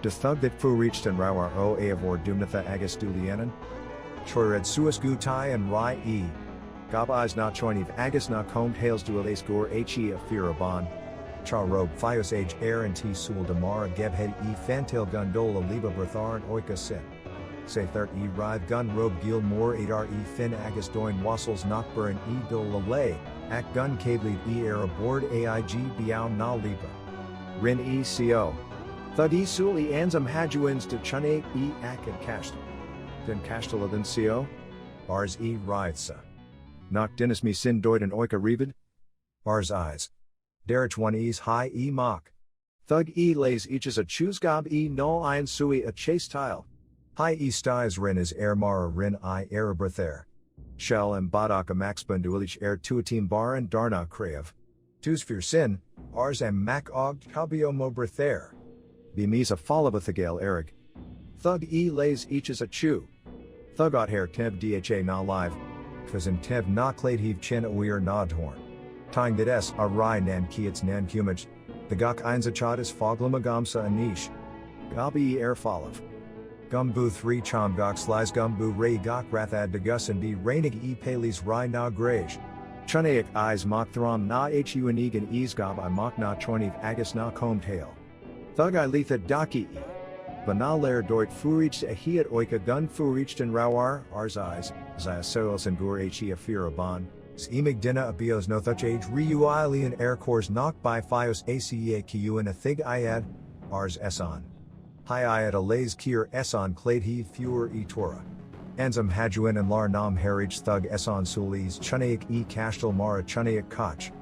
Speaker 1: De Thug that Fu reached and Rawar O Avor Dumnatha Agus Dulianan. Choired Suis Gutai and Rai E. Gabais Na Choiniv Agus Na Combed Hails Duales Gur He a Firaban. Char Robe Fios Age Air and T Sul Damara Gebhead E Fantail Gondola Liba Berthar and Oika Sin. Say third E Rive Gun Robe Gil Moor 8R E Fin Agus Doin Wassels Knockbur and E Dol Lay, Ak Gun Cablead E Air Aboard AIG Biao Na Liba. Rin E Co. Thud E Sul E Anzam Hajuins de Chune E Ak and Kashtal. Den Kashtal than Co. Ars E Ritha. Knock Dinis Me Sin Doid and Oika Revid. Ars Eyes. Derich 1 E's High E Mock. Thug E lays each as a choose Gob E Null Iron Sui a Chase Tile. High E Styes Rin is Air Mara Rin I Arabrather. Shell and Badaka Maxbun Duilich Air Tuatim Bar and Darna Krav. Tusfir Sin, Ars and Mac Og Kabio Mobrather. Bimisa Falabathagale Erig. Thug E lays each as a chew. Thugot Hair Tev Dha Na Live. Kazin Tev Na Clade Heave Chin Awir Nodhorn. Tying that S a Rai Nan Kiets Nan Kumage. The Gok Einzachat is Foglamagamsa Anish. Gabi Air Falav. Gumbu 3 Cham Gok Slies Gumbu Ray Gok Rathad Degus and B Rainig E Palis Rai Na Grage. Chunaic Eyes Mok Throm Na Hu and Egan Ease Gob I Mok Na Choiniv Agus Na Combed Hail. Thug I Letha Daki E.
Speaker 4: Banaler doit furicht a hiat oika gun furicht en rawar, ars eyes, zia soils and gur hi afira ban, Emig dina abios no thuch age reuilian air cores knock by fios acea kiuan a thig iad, ars eson. Hi iad a lays kier eson clade he fewer e tora. Anzam hajuin and lar nam herige thug eson sulis chunaic e castel mara chunaic koch.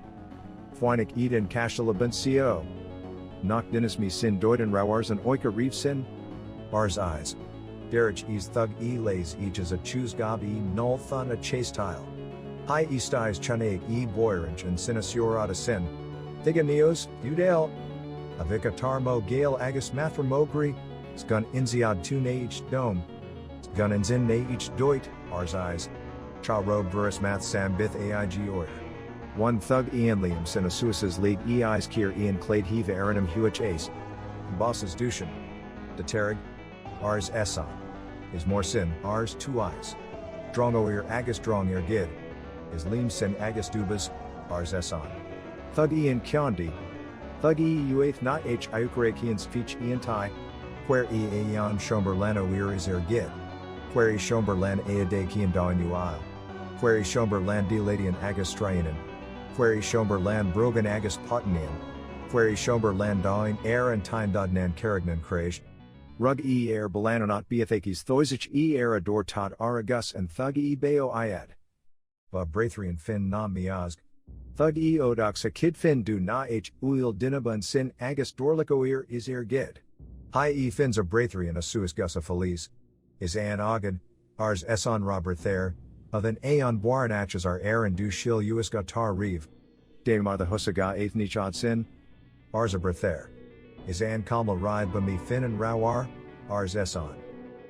Speaker 4: Fwinic eden castel abun co. Knock dinis me sin doiden rawars and oika reef sin. Ars eyes. Derich e's thug e lays each as a choose gob e null thun a chase tile. Hi eastais chunaic e boyrage and sinasiorata sin. Thiganeos, udale. Avika tarmo gale agus mathramogri, sgun inziad tu ne each dome. Gun inzin ne each doit, ars eyes. Cha robe verus math sam bith aig oir. One thug ian liam sinasuis's league eis kier ian clade heave aranum huich ace. Bosses dushan. Deterig. Ars eson. Is more sin, ars two eyes. Drongoir agus drongir gid. Is leam sin agus dubas, ars eson. Thug ian kyondi. Thug e uath not h iukarekian speech ian tai. Where e aeon shomberlano weir is er gid. Where e shomberlan aade kian dain uil. Where e shomberlan deladian agus strianen. Where e shomberlan brogan agus potanian. Where e shomberlan dain air and time dodnan carignan kraj. Rug e air balanonot beathakis thoisich e air ador tot aragus and thug e bao iad. Ba brathrian fin nam miazg. Thug e odox a kid fin do na h uil dinabun sin agus dorlicoir is er gid. Hi e fins a brathrian a suis gus a feliz. Is an agad, ars eson robert there, of an aeon boarnachas are air and do shil uis gatar reeve. Damar the husaga athnichad sin. Ars a brethere. Is an kalma ride ba me fin and rawar, ars eson.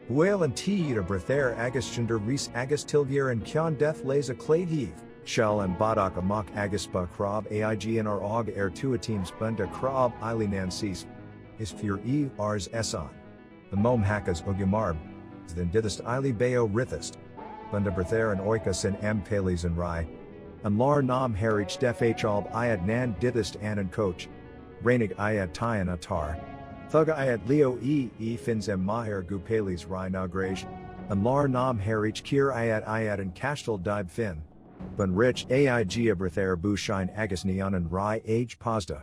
Speaker 4: Whale and tea a brethere agus gender reese agus tilgir and kyon death lays a clade heave. Shell and badak a mock agus ba krob aig and ar og air two a teams bunda krob ili nan cease. Is fur e ars eson. The mom hakas ugimarb. Then dithist ili bao rithist. Bunda brethere and oikas and am pales and rai. And lar nam herich def alb iad nan dithist an coach. Rainig iad tyan atar. Thug iad leo e fins em maher gupelis rai na grage. And lar nam herich kir iad and castel dib fin. Bun rich aig abrethere bu shine agus neon and rai age pazda.